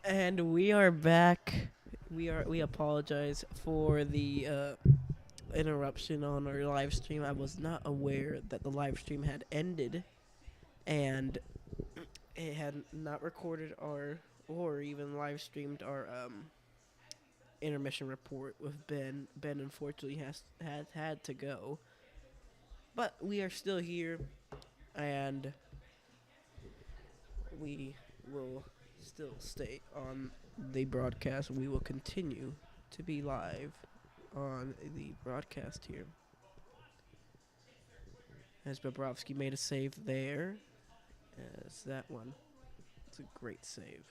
And we are back. We apologize for the interruption on our live stream. I was not aware that the live stream had ended and it had not recorded our or even live streamed our intermission report with Ben. Ben unfortunately has had to go, but we are still here and we will still stay on the broadcast. We will continue to be live on the broadcast here. As Bobrovsky made a save there. As that one. It's a great save.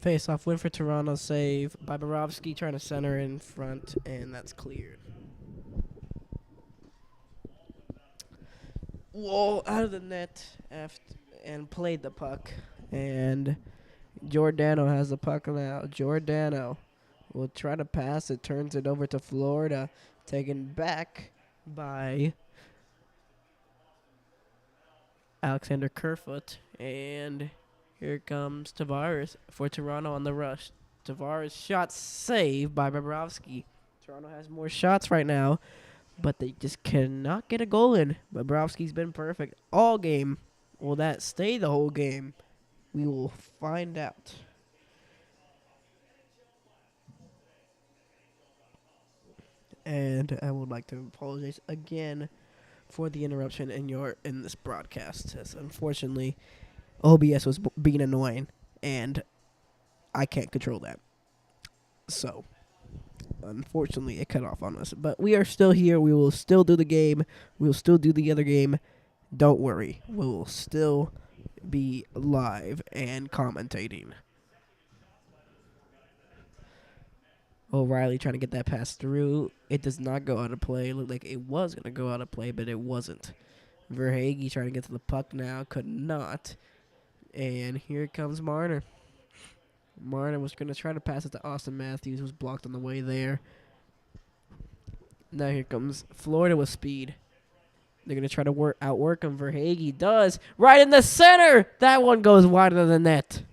Face off win for Toronto, save by Bobrovsky trying to center in front, and that's cleared. Whoa, out of the net after, and played the puck. And Giordano has the puck now. Giordano will try to pass it, turns it over to Florida, taken back by Alexander Kerfoot. And here comes Tavares for Toronto on the rush. Tavares shot saved by Bobrovsky. Toronto has more shots right now, but they just cannot get a goal in. Bobrovsky's been perfect all game. Will that stay the whole game? We will find out. And I would like to apologize again for the interruption in this broadcast. As unfortunately, OBS was being annoying, and I can't control that. So, unfortunately, it cut off on us. But we are still here. We will still do the game. We will still do the other game. Don't worry. We will still be live and commentating. O'Reilly trying to get that pass through. It does not go out of play. It looked like it was going to go out of play, but it wasn't. Verhage trying to get to the puck now. Could not. And here comes Marner. Marner was going to try to pass it to Austin Matthews. Was blocked on the way there. Now here comes Florida with speed. They're going to try to outwork him. Verhage does. Right in the center. That one goes wide of the net.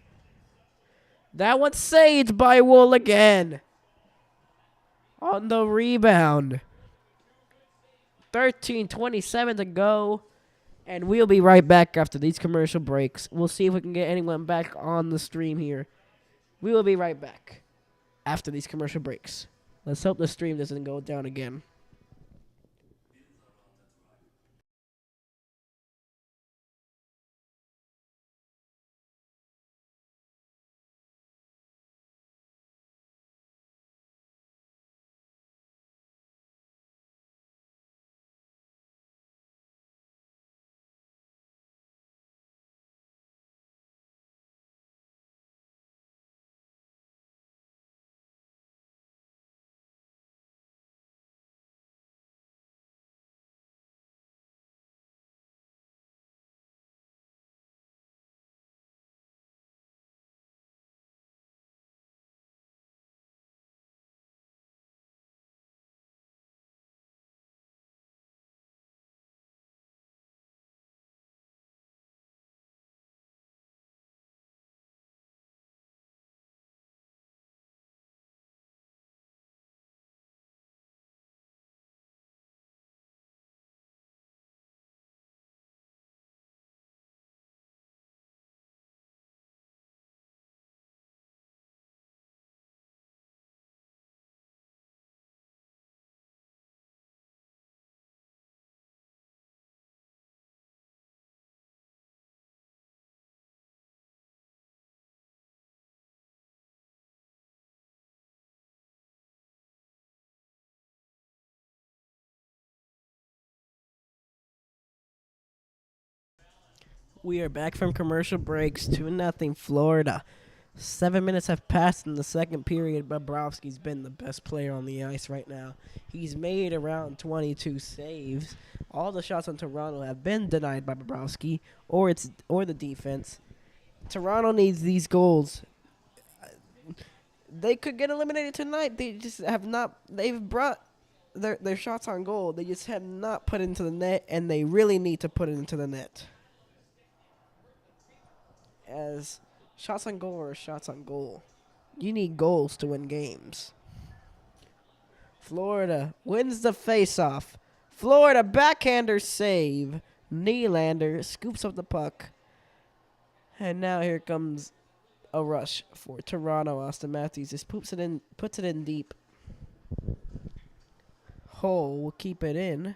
That one's saved by Wool again. On the rebound. 13:27 to go. And we'll be right back after these commercial breaks. We'll see if we can get anyone back on the stream here. We will be right back after these commercial breaks. Let's hope the stream doesn't go down again. We are back from commercial breaks. 2-0 Florida. 7 minutes have passed in the second period. Bobrovsky's been the best player on the ice right now. He's made around 22 saves. All the shots on Toronto have been denied by Bobrovsky or the defense. Toronto needs these goals. They could get eliminated tonight. They just have not. They've brought their shots on goal. They just have not put into the net, and they really need to put it into the net. As shots on goal or shots on goal, you need goals to win games. Florida wins the faceoff. Florida backhander save. Nylander scoops up the puck. And now here comes a rush for Toronto. Austin Matthews just puts it in deep. Hull will keep it in.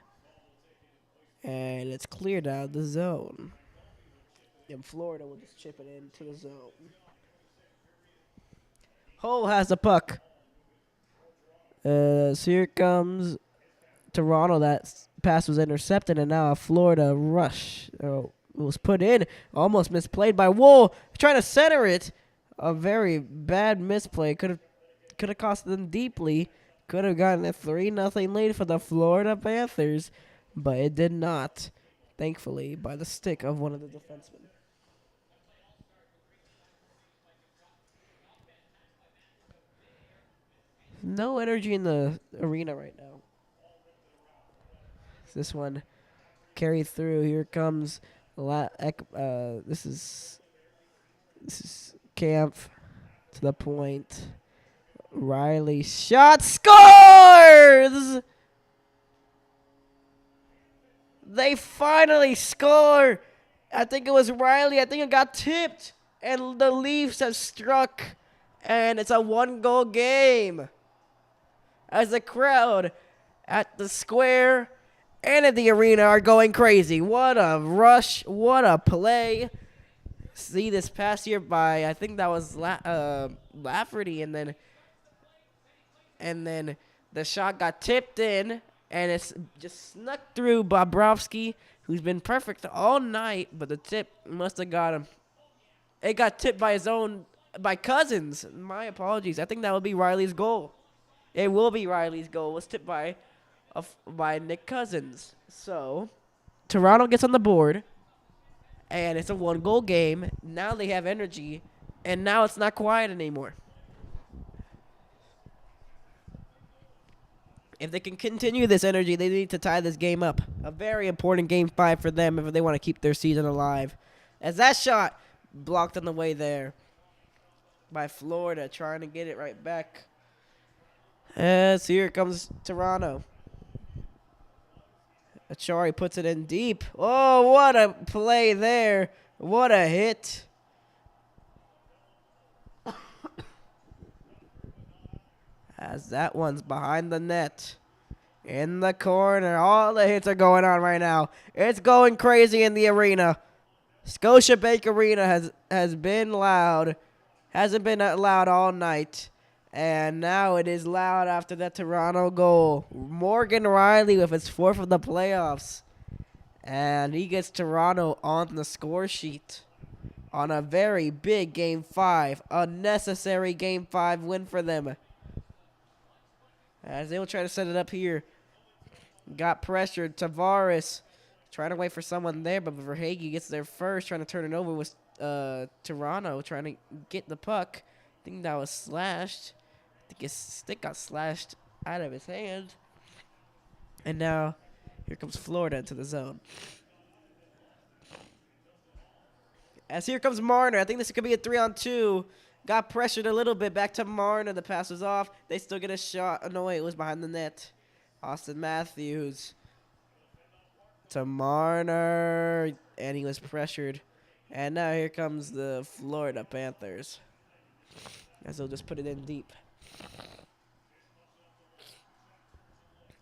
And it's cleared out of the zone. And Florida will just chip it into the zone. Hull has the puck. So here comes Toronto. That pass was intercepted, and now a Florida rush. It was put in. Almost misplayed by Wool. Trying to center it. A very bad misplay. Could have cost them deeply. Could have gotten a 3-0 lead for the Florida Panthers, but it did not. Thankfully, by the stick of one of the defensemen. No energy in the arena right now. This one carried through. Here comes this is Camp to the point. Riley shot scores. They finally score. I think it was Riley. I think it got tipped, and the Leafs have struck, and it's a 1-goal game. As the crowd at the square and at the arena are going crazy. What a rush. What a play. See this past year by, I think that was Lafferty, and then the shot got tipped in, and it's just snuck through Bobrovsky, who's been perfect all night, but the tip must have got him. It got tipped by Cousins. My apologies. I think that would be Riley's goal. It will be Riley's goal. It was tipped by Nick Cousins. So, Toronto gets on the board, and it's a 1-goal game. Now they have energy, and now it's not quiet anymore. If they can continue this energy, they need to tie this game up. A very important game 5 for them if they want to keep their season alive. As that shot blocked on the way there by Florida, trying to get it right back. As here comes Toronto. Achari puts it in deep. Oh, what a play there. What a hit. As that one's behind the net. In the corner. All the hits are going on right now. It's going crazy in the arena. Scotiabank Arena has been loud. Hasn't been loud all night. And now it is loud after that Toronto goal. Morgan Riley with his 4th of the playoffs. And he gets Toronto on the score sheet on a very big Game 5. A necessary Game 5 win for them. As they will try to set it up here. Got pressured. Tavares trying to wait for someone there, but Verhaeghe gets there first, trying to turn it over with Toronto, trying to get the puck. I think that was slashed. I think his stick got slashed out of his hand. And now, here comes Florida into the zone. As here comes Marner. I think this could be a 3-on-2. Got pressured a little bit. Back to Marner. The pass was off. They still get a shot. Oh, no, wait. It was behind the net. Austin Matthews to Marner. And he was pressured. And now here comes the Florida Panthers. As they'll just put it in deep.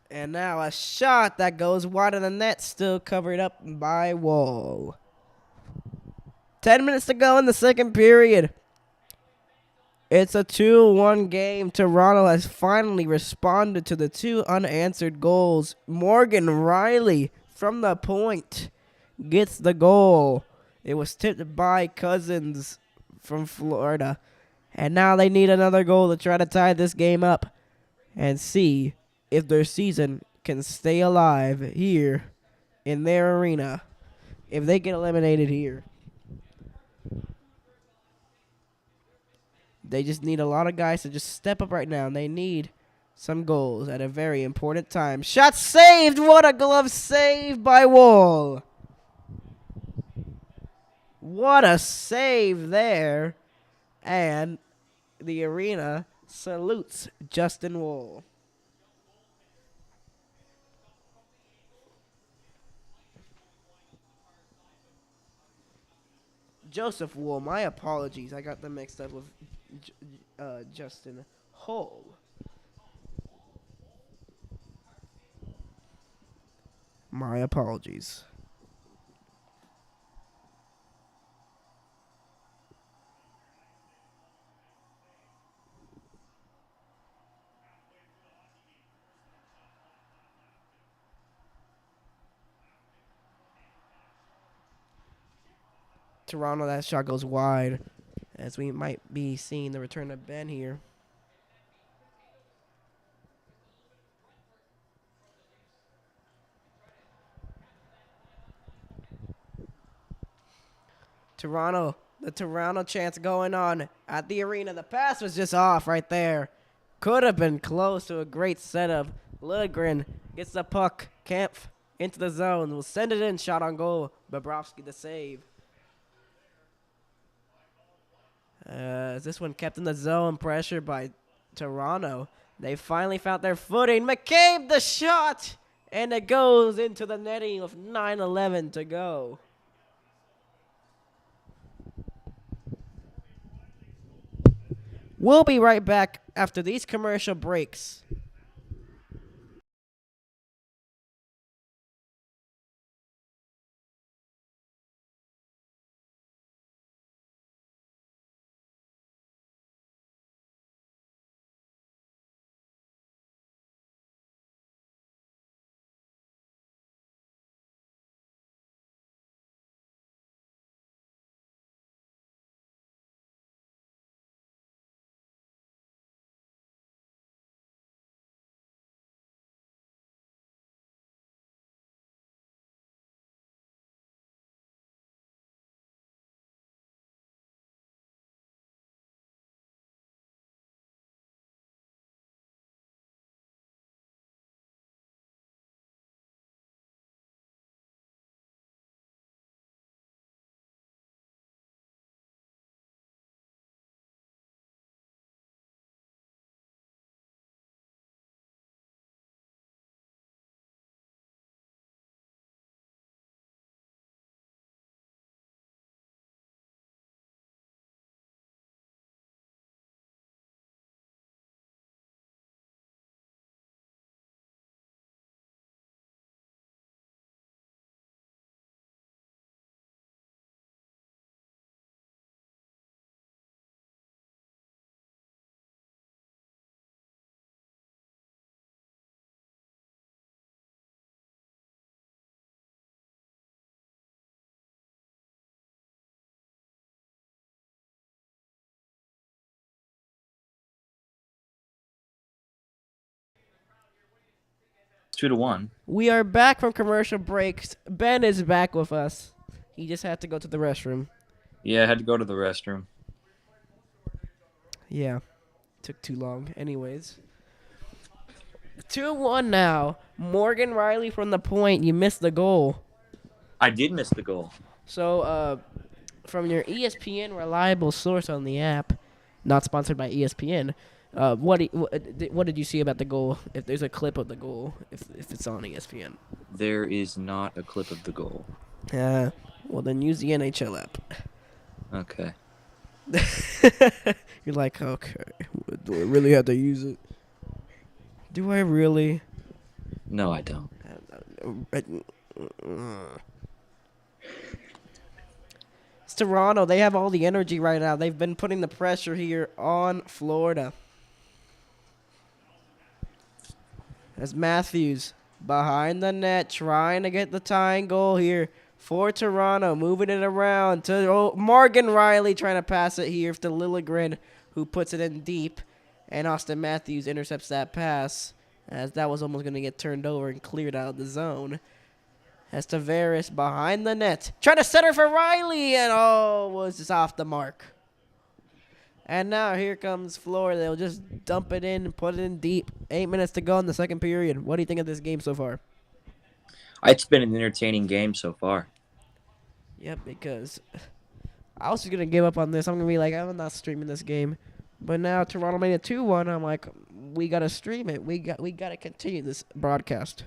And now a shot that goes wide of the net, still covered up by Wall. 10 minutes to go in the second period. It's a 2-1 game. Toronto has finally responded to the 2 unanswered goals. Morgan Riley from the point gets the goal. It was tipped by Cousins from Florida. And now they need another goal to try to tie this game up and see if their season can stay alive here in their arena. If they get eliminated here, they just need a lot of guys to just step up right now. And they need some goals at a very important time. Shot saved! What a glove save by Wall! What a save there. And the arena salutes Justin Wall. Joseph Wall, my apologies. I got them mixed up with Justin Hull. My apologies. Toronto, that shot goes wide, as we might be seeing the return of Ben here. Toronto, the Toronto chance going on at the arena. The pass was just off right there. Could have been close to a great setup. Lilligren gets the puck. Kempf into the zone. Will send it in. Shot on goal. Bobrovsky the save. This one kept in the zone. Pressure by Toronto. They finally found their footing. McCabe the shot. And it goes into the netting with 9:11 to go. We'll be right back after these commercial breaks. It's 2-1. We are back from commercial breaks. Ben is back with us. He just had to go to the restroom. Yeah, I had to go to the restroom. Yeah, took too long. Anyways, 2-1 now. Morgan Riley from the point. You missed the goal. I did miss the goal. So, from your ESPN reliable source on the app, not sponsored by ESPN, what did you see about the goal? If there's a clip of the goal, if it's on ESPN. There is not a clip of the goal. Well then use the NHL app. Okay. You're like, okay, do I really have to use it? Do I really? No, I don't. It's Toronto. They have all the energy right now. They've been putting the pressure here on Florida. As Matthews behind the net trying to get the tying goal here for Toronto. Moving it around to Morgan Riley trying to pass it here to Lilligren. who puts it in deep, and Austin Matthews intercepts that pass, as that was almost going to get turned over and cleared out of the zone. As Tavares behind the net, trying to center for Riley, and was just off the mark. And now here comes Florida. They'll just dump it in and put it in deep. 8 minutes to go in the second period. What do you think of this game so far? It's been an entertaining game so far. Yep, because I was just going to give up on this. I'm going to be like, I'm not streaming this game. But now Toronto made it 2-1. I'm like, we got to stream it. We got to continue this broadcast.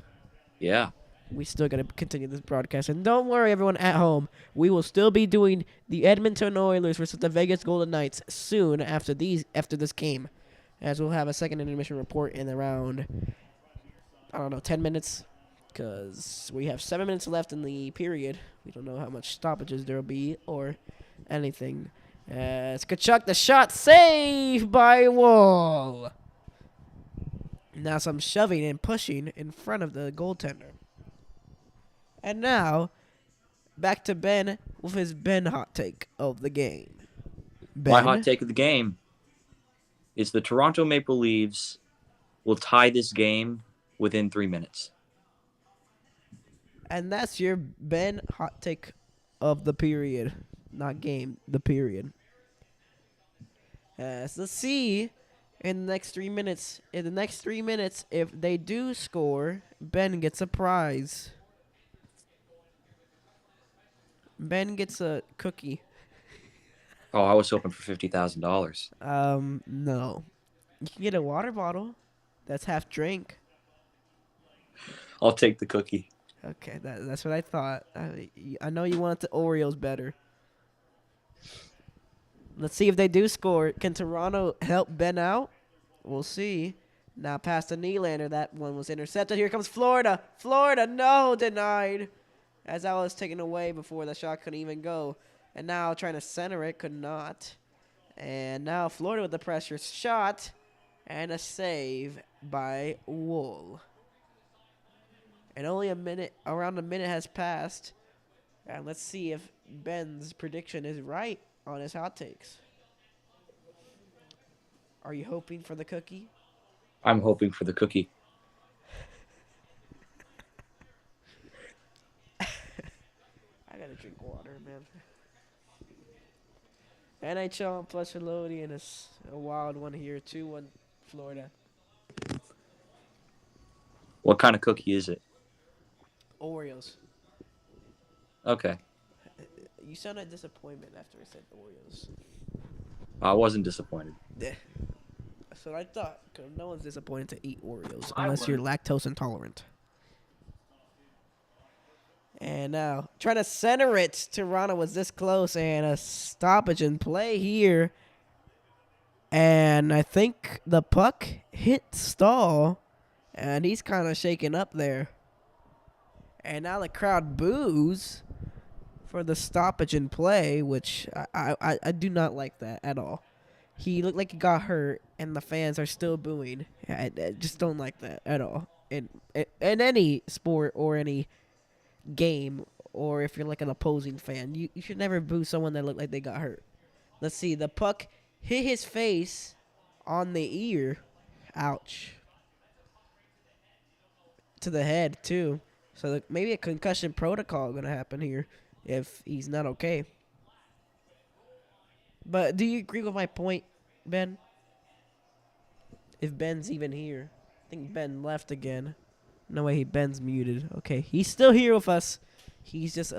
Yeah. We still got to continue this broadcast. And don't worry, everyone at home. We will still be doing the Edmonton Oilers versus the Vegas Golden Knights soon after this game. As we'll have a second intermission report in around, 10 minutes. Because we have 7 minutes left in the period. We don't know how much stoppages there will be or anything. As Tkachuk, the shot saved by Wall. Now some shoving and pushing in front of the goaltender. And now, back to Ben with his Ben hot take of the game. Ben? My hot take of the game is the Toronto Maple Leafs will tie this game within 3 minutes. And that's your Ben hot take of the period. Not game, the period. So let's see in the next 3 minutes. In the next 3 minutes, if they do score, Ben gets a prize. Ben gets a cookie. Oh, I was hoping for $50,000. No. You can get a water bottle that's half drink. I'll take the cookie. Okay, that's what I thought. I know you wanted the Orioles better. Let's see if they do score. Can Toronto help Ben out? We'll see. Now past the Nylander. That one was intercepted. Here comes Florida. Florida, no, denied. As that was taken away before the shot couldn't even go. And now trying to center it, could not. And now Florida with the pressure shot. And a save by Wool. And only around a minute has passed. And let's see if Ben's prediction is right on his hot takes. Are you hoping for the cookie? I'm hoping for the cookie. I gotta drink water, man. NHL plus Nickelodeon is a wild one here. 2-1 Florida. What kind of cookie is it? Oreos. Okay. You sounded disappointment after I said Oreos. I wasn't disappointed. Yeah. That's what I thought. Cause no one's disappointed to eat Oreos unless you're lactose intolerant. And now, trying to center it. Toronto was this close, and a stoppage in play here. And I think the puck hit Stahl, and he's kind of shaking up there. And now the crowd boos for the stoppage in play, which I do not like that at all. He looked like he got hurt, and the fans are still booing. I just don't like that at all. In any sport or any game, or if you're like an opposing fan, you should never boo someone that looked like they got hurt. Let's see. The puck hit his face on the ear. Ouch. To the head, too. So maybe a concussion protocol going to happen here if he's not okay. But do you agree with my point, Ben? If Ben's even here. I think Ben left again. No way, Ben's muted. Okay, he's still here with us. He's just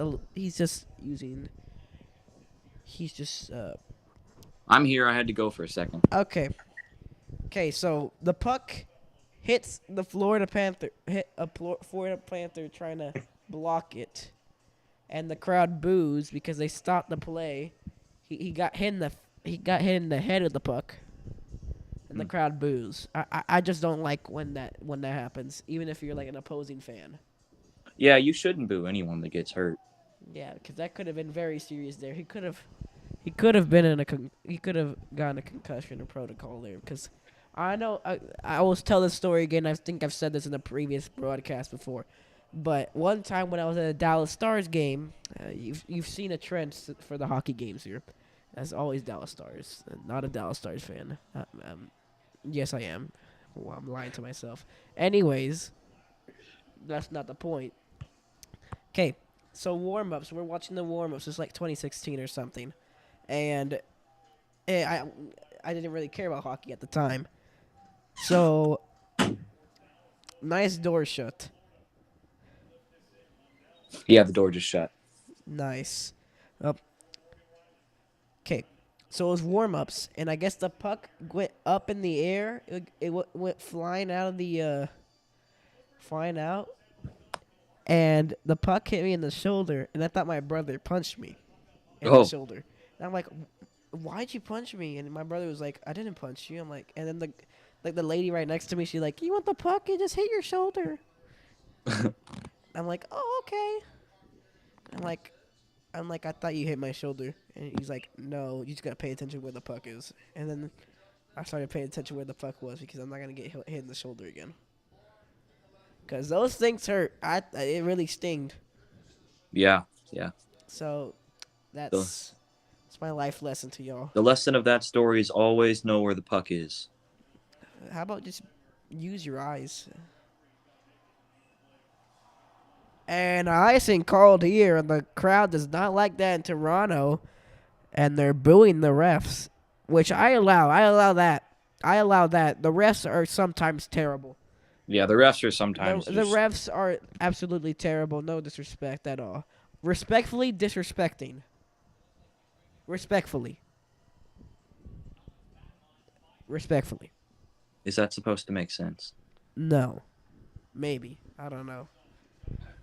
I'm here. I had to go for a second. Okay. Okay, so the puck hits the Florida Panther. Hit a Florida Panther trying to block it, and the crowd boos because they stopped the play. He got hit in the head of the puck, and the crowd boos. I just don't like when that happens, even if you're like an opposing fan. Yeah, you shouldn't boo anyone that gets hurt. Yeah, because that could have been very serious there. He could have been he could have gotten a concussion or protocol there. Because I know I will tell this story again. I think I've said this in a previous broadcast before. But one time when I was at a Dallas Stars game, you've seen a trend for the hockey games here. As always, Dallas Stars. Not a Dallas Stars fan. Yes, I am. Well, I'm lying to myself. Anyways, that's not the point. Okay, so warm ups. We're watching the warm ups. It's like 2016 or something, and I didn't really care about hockey at the time. So nice door shut. Yeah, the door just shut. Nice. Okay, so it was warm ups, and I guess the puck went up in the air. It went flying out of the flying out, and the puck hit me in the shoulder, and I thought my brother punched me in the Oh, shoulder. And I'm like, "Why'd you punch me?" And my brother was like, "I didn't punch you." I'm like, and then the lady right next to me, she's like, "You want the puck? It just hit your shoulder." I'm like, "Oh, okay." I'm like, I thought you hit my shoulder, and he's like, "No, you just gotta pay attention where the puck is." And then I started paying attention where the puck was because I'm not gonna get hit in the shoulder again. Cause those things hurt. It really stinged. yeah, yeah. So The that's my life lesson to y'all. the lesson of that story is always know where the puck is. How about just use your eyes? And icing called here, and the crowd does not like that in Toronto, and they're booing the refs, which I allow. I allow that. I allow that. The refs are sometimes terrible. Yeah, the refs are The sometimes the just refs are absolutely terrible. No disrespect at all. Respectfully disrespecting. Respectfully. Respectfully. is that supposed to make sense? No. Maybe. I don't know.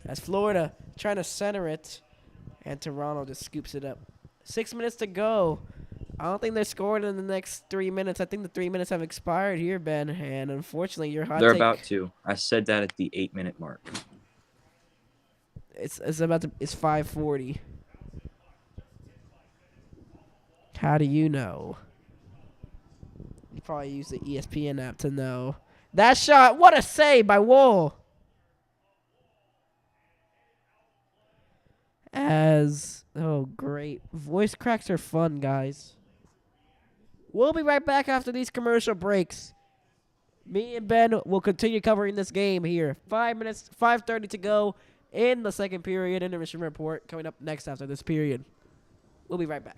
That's Florida trying to center it, and Toronto just scoops it up. 6 minutes to go. I don't think they're scoring in the next 3 minutes. I think the 3 minutes have expired here, Ben. And unfortunately, your hot They're about take to. I said that at the 8-minute mark. it's 5:40. How do you know? You probably use the ESPN app to know. That shot, what a save by Wool. Oh great. Voice cracks are fun, guys. We'll be right back after these commercial breaks. Me and Ben will continue covering this game here. 5 minutes, 5:30 to go in the second period. Intermission report coming up next after this period. We'll be right back.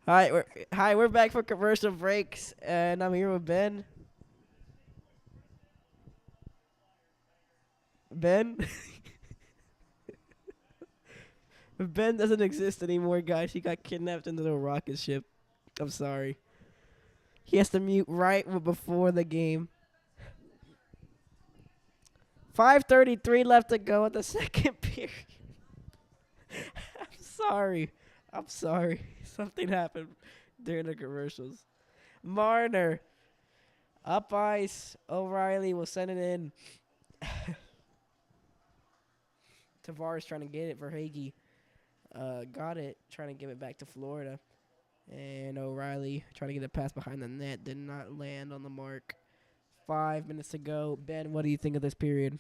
We're back for commercial breaks, and I'm here with Ben. Ben, Ben doesn't exist anymore, guys. He got kidnapped into the rocket ship. I'm sorry. He has to mute right before the game. 5:33 left to go at the second period. I'm sorry. I'm sorry. Something happened during the commercials. Marner up ice. O'Reilly will send it in. Tavares trying to get it. Verhage got it, trying to give it back to Florida. And O'Reilly trying to get a pass behind the net. Did not land on the mark. 5 minutes to go. Ben, what do you think of this period?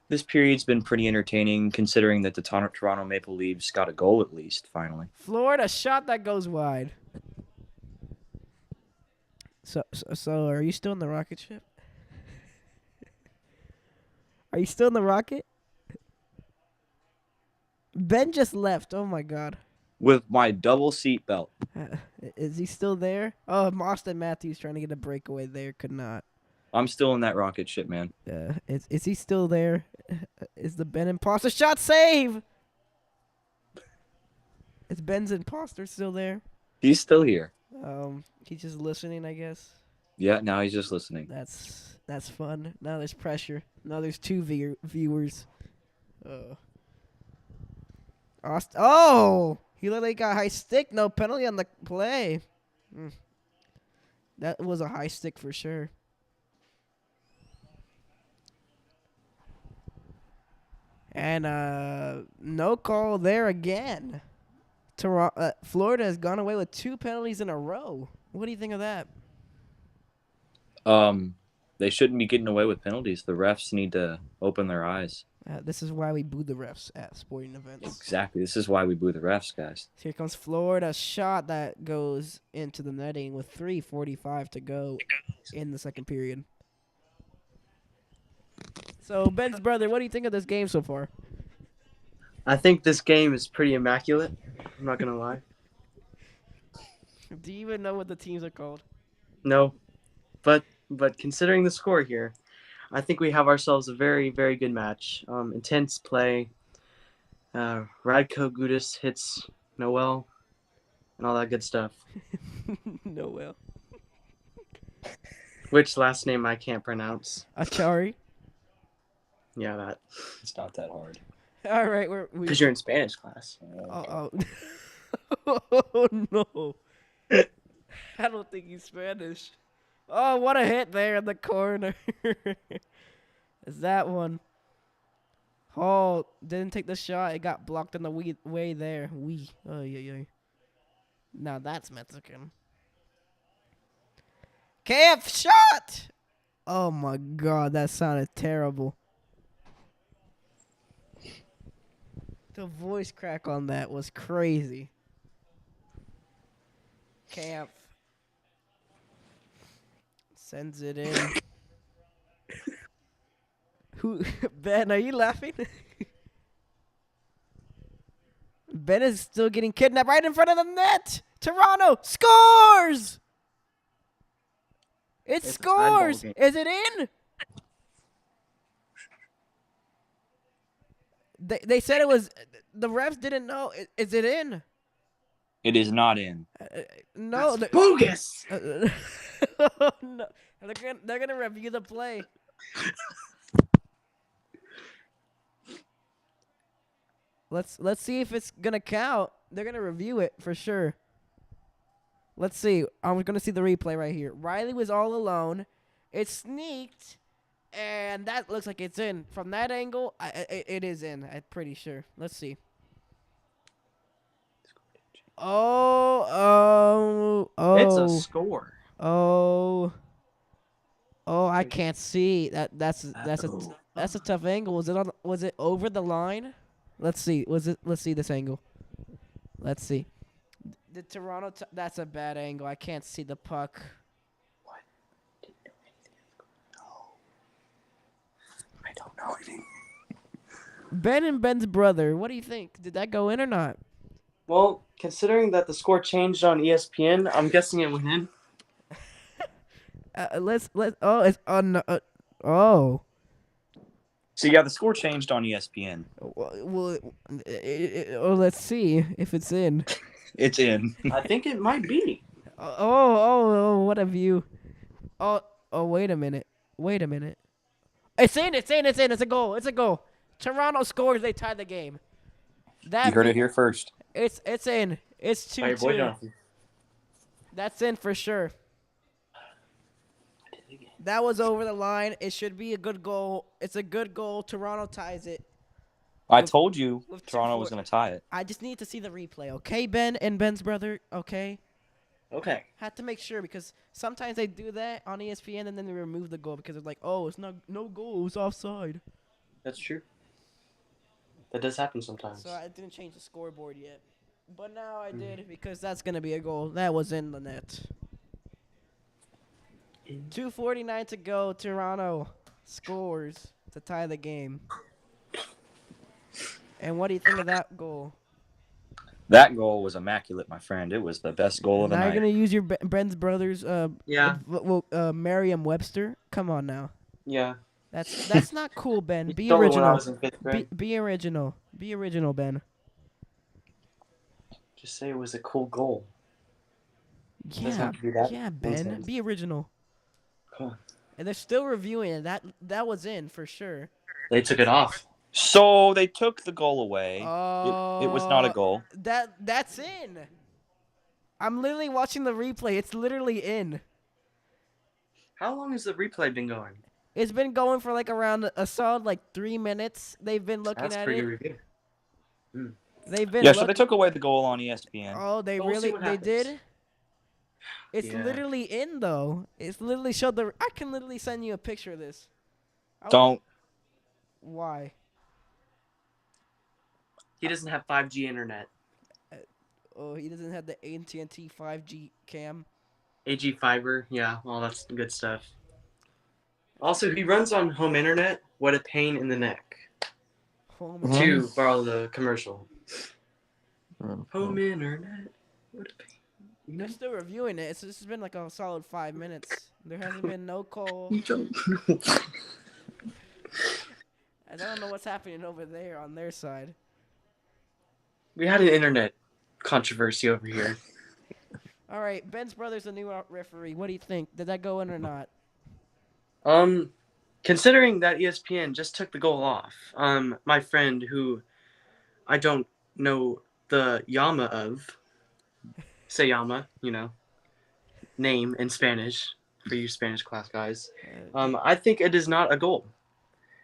This period's been pretty entertaining, considering that the Toronto Maple Leafs got a goal at least, finally. Florida shot that goes wide. So are you still in the rocket ship? Are you still in the rocket? Ben just left. Oh my God. With my double seat belt. Is he still there? Oh, Austin Matthews trying to get a breakaway there. Could not. I'm still in that rocket ship, man. Is he still there? Is the Ben imposter shot save? Is Ben's imposter still there? He's still here. He's just listening, I guess. Yeah, now he's just listening. That's fun. Now there's pressure. Now there's two viewers. Oh, he literally got high stick. No penalty on the play. That was a high stick for sure. And no call there again. Florida has gone away with 2 penalties in a row. What do you think of that? They shouldn't be getting away with penalties. The refs need to open their eyes. This is why we boo the refs at sporting events. Exactly. This is why we boo the refs, guys. Here comes Florida shot that goes into the netting with 3:45 to go in the second period. So, Ben's brother, what do you think of this game so far? I think this game is pretty immaculate. I'm not going to lie. Do you even know what the teams are called? No. But considering the score here, I think we have ourselves a very, very good match. Intense play. Radko Gudas hits Noel and all that good stuff. Noel. Which last name I can't pronounce. Achari. Yeah, that. It's not that hard. All right, Because you're in Spanish class. Oh no. I don't think he's Spanish. Oh, what a hit there in the corner. Is that one? Oh, didn't take the shot. It got blocked in the way there. Oh, yeah. Now that's Mexican. KF shot! Oh, my God. That sounded terrible. The voice crack on that was crazy. KF sends it in. Who? Ben, are you laughing? Ben is still getting kidnapped right in front of the net. Toronto scores. It It's a scores. handball game. Is it in? They said it was. The refs didn't know. Is it in? It is not in. No. That's bogus! No. They're gonna review the play. Let's see if it's gonna count. They're gonna review it for sure. Let's see. I'm gonna see the replay right here. Riley was all alone. It sneaked, and that looks like it's in. From that angle, it is in. I'm pretty sure. Let's see. Oh. It's a score. Oh, I can't see. That's a tough angle. Was it over the line? Let's see. Let's see this angle. Let's see. The Toronto that's a bad angle. I can't see the puck. What? Didn't know anything. No. I don't know anything. Ben and Ben's brother. What do you think? Did that go in or not? Well, considering that the score changed on ESPN, I'm guessing it went in. Let's. Oh, it's on. Oh. So yeah, the score changed on ESPN. Well, let's see if it's in. It's in. I think it might be. Oh, what a view. Oh, wait a minute. It's in. It's a goal. Toronto scores. They tied the game. You heard it here first. It's in. It's 2-2. Hey, boy, Jonathan. That's in for sure. I did it again. That was over the line. It should be a good goal. It's a good goal. Toronto ties it. I With- told you with Toronto was 2-4. going to tie it. I just need to see the replay, okay, Ben and Ben's brother, okay? Okay. Had to make sure because sometimes they do that on ESPN and then they remove the goal because it's like, oh, it's not no goal, it's offside. That's true. That does happen sometimes. So I didn't change the scoreboard yet, but now I did because that's gonna be a goal. That was in the net. 2:49 to go. Toronto scores to tie the game. And what do you think of that goal? That goal was immaculate, my friend. It was the best goal of the Now you're night. gonna use your Ben's brother's Yeah. Merriam-Webster. Come on now. Yeah. That's not cool, Ben. You Be stole it when I original. was in 5th grade. Be original. Be original, Ben. Just say it was a cool goal. Doesn't Yeah, have to be that yeah, Ben. intense. Be original. Come on. And they're still reviewing it. That was in for sure. They took it off. So they took the goal away. It was not a Oh, goal. that's in. I'm literally watching the replay. It's literally in. How long has the replay been going? It's been going for like around a solid like 3 minutes. They've been looking That's at pretty it. good review. They've been Yeah, so they looking. took away the goal on ESPN. Oh, they We'll see really what they happens. did. It's Yeah. literally in though. It's literally showed the. I can literally send you a picture of this. Don't. Why? He doesn't have 5G internet. Oh, he doesn't have the AT&T 5G cam. AG fiber. Yeah, all that's good stuff. Also, he runs on home internet. What a pain in the neck. Home Mhm. To borrow the commercial. Home internet. What a pain. You They're know? still reviewing it. It's been like a solid 5 minutes. There hasn't been no call. You don't know. I don't know what's happening over there on their side. We had an internet controversy over here. All right, Ben's brother's the new referee. What do you think? Did that go in or not? Considering that ESPN just took the goal off, my friend who I don't know the Yama of, say Yama, name in Spanish for you Spanish class guys. I think it is not a goal.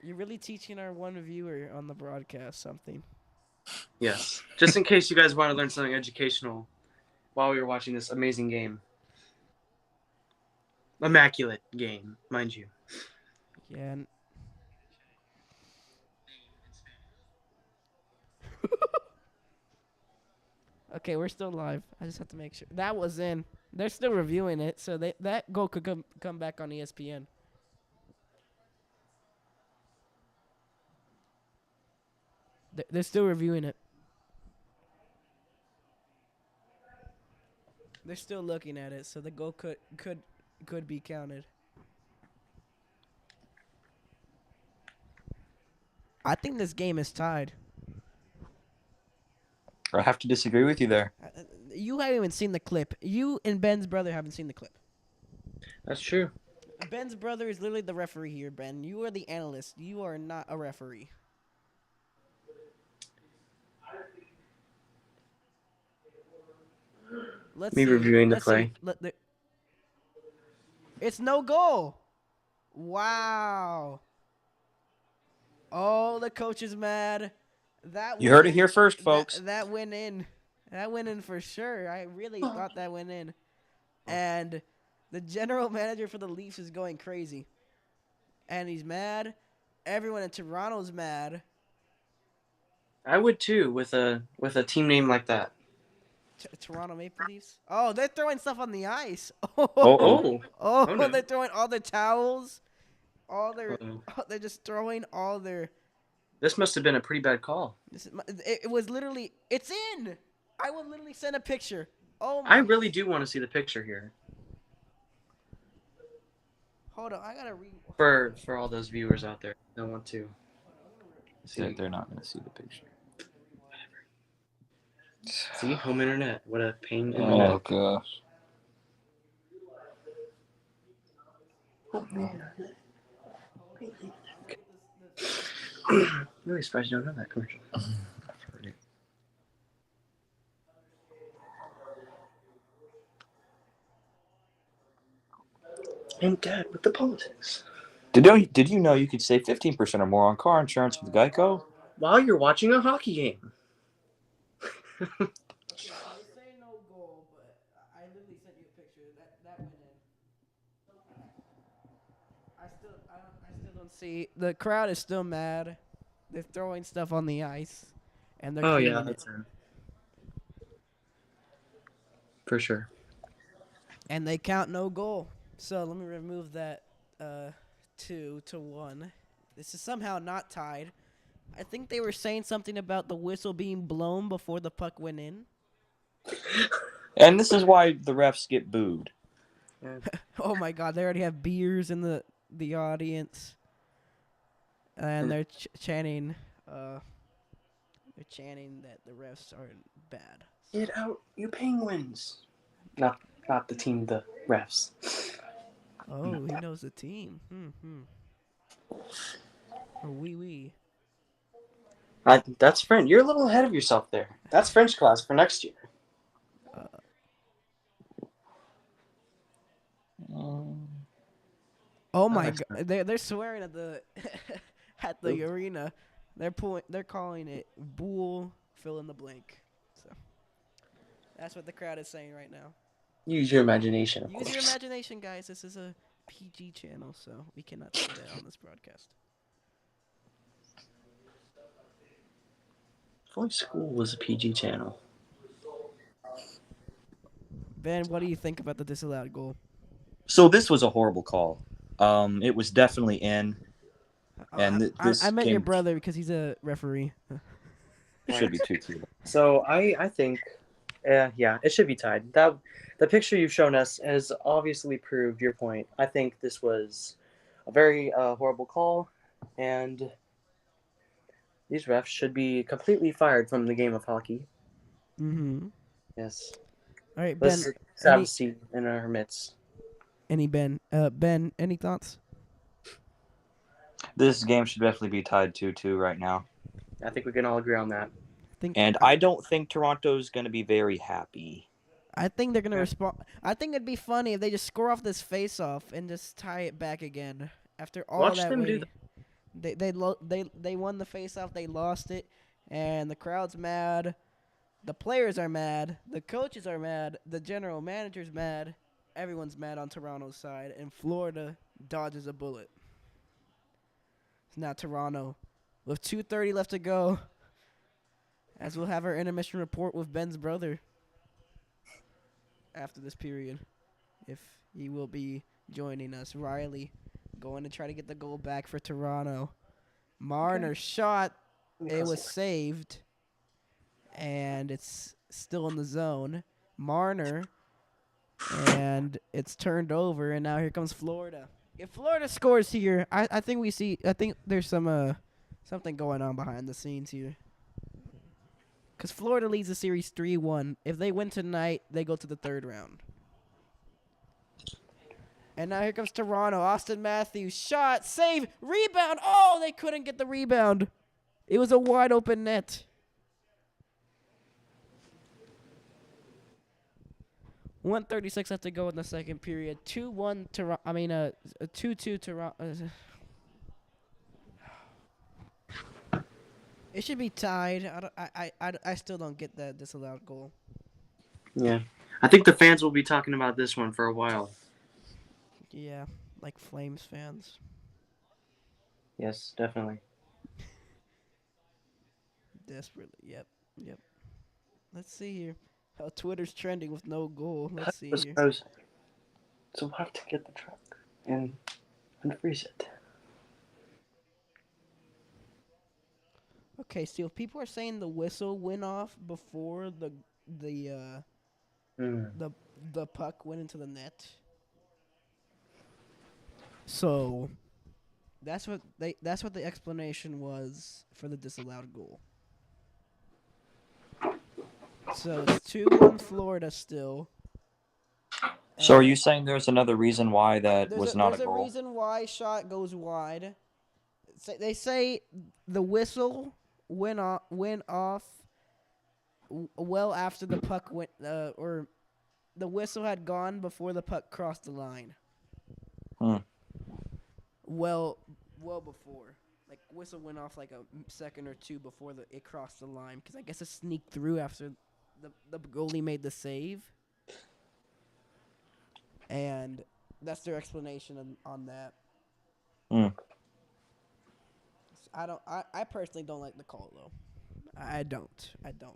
You're really teaching our one viewer on the broadcast something. Yes. Just in case you guys want to learn something educational while we were watching this amazing game. Immaculate game, mind you. Yeah. Okay, we're still live. I just have to make sure. That was in. They're still reviewing it, so that goal could come back on ESPN. They're still reviewing it. They're still looking at it, so the goal could be counted. I think this game is tied. I have to disagree with you there. You haven't even seen the clip. You and Ben's brother haven't seen the clip. That's true. Ben's brother is literally the referee here, Ben. You are the analyst. You are not a referee. Let's Me see. reviewing the Let's play. see. It's no goal. Wow. Oh, the coach is mad. You heard it here first, folks. That went in. That went in for sure. I really thought that went in. And the general manager for the Leafs is going crazy. And he's mad. Everyone in Toronto's mad. I would too with a team name like that. Toronto Maple Leafs. Oh, they're throwing stuff on the ice. Oh. Oh, no. they're throwing all their towels. Uh-oh. They're just throwing all their. This must have been a pretty bad call. It was literally. It's in. I would literally send a picture. Oh I my. really do want to see the picture here Hold on, I gotta read. for all those viewers out there that want to see. They're not going to see the picture. See, home internet. What a pain in the Oh, neck. gosh. I'm really surprised you don't know that commercial. I've heard it. And Dad with the politics. Did you know you could save 15% or more on car insurance with Geico? While you're watching a hockey game. Okay, so they say no goal, but I literally sent you a picture that went in. I still don't see the crowd is still mad. They're throwing stuff on the ice, and they're Oh yeah, cleaning it, that's for sure. and they count no goal. So let me remove that 2-1. This is somehow not tied. I think they were saying something about the whistle being blown before the puck went in. And this is why the refs get booed. Yeah. Oh my God! They already have beers in the audience, and they're chanting. They're chanting that the refs are bad. Get out, you penguins! Not the team, the refs. Oh, he knows the team. Or wee. That's French. You're a little ahead of yourself there. That's French class for next year. Oh my that's God! They're swearing at the at the arena. They're calling it "bull." Fill in the blank. So that's what the crowd is saying right now. Use your imagination, of Use your course. imagination, guys. This is a PG channel, so we cannot say that on this broadcast. If only school was a PG channel. Ben, what do you think about the disallowed goal? So this was a horrible call. It was definitely in, and I this met your game brother because he's a referee. should be 2-2. So I think, yeah, it should be tied. That the picture you've shown us has obviously proved your point. I think this was a very horrible call, and these refs should be completely fired from the game of hockey. Mm-hmm. Yes, All right, Ben. this is Any travesty in our midst. Ben? Ben, any thoughts? This game should definitely be tied 2-2 right now. I think we can all agree on that. And I don't think Toronto's going to be very happy. I think they're gonna Yeah. respond. I think it'd be funny if they just score off this face-off and just tie it back again after all Watch that them do waiting. They won the face-off. They lost it, and the crowd's mad. The players are mad. The coaches are mad. The general manager's mad. Everyone's mad on Toronto's side, and Florida dodges a bullet. It's now Toronto with 2:30 left to go. As we'll have our intermission report with Ben's brother after this period, if he will be joining us. Riley going to try to get the goal back for Toronto. Marner shot. It was saved, and it's still in the zone. Marner, and it's turned over, and now here comes Florida. If Florida scores here, I think we see. I think there's some something going on behind the scenes here. Because Florida leads the series 3-1. If they win tonight, they go to the third round. And now here comes Toronto. Austin Matthews. Shot. Save. Rebound. Oh, they couldn't get the rebound. It was a wide open net. 1:36 left to go in the second period. 2-1 Toronto. 2-2 Toronto. It should be tied. I still don't get that disallowed goal. Yeah, I think the fans will be talking about this one for a while. Yeah, like Flames fans. Yes, definitely. Desperately. Yep. Let's see here. How Twitter's trending with no goal. Let's see Was here. frozen. So we'll have to get the truck and unfreeze it. Okay, so if people are saying the whistle went off before the puck went into the net. So that's what the explanation was for the disallowed goal. So it's 2-1 Florida still. So are you saying there's another reason why that was not a There's goal? a reason why shot goes wide. They say the whistle went off well after the puck or the whistle had gone before the puck crossed the line. Well before. Like, whistle went off like a second or two before it crossed the line. Because I guess it sneaked through after the goalie made the save. And that's their explanation on that. Mm. I personally don't like the call, though. I don't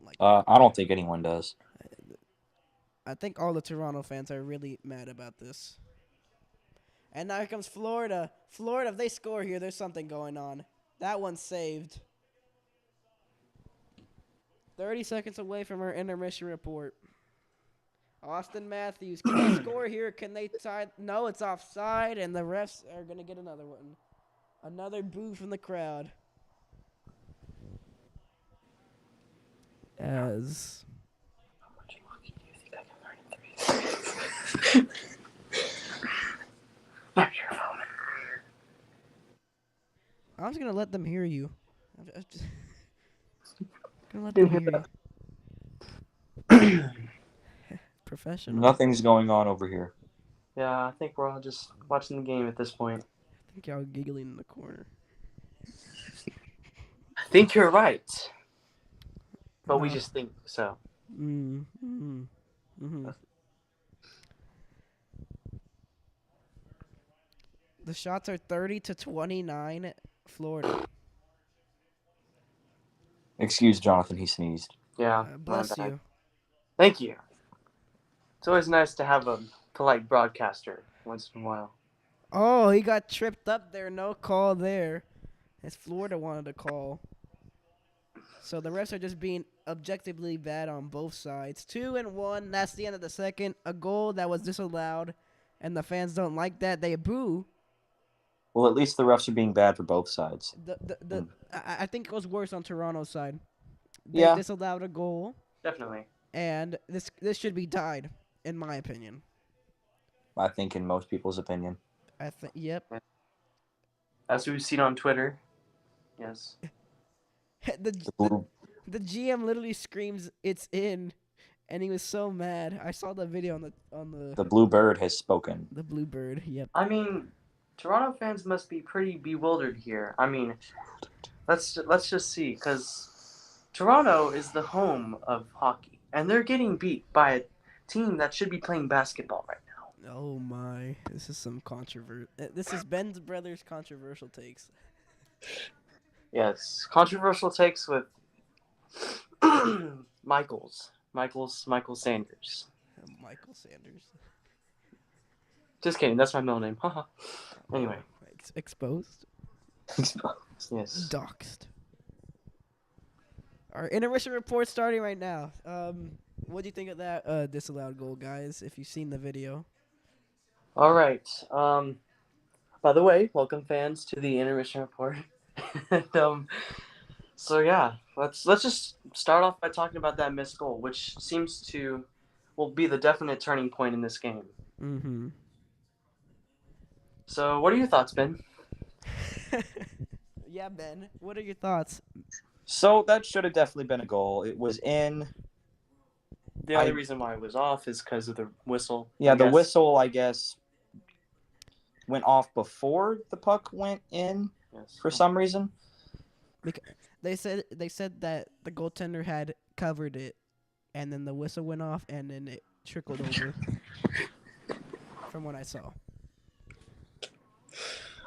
like I don't think anyone does. I think all the Toronto fans are really mad about this. And now here comes Florida. Florida, if they score here, there's something going on. That one's saved. 30 seconds away from our intermission report. Austin Matthews, can they score here? Can they tie? No, it's offside, and the refs are going to get another one. Another boo from the crowd. As... I'm just going to let them hear you. I'm just going to let them hear you. Professional. Nothing's going on over here. Yeah, I think we're all just watching the game at this point. I think y'all giggling in the corner. I think you're right. But we just think so. Mm-hmm. The shots are 30-29, Florida. Excuse Jonathan, he sneezed. Yeah. Bless you. Thank you. It's always nice to have a polite broadcaster once in a while. Oh, he got tripped up there. No call there. As Florida wanted to call. So the refs are just being objectively bad on both sides. 2-1. That's the end of the second. A goal that was disallowed. And the fans don't like that. They boo. Well, at least the refs are being bad for both sides. I think it was worse on Toronto's side. They Yeah. disallowed a goal. Definitely. And this should be tied, in my opinion. I think in most people's opinion. Yep. As we've seen on Twitter. Yes. the GM literally screams, "It's in," and he was so mad. I saw the video on the. The blue bird has spoken. The blue bird. Yep. I mean, Toronto fans must be pretty bewildered here. I mean, let's just see, because Toronto is the home of hockey, and they're getting beat by a team that should be playing basketball right now. Oh my! This is some controversy. This is Ben's brother's controversial takes. Yes, controversial takes with Michael Sanders. Michael Sanders. Just kidding. That's my middle name. Haha. Anyway. Exposed. Yes. Doxed. Our intermission report starting right now. What do you think of that disallowed goal, guys? If you've seen the video. All right. By the way, welcome fans to the intermission report. And, so yeah, let's just start off by talking about that missed goal, which seems to will be the definite turning point in this game. Mm-hmm. So, what are your thoughts, Ben? Yeah, Ben. What are your thoughts? So that should have definitely been a goal. It was in. The only reason why it was off is because of the whistle. Yeah, the whistle, I guess, went off before the puck went in for some reason. They said that the goaltender had covered it, and then the whistle went off, and then it trickled over. From what I saw.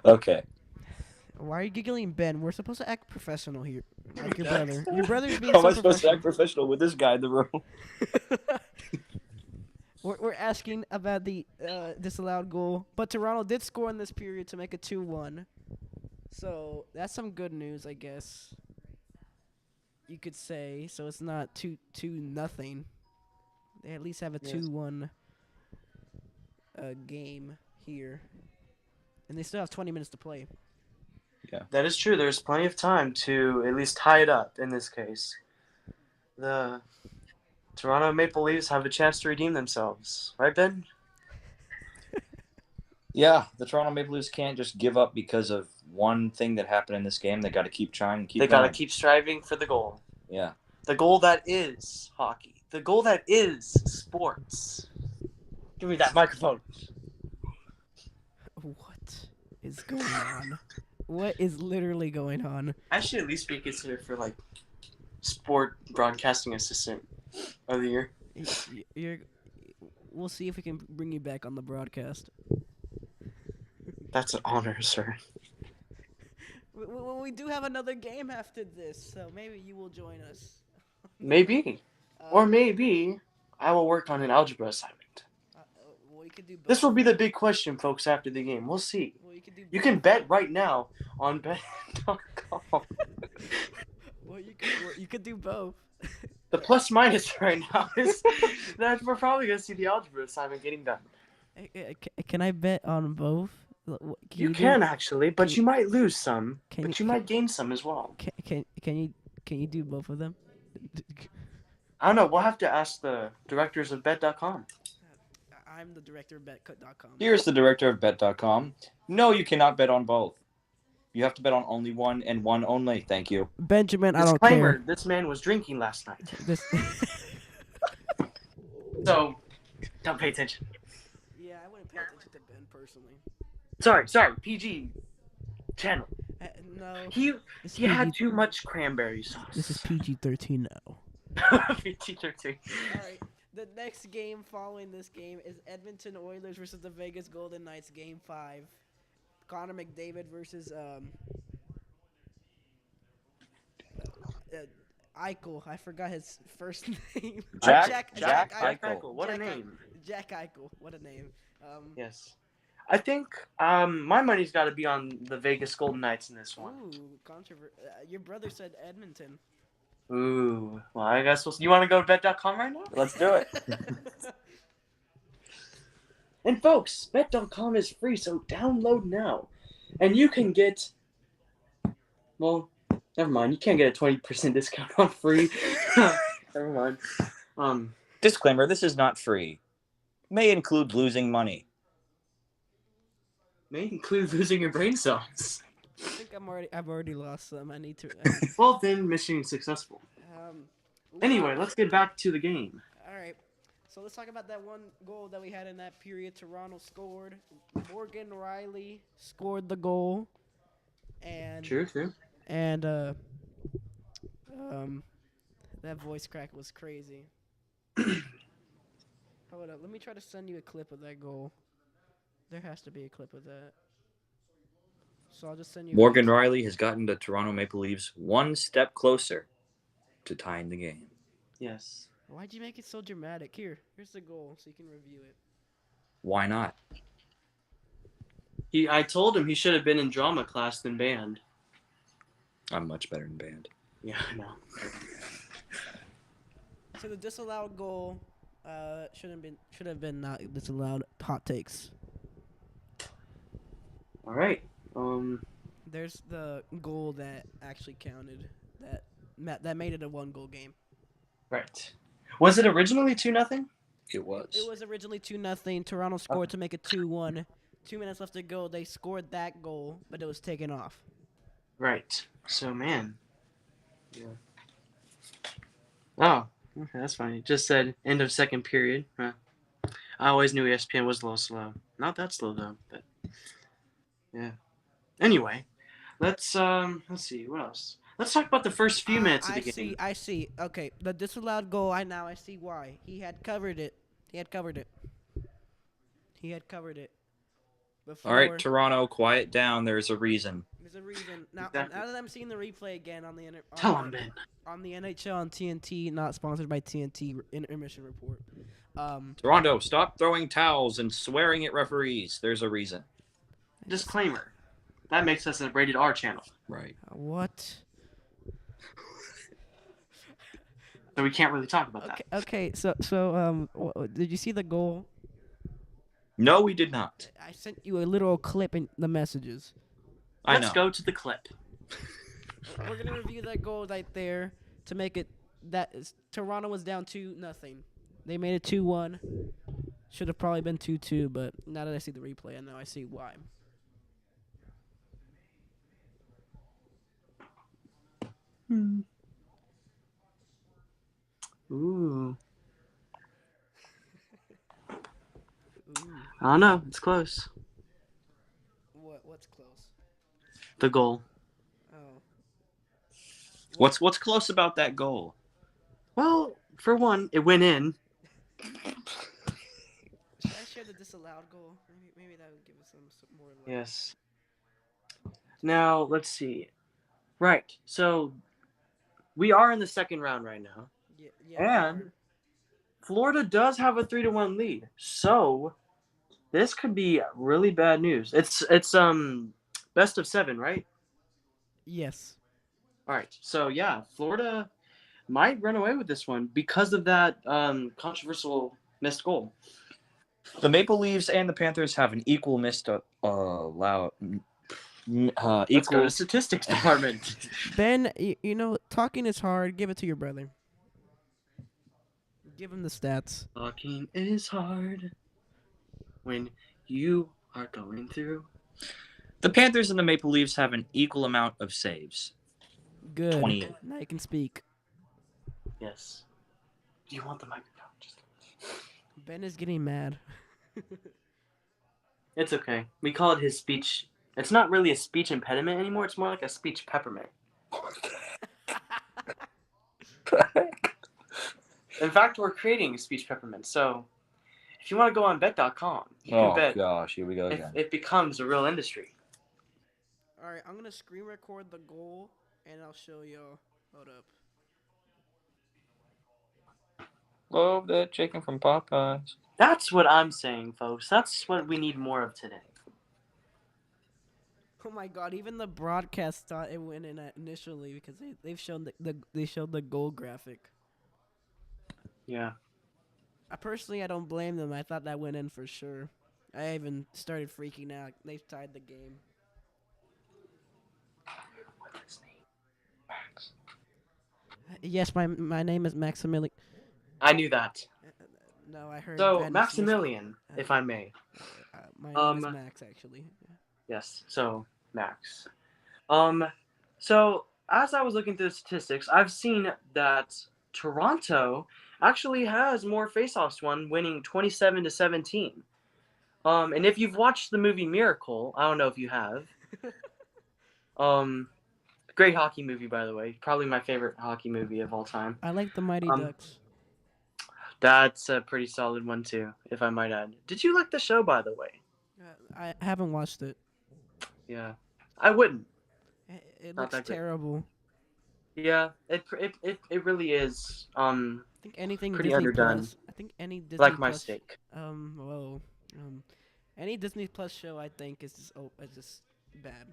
Okay. Why are you giggling, Ben? We're supposed to act professional here, like your brother. Your brother's being How so am I supposed to professional. act professional with this guy in the room? We're asking about the disallowed goal, but Toronto did score in this period to make it 2-1. So that's some good news, I guess. You could say so. It's not 2-0. They at least have a 2-1 game here, and they still have 20 minutes to play. Yeah, that is true. There's plenty of time to at least tie it up. In this case, the Toronto Maple Leafs have a chance to redeem themselves, right, Ben? Yeah, the Toronto Maple Leafs can't just give up because of one thing that happened in this game. They got to keep trying and keep got to going. keep striving for the goal. Yeah. The goal that is hockey. The goal that is sports. Give me that microphone. What? is going on? What is literally going on? I should at least be considered for like sport broadcasting assistant of the year. You're. We'll see if we can bring you back on the broadcast. That's an honor, sir. We do have another game after this, so maybe you will join us. Maybe. Or maybe I will work on an algebra assignment. Well, you could do both. This will be the big question, folks, after the game. We'll see. Well, you could do. You can bet right now on bet.com. Well, you could do both. The plus minus right now is that we're probably going to see the algebra assignment getting done. Can I bet on both? You can actually, but you might lose some. Can But you- you might gain some as well. Can you do both of them? I don't know. We'll have to ask the directors of bet.com. I'm the director of bet.com. Here's the director of bet.com. No, you cannot bet on both. You have to bet on only one and one only. Thank you. Benjamin, I don't Disclaimer, care. this man was drinking last night. This So, don't pay attention. Yeah, I wouldn't pay attention to Ben personally. Sorry, PG channel. No. He It's had PG too much cranberry sauce. This is PG-13 now. PG-13. All right. The next game following this game is Edmonton Oilers versus the Vegas Golden Knights, Game 5. Connor McDavid versus Eichel. I forgot his first name. Jack Eichel. Eichel. What a Jack name. Jack Eichel. What a name. Yes. I think my money's got to be on the Vegas Golden Knights in this one. Your brother said Edmonton. Ooh. Well, I guess you want to go to bet.com right now? Let's do it. And folks, bet.com is free, so download now. And you can get, well, never mind. You can't get a 20% discount on free. Never mind. Disclaimer, this is not free. May include losing money. May include losing your brain cells. I think I've already lost some. I need to. Well, then mission successful. Anyway, let's get back to the game. All right. So let's talk about that one goal that we had in that period. Toronto scored. Morgan Riley scored the goal. And True. And that voice crack was crazy. Hold up, let me try to send you a clip of that goal. There has to be a clip of that. So I'll just send you. Morgan Riley has gotten the Toronto Maple Leafs one step closer to tying the game. Yes. Why'd you make it so dramatic? Here's the goal, so you can review it. Why not? I told him he should have been in drama class than band. I'm much better in band. Yeah, I know. So the disallowed goal should have been not disallowed. Hot takes. All right. There's the goal that actually counted. That made it a 1-goal game. Right. Was it originally 2-0? It was. It was originally 2-0. Toronto scored to make it 2-1. 2 minutes left to go. They scored that goal, but it was taken off. Right. So, man. Yeah. Oh, okay, that's funny. It just said end of second period. Huh. I always knew ESPN was a little slow. Not that slow though, but yeah. Anyway, let's see what else. Let's talk about the first few minutes of the game. I see. Okay, the disallowed goal. I see why. He had covered it. Before. All right, Toronto, quiet down. There's a reason. There's a reason. Now, Exactly. now that I'm seeing the replay again on the Tell him, Ben. on the NHL on TNT, not sponsored by TNT intermission report. Toronto, stop throwing towels and swearing at referees. There's a reason. Disclaimer. That makes us a rated R channel, Right. What? so we can't really talk about that. Okay. So did you see the goal? No, we did not. I sent you a literal clip in the messages. Let's go to the clip. We're gonna review that goal right there to make it Toronto was down 2-0. They made it 2-1. Should have probably been 2-2, but now that I see the replay, I know I see why. Ooh. I don't know. It's close. What's close? The goal. Oh. What's close about that goal? Well, for one, it went in. Should I share the disallowed goal? Maybe that would give us some more light. Yes. Now let's see. Right. So we are in the second round right now, Yeah, we and are. Florida does have a 3-1 lead. So this could be really bad news. It's best of 7, right? Yes. All right. So yeah, Florida might run away with this one because of that controversial missed goal. The Maple Leafs and the Panthers have an equal missed Let's go to equal. statistics department. Ben, talking is hard. Give it to your brother. Give him the stats. Talking is hard when you are going through. The Panthers and the Maple Leafs have an equal amount of saves. Good. 28. Now you can speak. Yes. Do you want the microphone? Ben is getting mad. It's okay. We call it his speech. It's not really a speech impediment anymore. It's more like a speech peppermint. In fact, we're creating a speech peppermint. So if you want to go on bet.com, you can bet gosh, here we go if again. it becomes a real industry. All right, I'm gonna screen record the goal, and I'll show y'all. Hold up. Love that chicken from Popeyes. That's what I'm saying, folks. That's what we need more of today. Oh my God! Even the broadcast thought it went in initially because they've shown they showed the goal graphic. Yeah. I don't blame them. I thought that went in for sure. I even started freaking out. They've tied the game. What's his name? Max. Yes, my name is Maximilian. I knew that. No, I heard. So Ben Maximilian, if I may. my name is Max, actually. Yes. So Max. So as I was looking through the statistics, I've seen that Toronto actually has more faceoffs won, winning 27-17. And if you've watched the movie Miracle, I don't know if you have. Great hockey movie, by the way. Probably my favorite hockey movie of all time. I like the Mighty Ducks. That's a pretty solid one too, if I might add. Did you like the show, by the way? I haven't watched it. Yeah, I wouldn't. It Not looks that great. terrible. Yeah, it really is. I think anything Pretty Disney underdone. Plus. I think any Disney Like my Plus. steak. Any Disney Plus show I think is just bad.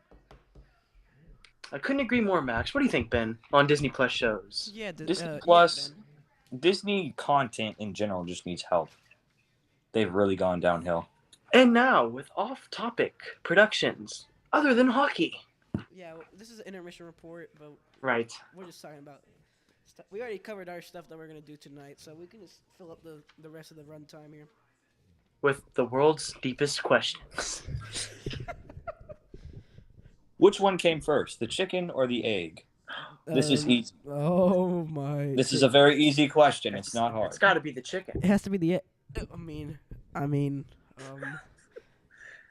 I couldn't agree more, Max. What do you think, Ben, on Disney Plus shows? Yeah, Disney Plus, Disney content in general just needs help. They've really gone downhill. And now with off-topic productions other than hockey. Yeah, this is an intermission report, but Right. we're just talking about stuff. We already covered our stuff that we're gonna do tonight, so we can just fill up the rest of the runtime here. With the world's deepest questions. Which one came first, the chicken or the egg? This is easy. Oh my! This is a very easy question. It's not hard. It's got to be the chicken. It has to be the egg.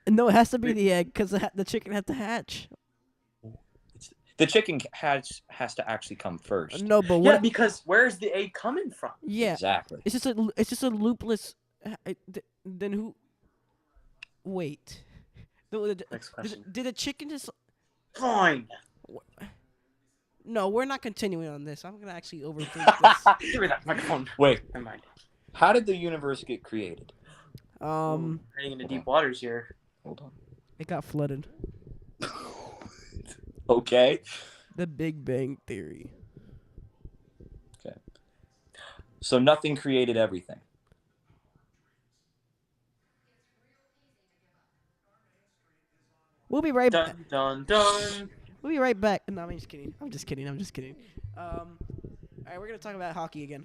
No, it has to be the egg because the chicken had to hatch. The chicken has to actually come first. No, but Yeah, because where's the egg coming from? Yeah, Exactly. it's just a loopless. Then who? Wait. Next question. Did the chicken just? Fine. No, we're not continuing on this. I'm gonna actually overthink this. Give me that microphone. Wait. Never mind. How did the universe get created? Heading into deep waters here. Hold on. It got flooded. Okay. The Big Bang Theory. Okay. So nothing created everything. We'll be right back. Dun dun dun. We'll be right back. No, I'm just kidding. I'm just kidding. All right, we're gonna talk about hockey again.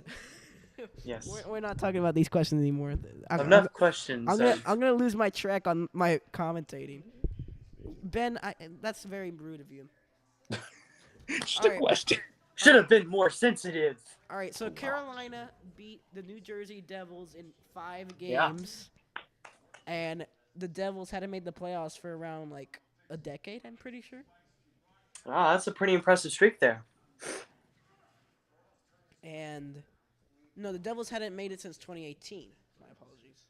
Yes. We're not talking about these questions anymore. Enough questions. I'm gonna lose my track on my commentating. Ben, that's very rude of you. Just All a right. question. Should have been more sensitive. All right, so Carolina beat the New Jersey Devils in 5 Yeah. games, and the Devils hadn't made the playoffs for around like a decade. I'm pretty sure. Ah, that's a pretty impressive streak there. And no, the Devils hadn't made it since 2018. My apologies.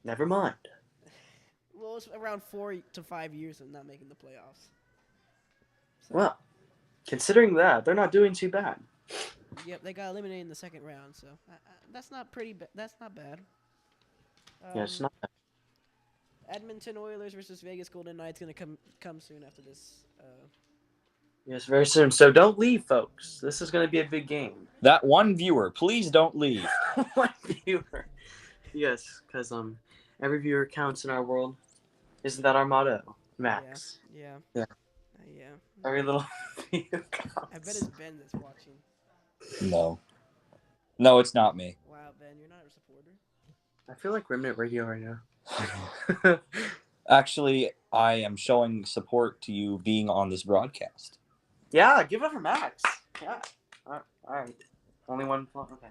Never mind. Well, it's around 4 to 5 years of not making the playoffs. So, Well, considering that, they're not doing too bad. yep, they got eliminated in the second round. So that's not pretty. That's not bad. Yes, Um, not Edmonton Oilers versus Vegas Golden Knights gonna come soon after this. yes, very soon. So don't leave, folks. This is going to be a big game. That one viewer, please don't leave. One viewer. Yes, because every viewer counts in our world. Isn't that our motto, Max? Yeah. Yeah. Yeah. Every little view I bet counts. it's Ben that's watching. No. No, it's not me. Wow, Ben, you're not a supporter. I feel like Remnant Radio right now. Actually, I am showing support to you being on this broadcast. Yeah, give it up for Max. Yeah. All right. Only one. Okay.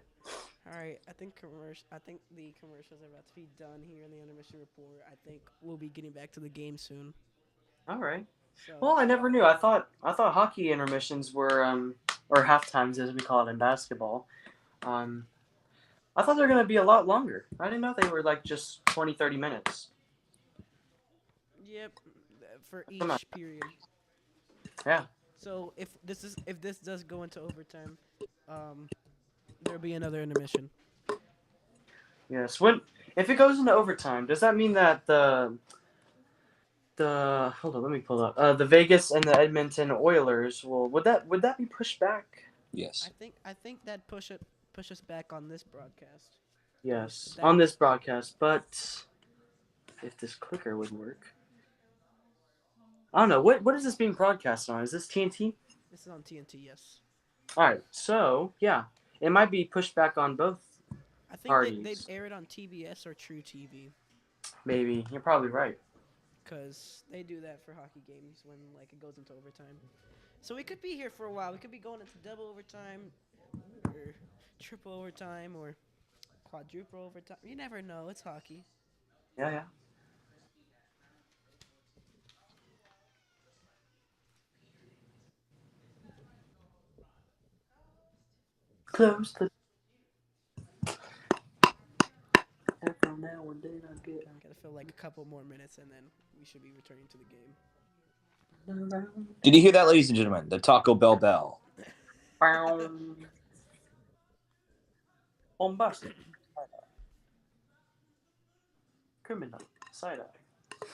All right, I think the commercials are about to be done here in the intermission report. I think we'll be getting back to the game soon. All right. So, Well, I never knew. I thought hockey intermissions were or half times as we call it in basketball. I thought they were gonna be a lot longer. I didn't know they were like just 20, 30 minutes. yep, for Come on. each period. Yeah. So if this does go into overtime, there'll be another intermission. Yes. If it goes into overtime, does that mean that the hold on, let me pull up. The Vegas and the Edmonton Oilers would that be pushed back? Yes. I think that push us back on this broadcast. Yes, That- on this broadcast. But if this clicker would work, I don't know. What is this being broadcast on? Is this TNT? This is on TNT, yes. All right. So yeah, it might be pushed back on both. I think Parties. they'd air it on TBS or True TV. Maybe you're probably right. Because they do that for hockey games when like it goes into overtime. So we could be here for a while. We could be going into double overtime, or triple overtime, or quadruple overtime. You never know. It's hockey. Yeah, yeah. Close the. Every now and then I get Gotta feel like a couple more minutes, and then we should be returning to the game. around. Did you hear that, ladies and gentlemen? The Taco Bell bell. Bombastic. Criminal. Side eye.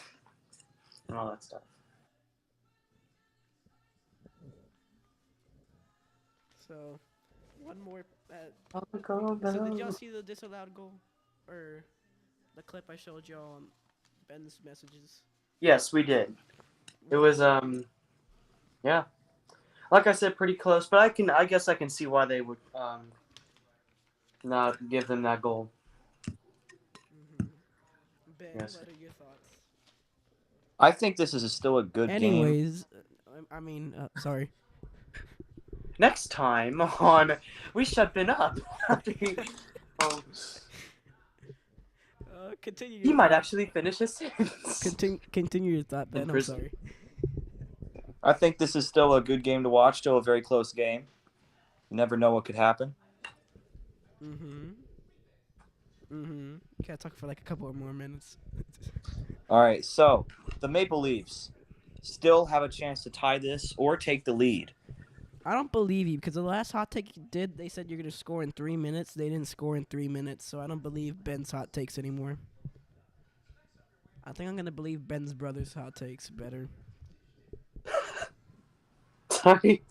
And all that stuff. So, one more. Taco So did y'all Bell. see the disallowed goal, or the clip I showed y'all on Ben's messages? Yes, we did. It was yeah. Like I said, pretty close, but I guess I can see why they would not give them that goal. Mm-hmm. Ben, Yes. what are your thoughts? I think this is still a good game. Anyways, sorry. Next time on We Shut Ben Up. um, Continue. he might actually finish his sentence. Continue your thought, Ben. I'm prison. sorry. I think this is still a good game to watch. Still a very close game. You never know what could happen. Mm-hmm. Gotta talk for like a couple more minutes. All right, so the Maple Leafs still have a chance to tie this or take the lead. I don't believe you because the last hot take you did, they said you're gonna score in 3 minutes. They didn't score in 3 minutes, so I don't believe Ben's hot takes anymore. I think I'm gonna believe Ben's brother's hot takes better. Sorry.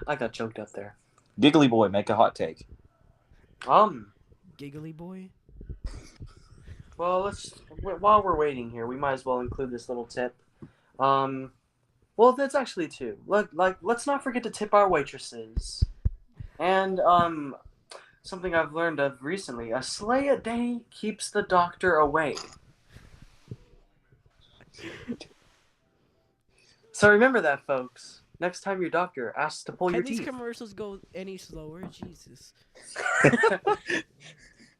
I got choked up there. Giggly boy, make a hot take. Giggly boy. Well, while we're waiting here, we might as well include this little tip. Well, that's actually two. Let's not forget to tip our waitresses. And something I've learned of recently: a sleigh a day keeps the doctor away. So remember that, folks. Next time your doctor asks to pull Can your these teeth. commercials go any slower? Jesus.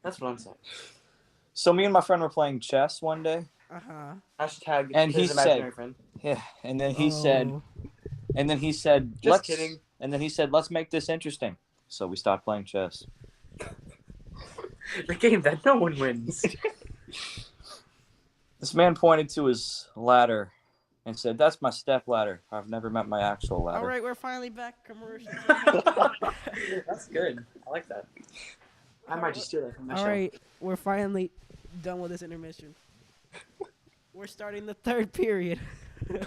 That's what I'm saying. So me and my friend were playing chess one day, Uh-huh. Hashtag And he his imaginary said, friend. yeah. And then he said, Oh. Just kidding. And then he said, let's make this interesting. So we stopped playing chess. The game that no one wins. This man pointed to his ladder and said, that's my step ladder. I've never met my actual ladder. All right, we're finally back. Commercials. That's good. I like that. I might just steal that from my All show. right, we're finally done with this intermission. We're starting the third period.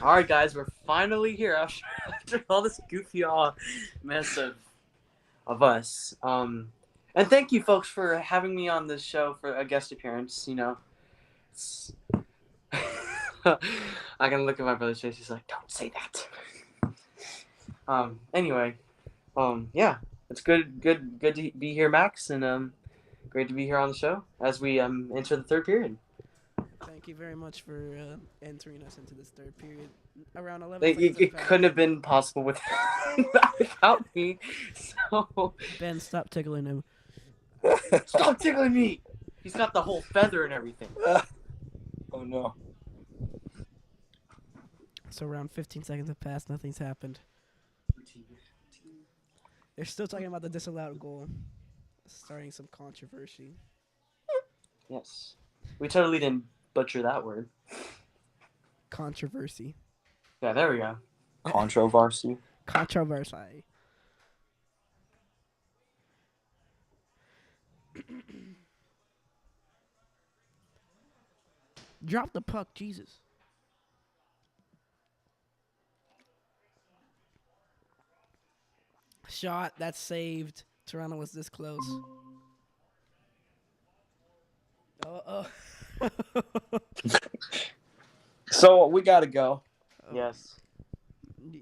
All right, guys, we're finally here after all this goofy mess of us. And thank you, folks, for having me on this show for a guest appearance. You know, it's... I can look at my brother's face. He's like, "Don't say that." Anyway, yeah, it's good to be here, Max, and great to be here on the show as we enter the third period. Thank you very much for entering us into this third period. Around 11 It, seconds it, it have passed. couldn't have been possible without me. So Ben, stop tickling him. stop tickling me. He's got the whole feather and everything. Oh, no. So around 15 seconds have passed. Nothing's happened. They're still talking about the disallowed goal. Starting some controversy. Yes, we totally didn't butcher that word. Controversy. Yeah, there we go. Controversy. Controversy. Drop the puck, Jesus. Shot, that's saved. Toronto was this close. Oh. So we got to go. Yes.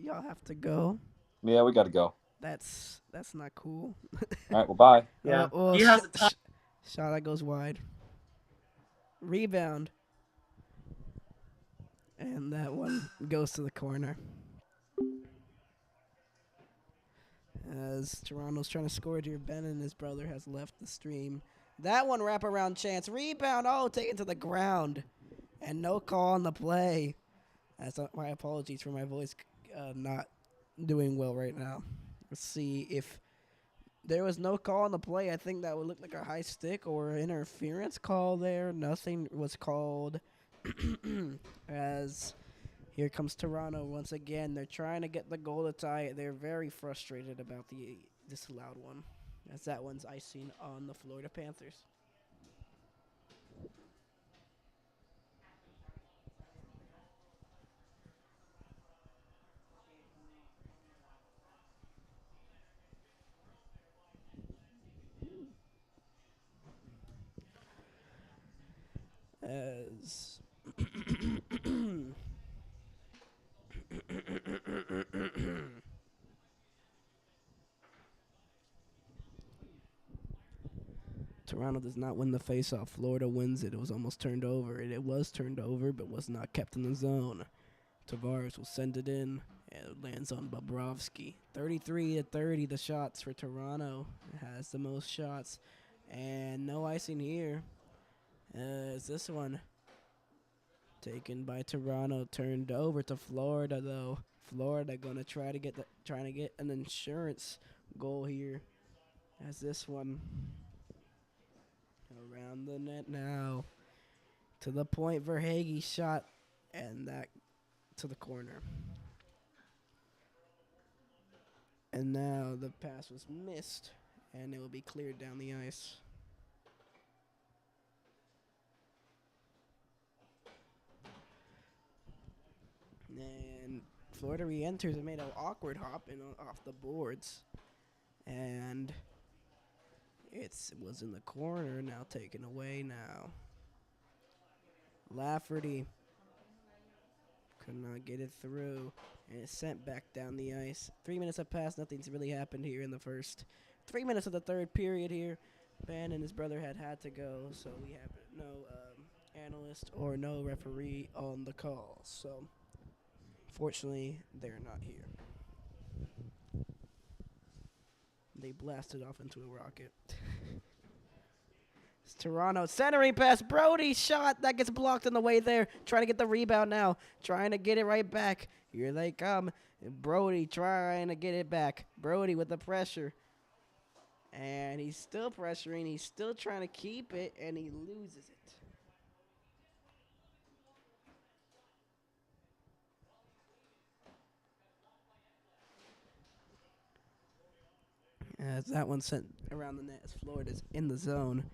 Y'all have to go. Yeah, we got to go. That's not cool. All right, well, bye. Yeah. Well, He has a time. shot that goes wide. Rebound. And that one goes to the corner. As Toronto's trying to score here, Ben and his brother has left the stream. That one wraparound chance. Rebound. Oh, taken to the ground. And no call on the play. That's my apologies for my voice not doing well right now. Let's see if there was no call on the play. I think that would look like a high stick or interference call there. Nothing was called. As here comes Toronto once again. They're trying to get the goal to tie it. They're very frustrated about the disallowed one, as that one's icing on the Florida Panthers. As Toronto does not win the faceoff. Florida wins it. It was almost turned over. It was turned over, but was not kept in the zone. Tavares will send it in, and it lands on Bobrovsky. 33-30, the shots for Toronto. It has the most shots, and no icing here. As this one taken by Toronto, turned over to Florida though. Florida gonna trying to get an insurance goal here. As this one around the net now. To the point, Verhaeghe shot, and that to the corner. And now the pass was missed, and it will be cleared down the ice. And Florida re-enters and made an awkward hop in off the boards. And it was in the corner, now taken away now. Lafferty could not get it through, and it's sent back down the ice. 3 minutes have passed. Nothing's really happened here in the first 3 minutes of the third period here. Ben and his brother had to go, so we have no analyst or no referee on the call. So, fortunately, they're not here. They blasted off into a rocket. It's Toronto centering pass. Brody shot. That gets blocked on the way there. Trying to get the rebound now. Trying to get it right back. Here they come. Brody trying to get it back. Brody with the pressure. And he's still pressuring. He's still trying to keep it. And he loses it. As that one sent around the net as Florida's in the zone.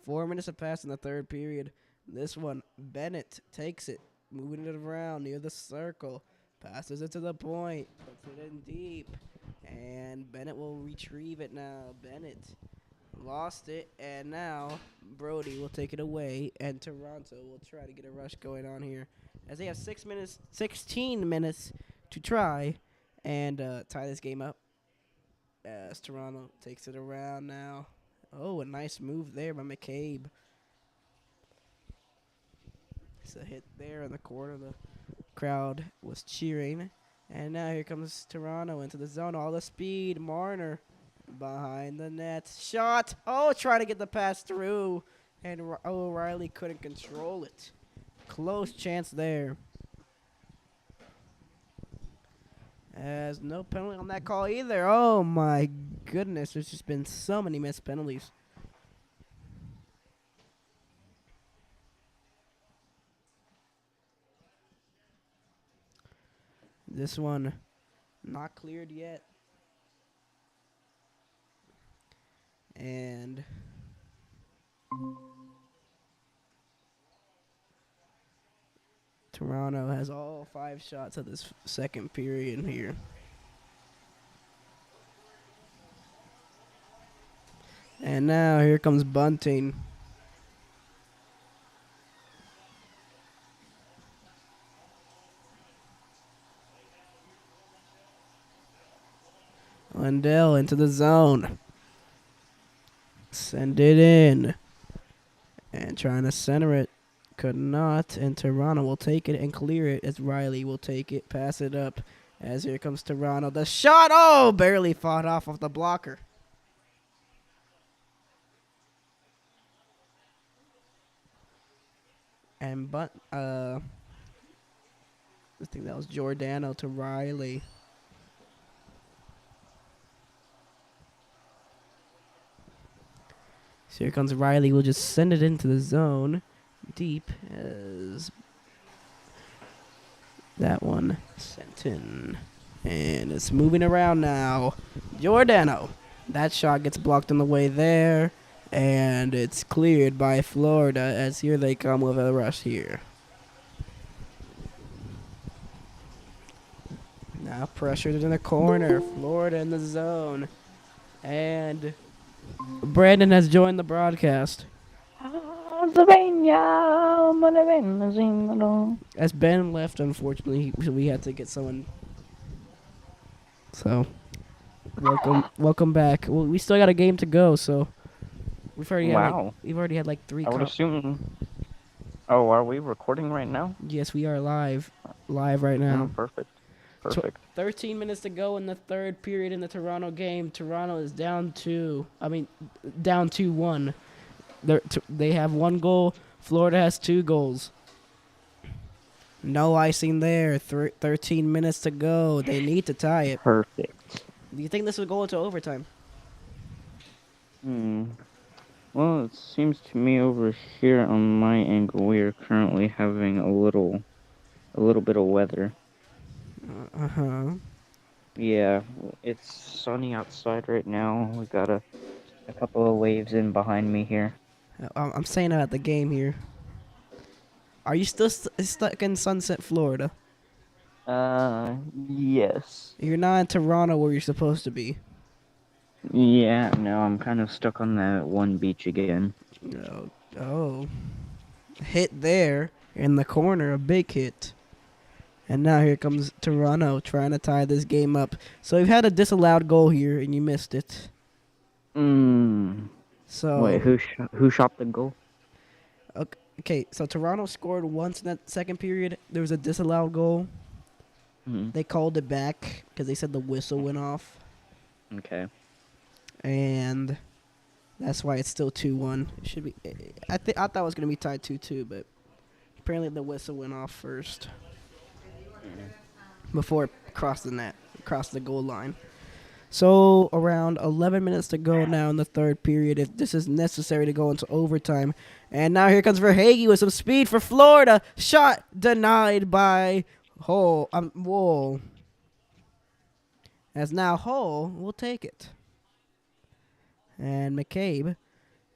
4 minutes have passed in the third period. This one, Bennett takes it, moving it around near the circle, passes it to the point, puts it in deep, and Bennett will retrieve it now. Bennett lost it, and now Brody will take it away, and Toronto will try to get a rush going on here, as they have 16 minutes to try and tie this game up. As Toronto takes it around now. Oh, a nice move there by McCabe. It's a hit there in the corner. The crowd was cheering. And now here comes Toronto into the zone. All the speed. Marner behind the net. Shot. Oh, trying to get the pass through. And O'Reilly couldn't control it. Close chance there. As no penalty on that call either. Oh my goodness, there's just been so many missed penalties. This one not cleared yet. And Toronto has all 5 shots of this second period here. And now here comes Bunting. Lindell into the zone. Send it in. And trying to center it. Could not, and Toronto will take it and clear it as Riley will take it, pass it up, as here comes Toronto. The shot, oh, barely fought off of the blocker. And I think that was Giordano to Riley. So here comes Riley. We'll just send it into the zone. Deep as that one sent in. And it's moving around now. Giordano. That shot gets blocked on the way there. And it's cleared by Florida as here they come with a rush here. Now pressured in the corner. Florida in the zone. And Brandon has joined the broadcast. As Ben left, unfortunately, we had to get someone. So, welcome back. Well, we still got a game to go, so we've already had like 3. I would assume. Oh, are we recording right now? Yes, we are live right now. Oh, perfect. 13 minutes to go in the third period in the Toronto game. Toronto is down 2-1. They have 1 goal. Florida has 2 goals. No icing there. 13 minutes to go. They need to tie it. Perfect. Do you think this will go into overtime? Well, it seems to me over here on my angle we are currently having a little bit of weather. Uh-huh. Yeah, it's sunny outside right now. We got a couple of waves in behind me here. I'm saying about the game here. Are you still stuck in Sunset, Florida? Yes. You're not in Toronto where you're supposed to be. Yeah, no, I'm kind of stuck on that one beach again. Oh. Hit there in the corner, a big hit. And now here comes Toronto trying to tie this game up. So you've had a disallowed goal here, and you missed it. So wait, who shot the goal? Okay, so Toronto scored once in that second period. There was a disallowed goal. Mm-hmm. They called it back because they said the whistle went off. Okay. And That's why it's still 2-1. It should be. I thought it was gonna be tied 2-2, but apparently the whistle went off first before it crossed the net, crossed the goal line. So around 11 minutes to go now in the third period. If this is necessary to go into overtime, and now here comes Verhage with some speed for Florida. Shot denied by Wool. As now Hull will take it, and McCabe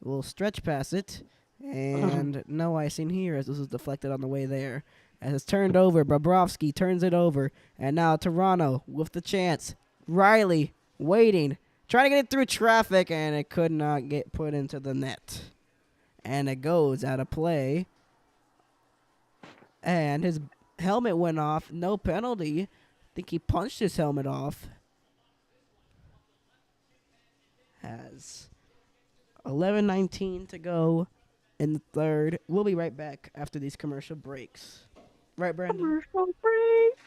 will stretch past it, and no icing here as this was deflected on the way there. As it's turned over, Bobrovsky turns it over, and now Toronto with the chance. Riley waiting, trying to get it through traffic, and it could not get put into the net. And it goes out of play. And his helmet went off. No penalty. I think he punched his helmet off. Has 11:19 to go in the third. We'll be right back after these commercial breaks. Right, Brandon? Commercial break.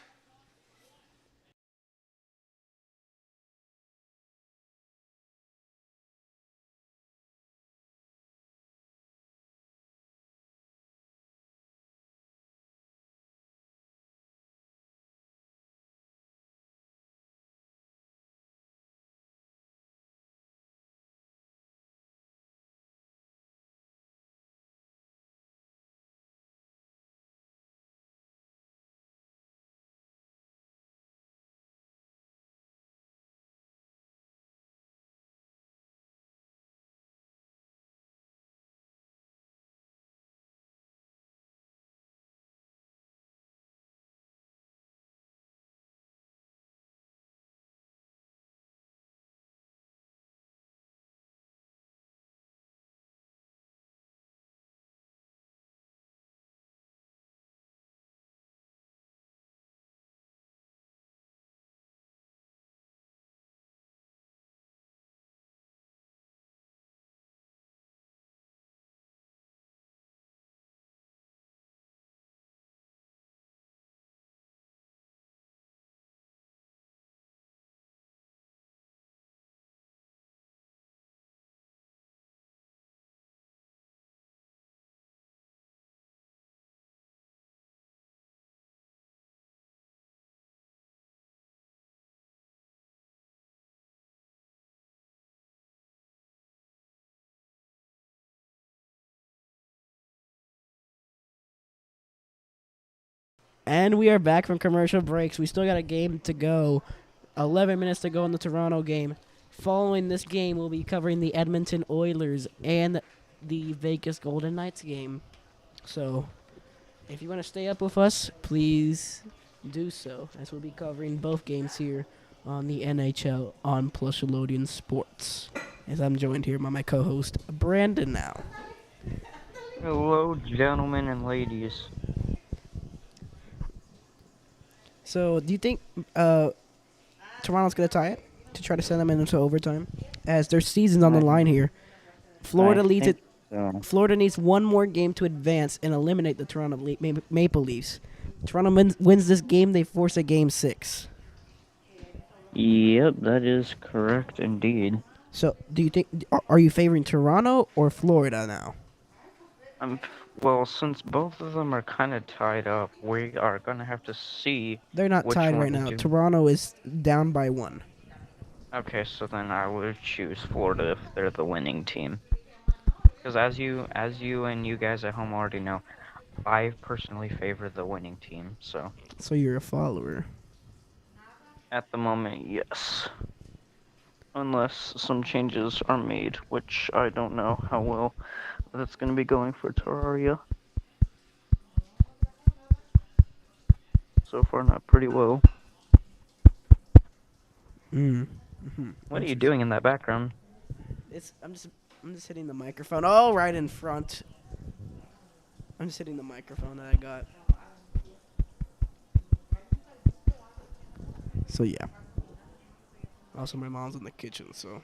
And we are back from commercial breaks. We still got a game to go. 11 minutes to go in the Toronto game. Following this game, we'll be covering the Edmonton Oilers and the Vegas Golden Knights game. So, if you want to stay up with us, please do so, as we'll be covering both games here on the NHL on Plusalodian Sports. As I'm joined here by my co-host, Brandon now. Hello, gentlemen and ladies. So, do you think Toronto's going to tie it to try to send them into overtime? As their season's on the line here. Florida leads it. So. Florida needs one more game to advance and eliminate the Toronto Maple Leafs. Toronto wins this game, they force a game 6. Yep, that is correct indeed. So, do you think are you favoring Toronto or Florida now? Well, since both of them are kind of tied up, we are gonna have to see. They're not which tied one right now. do- Toronto is down by 1. Okay, so then I would choose Florida if they're the winning team. Because as you and you guys at home already know, I personally favor the winning team. So So you're a follower. at the moment, yes. Unless some changes are made, which I don't know how well that's going to be going for Terraria. So far, not pretty well. What are you doing in that background? I'm just hitting the microphone. Oh, right in front. I'm just hitting the microphone that I got. So yeah. Also, my mom's in the kitchen, so.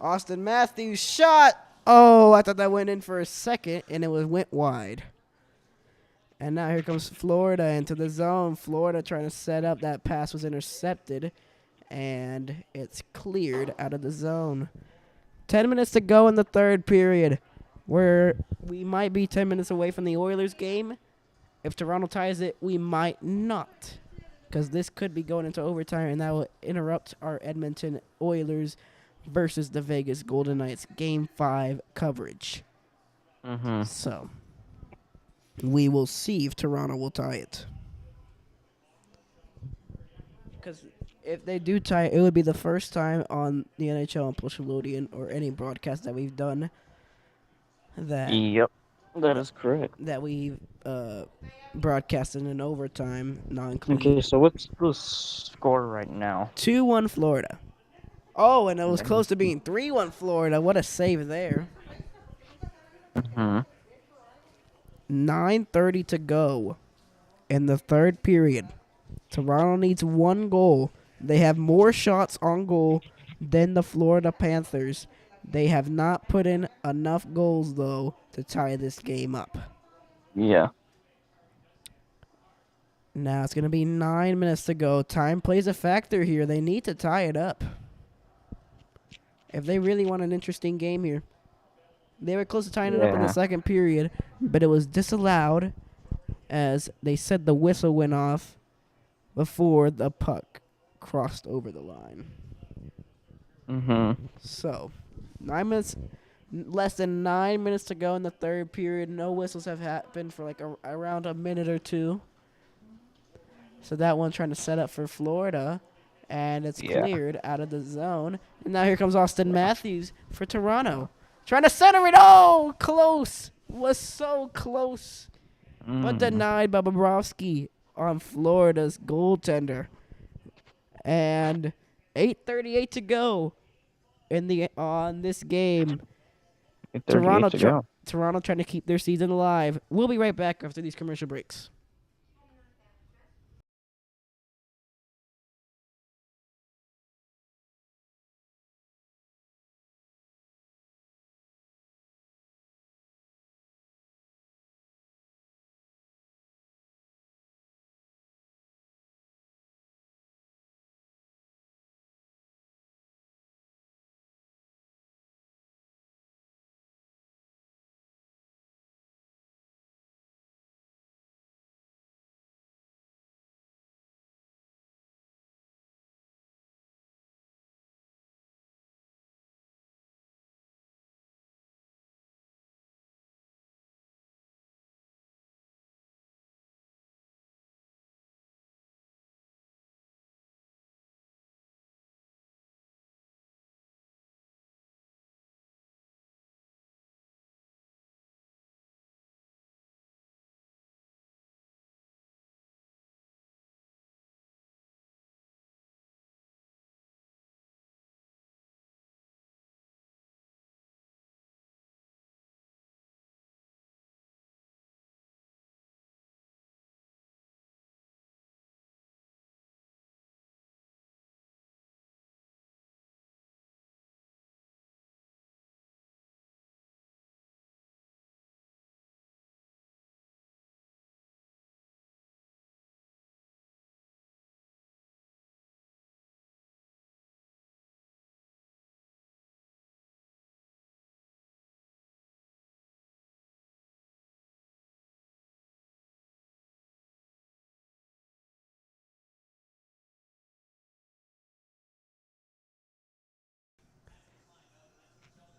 Austin Matthews shot. Oh, I thought that went in for a second, and it went wide. And now here comes Florida into the zone. Florida trying to set up. That pass was intercepted, and it's cleared out of the zone. 10 minutes to go in the third period, where we might be 10 minutes away from the Oilers game. If Toronto ties it, we might not, because this could be going into overtime, and that will interrupt our Edmonton Oilers versus the Vegas Golden Knights Game 5 coverage. Mm-hmm. So, we will see if Toronto will tie it. Because if they do tie it, it would be the first time on the NHL and Nickelodeon or any broadcast that we've done Yep, that is correct. that we broadcasted in overtime, not including Okay, so what's the score right now? 2-1 Florida. Oh, and it was close to being 3-1 Florida. What a save there. Mm-hmm. 9:30 to go in the third period. Toronto needs 1 goal. They have more shots on goal than the Florida Panthers. They have not put in enough goals, though, to tie this game up. Yeah. Now it's going to be 9 minutes to go. Time plays a factor here. They need to tie it up if they really want an interesting game here. They were close to tying it up in the Yeah. second period, but it was disallowed as they said the whistle went off before the puck crossed over the line. Mm-hmm. So, 9 minutes, less than 9 minutes to go in the third period. No whistles have happened for like around a minute or two. So that one trying to set up for Florida, and it's Yeah. cleared out of the zone. And now here comes Austin Matthews for Toronto. Trying to center it. Oh, close. Was so close. But denied by Bobrovsky on Florida's goaltender. And 8:38 to go on this game. Toronto Toronto trying to keep their season alive. We'll be right back after these commercial breaks.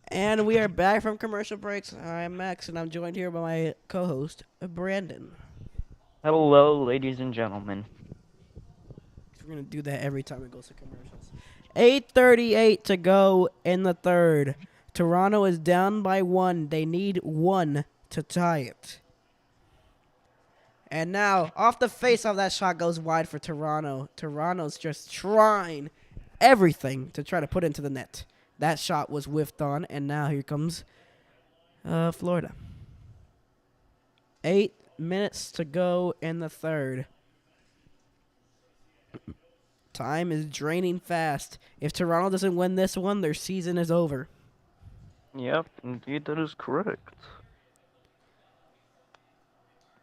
And we are back from commercial breaks. I'm Max, and I'm joined here by my co-host, Brandon. Hello, ladies and gentlemen. We're going to do that every time it goes to commercials. 8:38 to go in the third. Toronto is down by 1. They need 1 to tie it. And now, off the face-off, that shot goes wide for Toronto. Toronto's just trying everything to try to put into the net. That shot was whiffed on, and now here comes Florida. 8 minutes to go in the third. Time is draining fast. If Toronto doesn't win this one, their season is over. Yep, indeed, that is correct.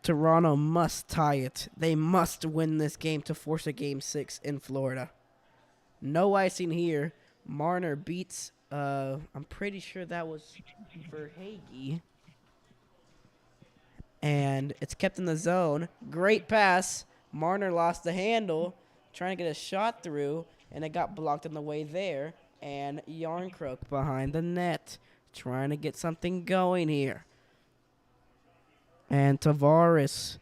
Toronto must tie it. They must win this game to force a Game 6 in Florida. No icing here. Marner beats I'm pretty sure that was for Hagee. And it's kept in the zone. Great pass. Marner lost the handle, trying to get a shot through, and it got blocked on the way there. And Yarncrook behind the net, trying to get something going here. And Tavares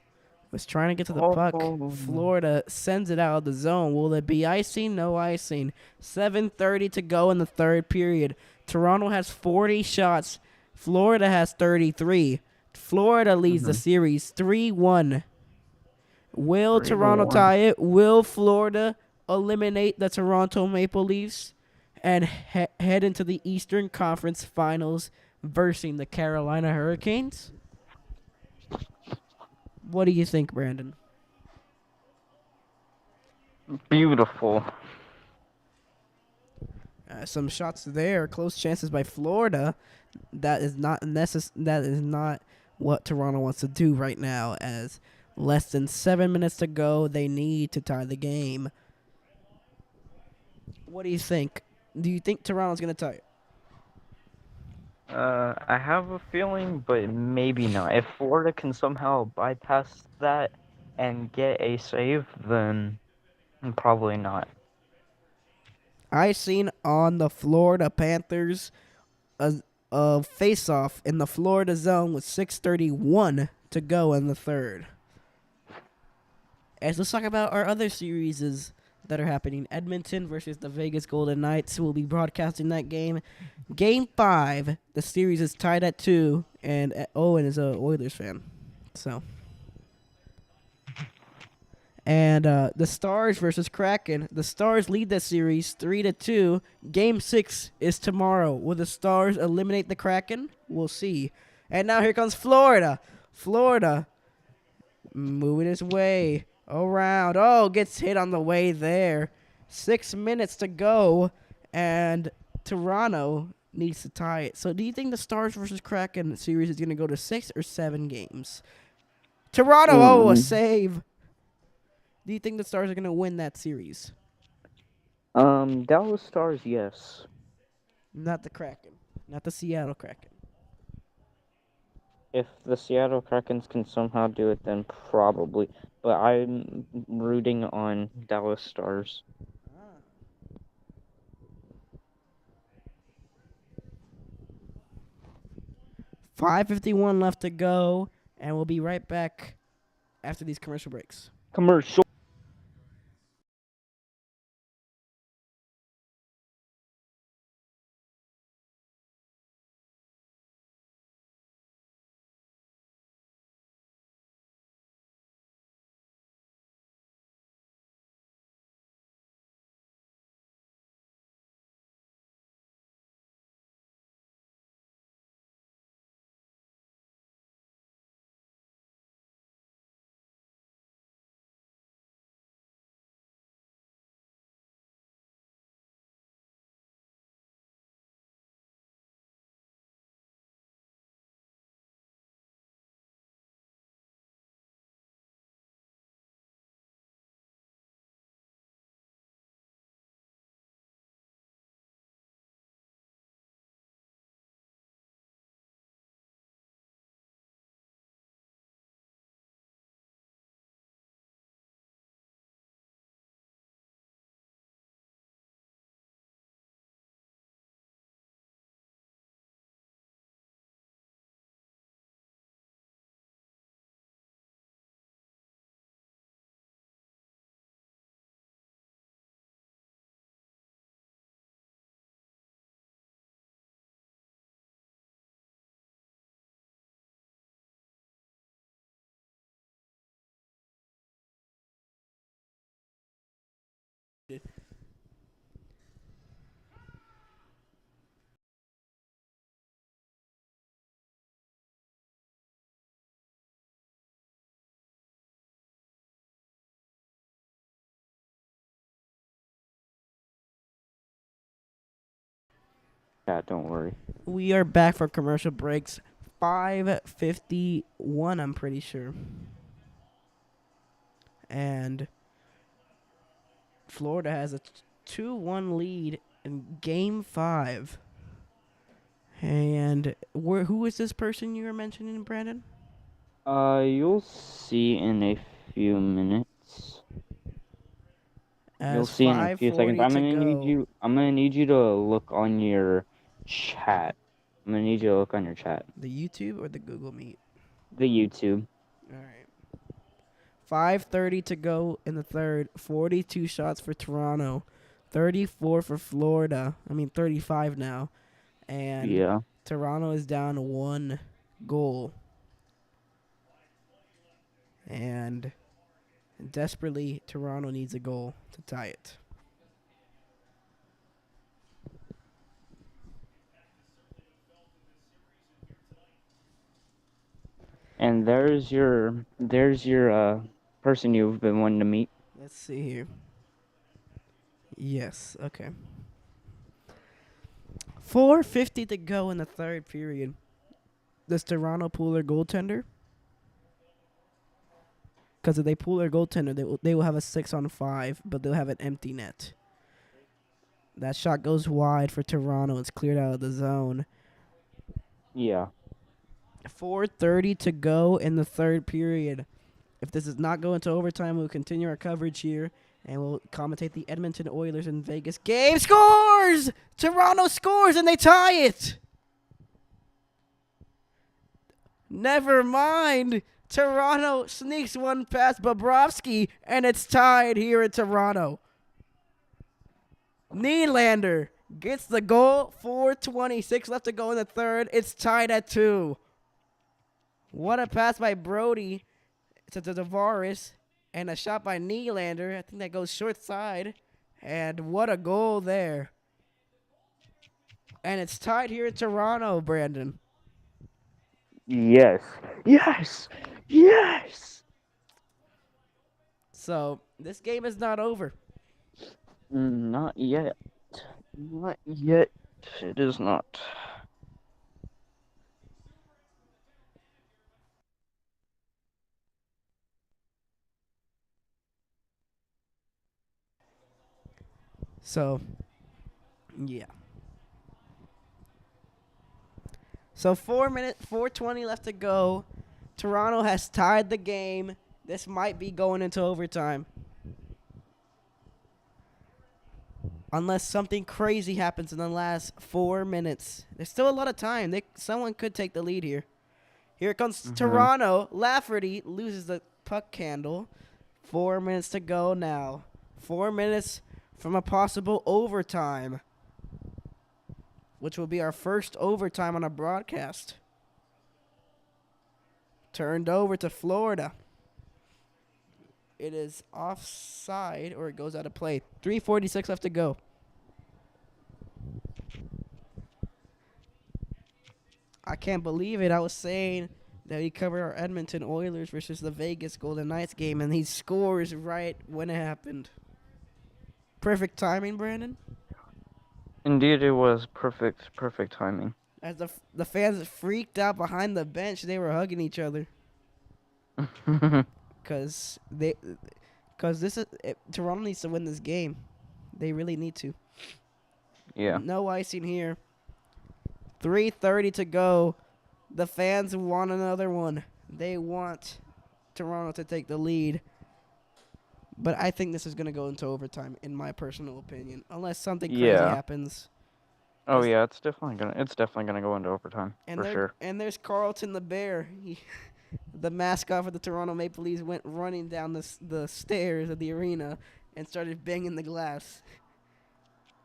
was trying to get to the puck. Oh. Florida sends it out of the zone. Will it be icing? No icing. 7:30 to go in the third period. Toronto has 40 shots. Florida has 33. Florida leads the series 3-1. Will 3 to Toronto 1. tie it? Will Florida eliminate the Toronto Maple Leafs and head into the Eastern Conference Finals versus the Carolina Hurricanes? What do you think, Brandon? Beautiful. Some shots there, close chances by Florida. That is not That is not what Toronto wants to do right now. As less than 7 minutes to go, they need to tie the game. What do you think? Do you think Toronto's gonna tie it? I have a feeling, but maybe not. If Florida can somehow bypass that and get a save, then probably not. I seen on the Florida Panthers a face-off in the Florida zone with 6:31 to go in the third. As let's talk about our other series that are happening. Edmonton versus the Vegas Golden Knights. Will be broadcasting that game. Game 5, the series is tied at 2, and Owen is a Oilers fan. So. And the Stars versus Kraken. The Stars lead that series 3-2. Game 6 is tomorrow. Will the Stars eliminate the Kraken? We'll see. And now here comes Florida. Florida moving his way around. Oh, gets hit on the way there. 6 minutes to go, and Toronto needs to tie it. So do you think the Stars versus Kraken series is going to go to 6 or 7 games? Toronto, a save. Do you think the Stars are going to win that series? Dallas Stars, yes. Not the Kraken. Not the Seattle Kraken. If the Seattle Krakens can somehow do it, then probably. But I'm rooting on Dallas Stars. 5:51 left to go, and we'll be right back after these commercial breaks. Commercial. Yeah, don't worry. We are back for commercial breaks. 5:51, I'm pretty sure. And Florida has a 2-1 lead in Game 5. And who is this person you were mentioning, Brandon? You'll see in a few minutes. You'll As see in a few seconds. 5:40 to go. I'm gonna need you to look on your chat. I'm gonna need you to look on your chat. The YouTube or the Google Meet? The YouTube. All right. 5:30 to go in the third. 42 shots for Toronto, 34 for Florida. 35 now, and Yeah. Toronto is down 1 goal, and desperately Toronto needs a goal to tie it. And there's your person you've been wanting to meet. Let's see here. Yes. Okay. 4:50 to go in the third period. Does Toronto pull their goaltender? Because if they pull their goaltender, they will have a 6-on-5, but they'll have an empty net. That shot goes wide for Toronto. It's cleared out of the zone. Yeah. 4:30 to go in the third period. If this does not go into overtime, we'll continue our coverage here, and we'll commentate the Edmonton Oilers and Vegas game. Scores! Toronto scores, and they tie it! Never mind. Toronto sneaks one past Bobrovsky, and it's tied here in Toronto. Nylander gets the goal. 4:26 left to go in the third. It's tied at 2. What a pass by Brody to Tavares, and a shot by Nylander. I think that goes short side. And what a goal there. And it's tied here in Toronto, Brandon. Yes. Yes. Yes. So this game is not over. Not yet. Not yet. It is not. So, yeah. So 4:20 left to go. Toronto has tied the game. This might be going into overtime. Unless something crazy happens in the last 4 minutes. There's still a lot of time. Someone could take the lead here. Here comes Toronto. Lafferty loses the puck handle. 4 minutes to go now. 4 minutes from a possible overtime, which will be our first overtime on a broadcast. Turned over to Florida. It is offside, or it goes out of play. 3:46 left to go. I can't believe it. I was saying that we covered our Edmonton Oilers versus the Vegas Golden Knights game, and he scores right when it happened. Perfect timing, Brandon. Indeed, it was perfect timing. As the fans freaked out behind the bench, they were hugging each other. Because Toronto needs to win this game. They really need to. Yeah. No icing here. 3:30 to go. The fans want another one. They want Toronto to take the lead. But I think this is going to go into overtime, in my personal opinion, unless something crazy happens. Oh yeah, it's definitely gonna go into overtime for sure. And there's Carlton the Bear. The mascot for the Toronto Maple Leafs went running down the stairs of the arena and started banging the glass.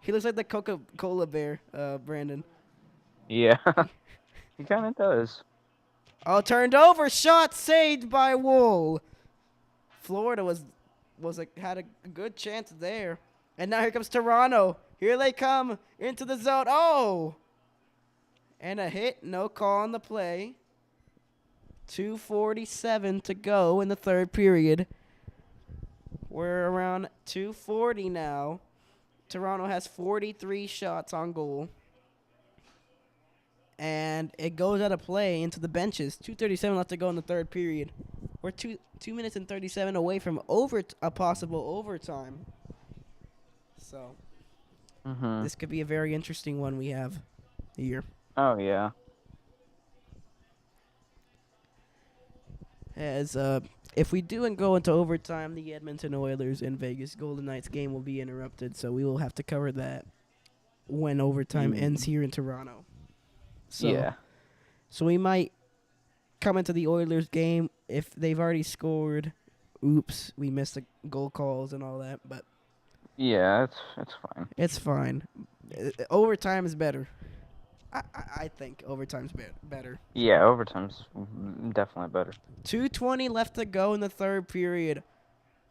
He looks like the Coca-Cola Bear, Brandon. Yeah, he kind of does. Oh, turned over, shot saved by Wool. Florida had a good chance there, and now here comes Toronto. Here they come into the zone. Oh, and a hit, no call on the play. 2:47 to go in the third period. We're around 2:40 now. Toronto has 43 shots on goal. And it goes out of play into the benches. 2:37 left to go in the third period. We're 2 minutes and 37 away from a possible overtime. So this could be a very interesting one we have here. Oh yeah. As if we do and go into overtime, the Edmonton Oilers and Vegas Golden Knights game will be interrupted, so we will have to cover that when overtime ends here in Toronto. So, Yeah. so we might come into the Oilers game if they've already scored. Oops, we missed the goal calls and all that, but Yeah, it's fine. it's fine. Overtime is better. I think overtime's better. Yeah, overtime's definitely better. 2:20 left to go in the third period.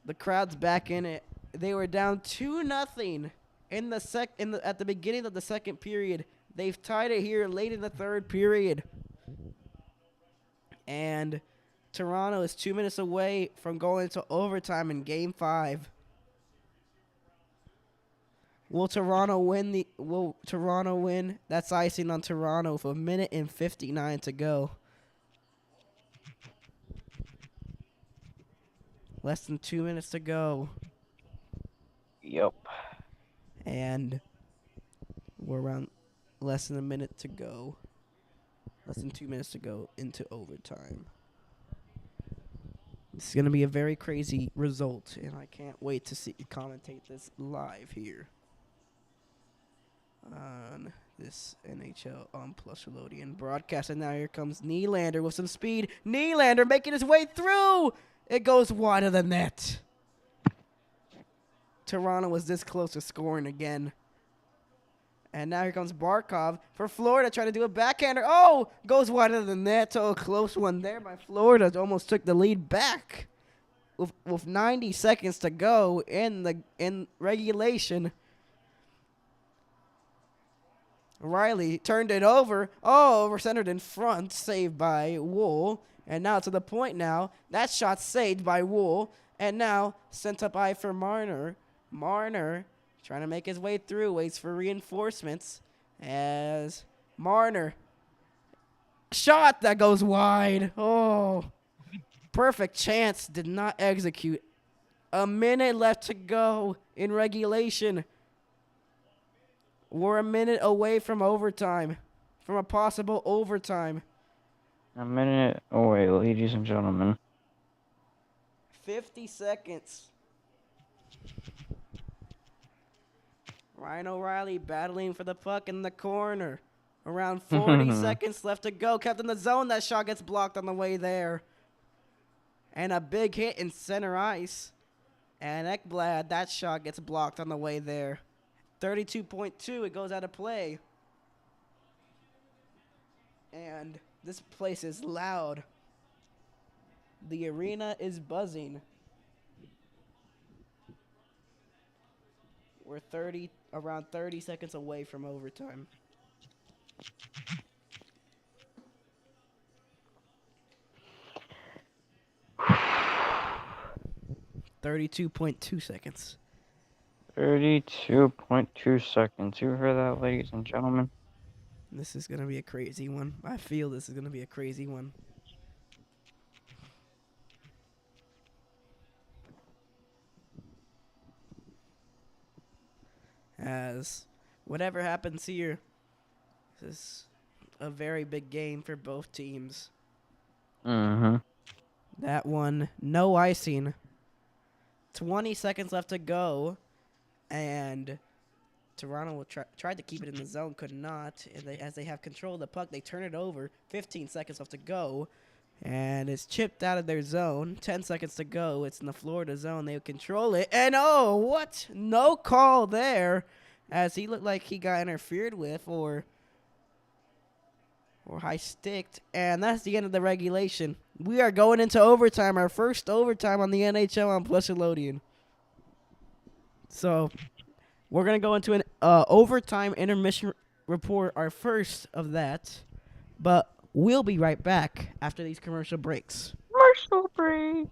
The crowd's back in it. They were down 2-0 in the at the beginning of the second period. They've tied it here late in the third period. And Toronto is 2 minutes away from going to overtime in game 5. Will Toronto win? That's icing on Toronto with a minute and 59 to go. Less than 2 minutes to go. Yep. And we're around less than a minute to go. Less than 2 minutes to go into overtime. This is going to be a very crazy result, and I can't wait to commentate this live here on this NHL on Plus Relodian broadcast. And now here comes Nylander with some speed. Nylander making his way through. It goes wide of the net. Toronto was this close to scoring again. And now here comes Barkov for Florida trying to do a backhander. Oh, goes wide of the net. Oh, close one there by Florida. Almost took the lead back with 90 seconds to go in regulation. Riley turned it over. Oh, we're centered in front. Saved by Wool. And now to the point now. That shot saved by Wool. And now sent up eye for Marner. Marner trying to make his way through. Waits for reinforcements. As Marner. Shot that goes wide. Oh. Perfect chance. Did not execute. A minute left to go in regulation. We're a minute away from overtime. From a possible overtime. A minute away, ladies and gentlemen. 50 seconds. Ryan O'Reilly battling for the puck in the corner. Around 40 seconds left to go. Kept in the zone. That shot gets blocked on the way there. And a big hit in center ice. And Ekblad, that shot gets blocked on the way there. 32.2, it goes out of play. And this place is loud. The arena is buzzing. We're around 30 seconds away from overtime. $32.2 seconds. 32.2 seconds. You heard that, ladies and gentlemen? This is going to be a crazy one. I feel this is going to be a crazy one. As whatever happens here, this is a very big game for both teams. Mm-hmm. That one, no icing. 20 seconds left to go. And Toronto will tried to keep it in the zone, could not. And as they have control of the puck, they turn it over. 15 seconds left to go. And it's chipped out of their zone. 10 seconds to go. It's in the Florida zone. They control it. And oh, what? No call there. As he looked like he got interfered with or high-sticked. And that's the end of the regulation. We are going into overtime. Our first overtime on the NHL on Plus Relodian. So we're going to go into an overtime intermission report, our first of that. But we'll be right back after these commercial breaks. Commercial break.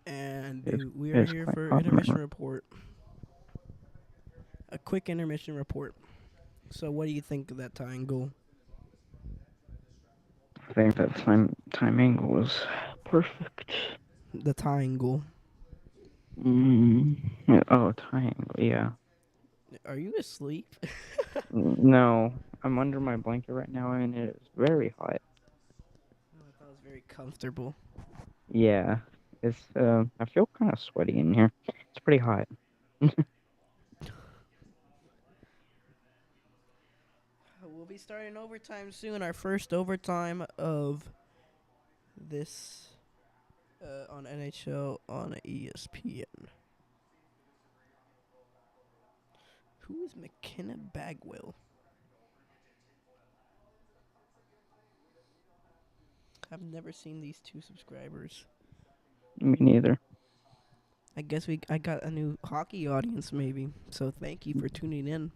And It's, we are it's here quite for hot. intermission report. A quick intermission report. So, what do you think of that tying goal? I think that time angle was perfect. The tying goal. Yeah, oh, triangle. Yeah. Are you asleep? No, I'm under my blanket right now, and it is very hot. I thought it was very comfortable. Yeah, it's. I feel kind of sweaty in here. It's pretty hot. We'll be starting overtime soon. Our first overtime of this on NHL on ESPN. Who is McKenna Bagwell? I've never seen these two subscribers. Me neither. I guess I got a new hockey audience maybe. So thank you for tuning in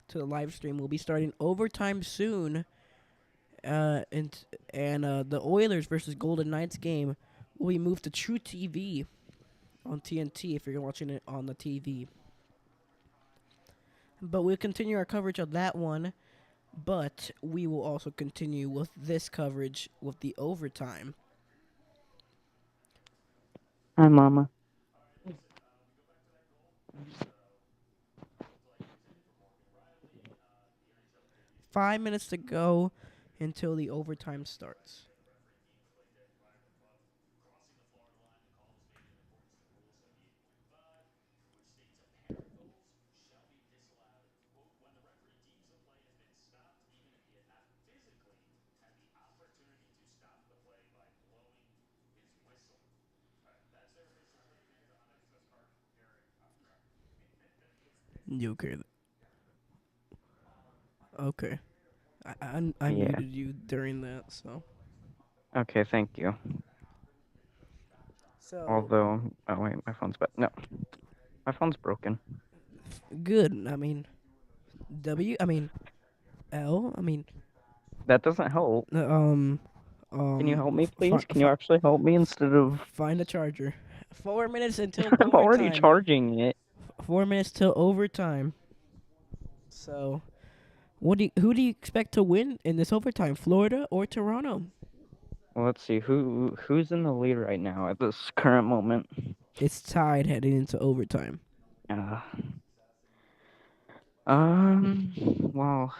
to the live stream. We'll be starting overtime soon. And the Oilers versus Golden Knights game will be moved to True TV on TNT if you're watching it on the TV. But we'll continue our coverage of that one. But we will also continue with this coverage with the overtime. Hi, Mama. 5 minutes to go until the overtime starts. You okay? Okay. I Yeah. muted you during that, so. Okay. Thank you. So Although, oh wait, my phone's back. No, my phone's broken. good. I mean, I mean, L. I mean, That doesn't help. uh, Can you help me, fi- please? Can you actually help me instead of? find a charger. 4 minutes until I'm already overtime. charging it. 4 minutes till overtime. So, who do you expect to win in this overtime? Florida or Toronto? Well, let's see who's in the lead right now at this current moment. It's tied heading into overtime. Uh, well,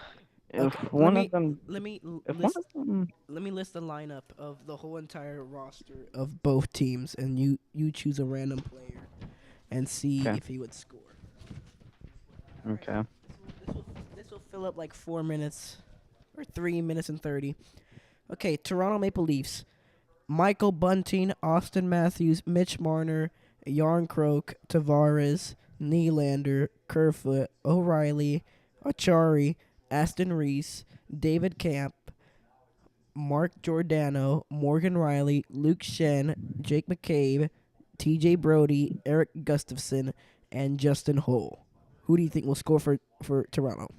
if Okay, one of them, let me if one list of them, let me list the lineup of the whole entire roster of both teams, and you choose a random player and see okay, if he would score. okay, This will fill up like 4 minutes or 3 minutes and 30. Okay, Toronto Maple Leafs. Michael Bunting, Austin Matthews, Mitch Marner, Yarncroke, Tavares, Nylander, Kerfoot, O'Reilly, Achari, Aston Reese, David Camp, Mark Giordano, Morgan Riley, Luke Shen, Jake McCabe, TJ Brody, Eric Gustafson, and Justin Hull. Who do you think will score for Toronto?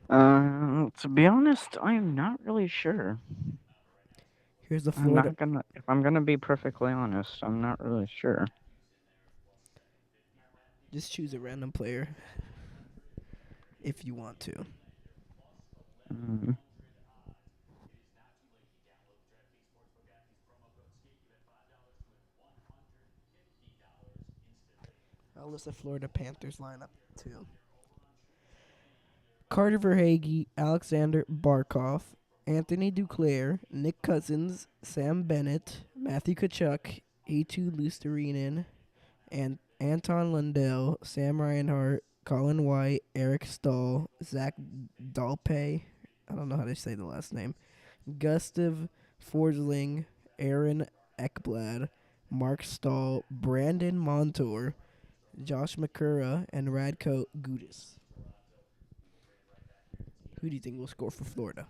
To be honest, I am not really sure. Here's the I'm Florida. not gonna, if I'm gonna be perfectly honest, I'm not really sure. Just choose a random player if you want to. Mm, I'll list the Florida Panthers lineup too. Carter Verhaeghe, Alexander Barkov, Anthony Duclair, Nick Cousins, Sam Bennett, Matthew Kachuk, A2 Lusterinen, and Anton Lundell, Sam Reinhart, Colin White, Eric Stahl, Zach Dalpe, I don't know how to say the last name, Gustav Forsling, Aaron Ekblad, Mark Stahl, Brandon Montour, Josh McCurra, and Radko Gudis. Who do you think will score for Florida?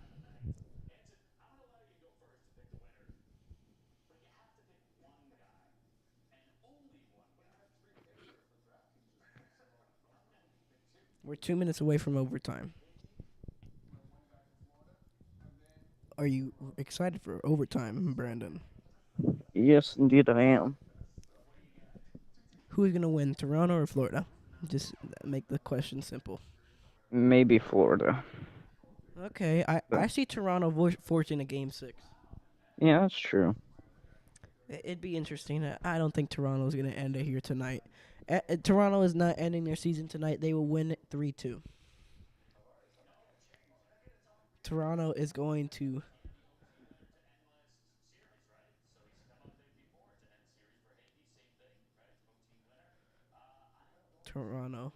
We're 2 minutes away from overtime. Are you excited for overtime, Brandon? Yes, indeed I am. Who's gonna win, Toronto or Florida? Just make the question simple. Maybe Florida. Okay, I But see Toronto forcing a game 6. yeah, that's true. It'd be interesting. I don't think Toronto's gonna end it here tonight. Toronto is not ending their season tonight. They will win 3-2. Toronto is going to Toronto.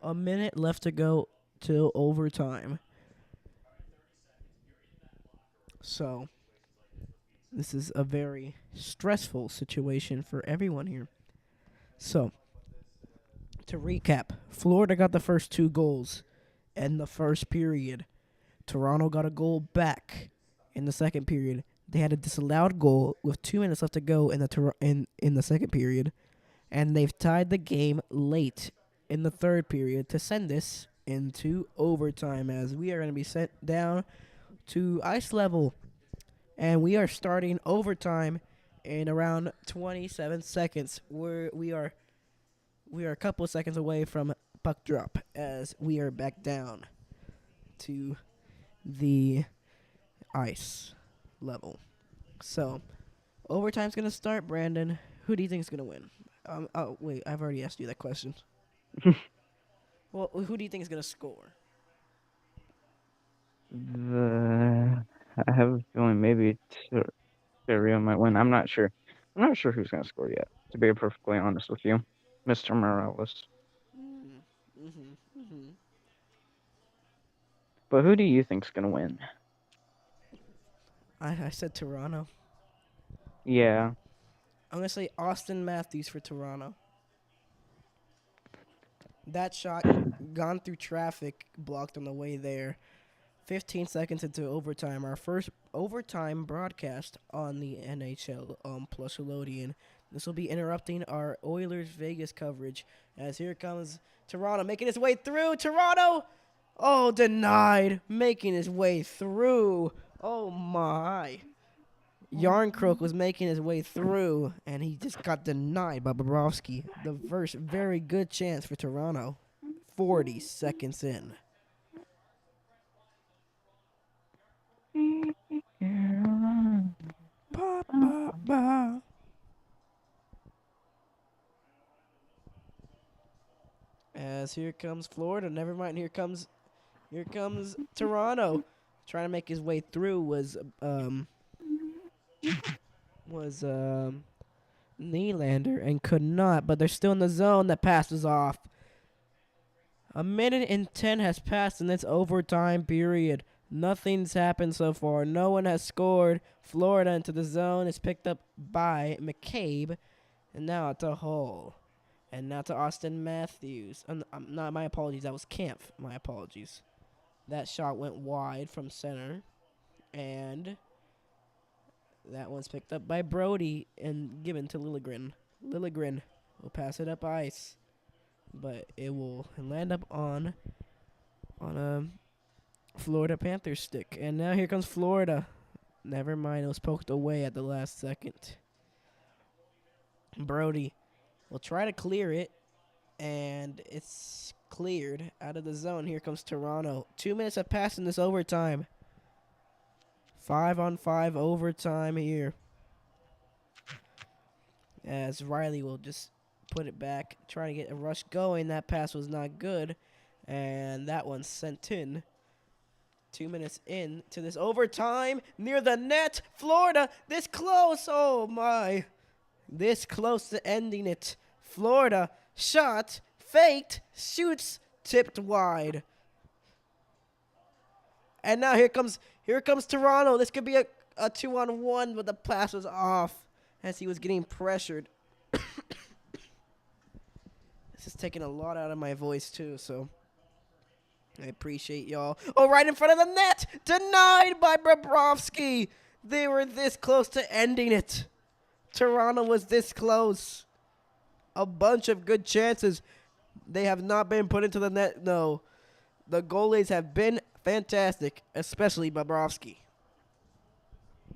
A minute left to go till overtime. So this is a very stressful situation for everyone here. So to recap, Florida got the first 2 goals in the first period. Toronto got a goal back in the second period. They had a disallowed goal with 2 minutes left to go in the second period, and they've tied the game late in the third period to send this into overtime, as we are going to be sent down to ice level, and we are starting overtime in around 27 seconds. We are a couple of seconds away from puck drop, as we are back down to the ice level. So, overtime's going to start, Brandon. Who do you think is going to win? Oh, wait, I've already asked you that question. Well, who do you think is going to score? I have a feeling maybe Rio might win. I'm not sure. I'm not sure who's gonna score yet. To be perfectly honest with you, Mr. Morales. Mm-hmm. But who do you think's gonna win? I said Toronto. Yeah. I'm going to say Austin Matthews for Toronto. That shot gone through traffic, blocked on the way there. 15 seconds into overtime, our first overtime broadcast on the NHL plus Elodian. This will be interrupting our Oilers Vegas coverage, as here comes Toronto making his way through. Toronto, oh, denied, making his way through. Oh my. Yarncroak was making his way through, and he just got denied by Bobrovsky. The first very good chance for Toronto. 40 seconds in. Ba, ba, ba. As here comes Florida. Never mind. Here comes Toronto. Trying to make his way through was Nylander and could not, but they're still in the zone. That pass was off. A minute and 10 has passed in this overtime period. Nothing's happened so far. No one has scored. Florida into the zone is picked up by McCabe. And now to Hull. And now to Austin Matthews. Not my apologies. That was Kampf. My apologies. That shot went wide from center. And that one's picked up by Brody and given to Liljegren. Liljegren will pass it up ice. But it will land up on a Florida Panthers stick. And now here comes Florida. Never mind, it was poked away at the last second. Brody will try to clear it, and it's cleared out of the zone. Here comes Toronto. 2 minutes have passed in this overtime. 5-on-5 overtime here. As Riley will just put it back, try to get a rush going. That pass was not good, and that one's sent in. 2 minutes in to this overtime near the net. Florida, this close. Oh, my. This close to ending it. Florida, shot, faked, shoots, tipped wide. And now here comes Toronto. This could be a 2-on-1, but the pass was off as he was getting pressured. This is taking a lot out of my voice, too, so I appreciate y'all. Oh, right in front of the net! Denied by Bobrovsky! They were this close to ending it. Toronto was this close. A bunch of good chances. They have not been put into the net, no. The goalies have been fantastic, especially Bobrovsky.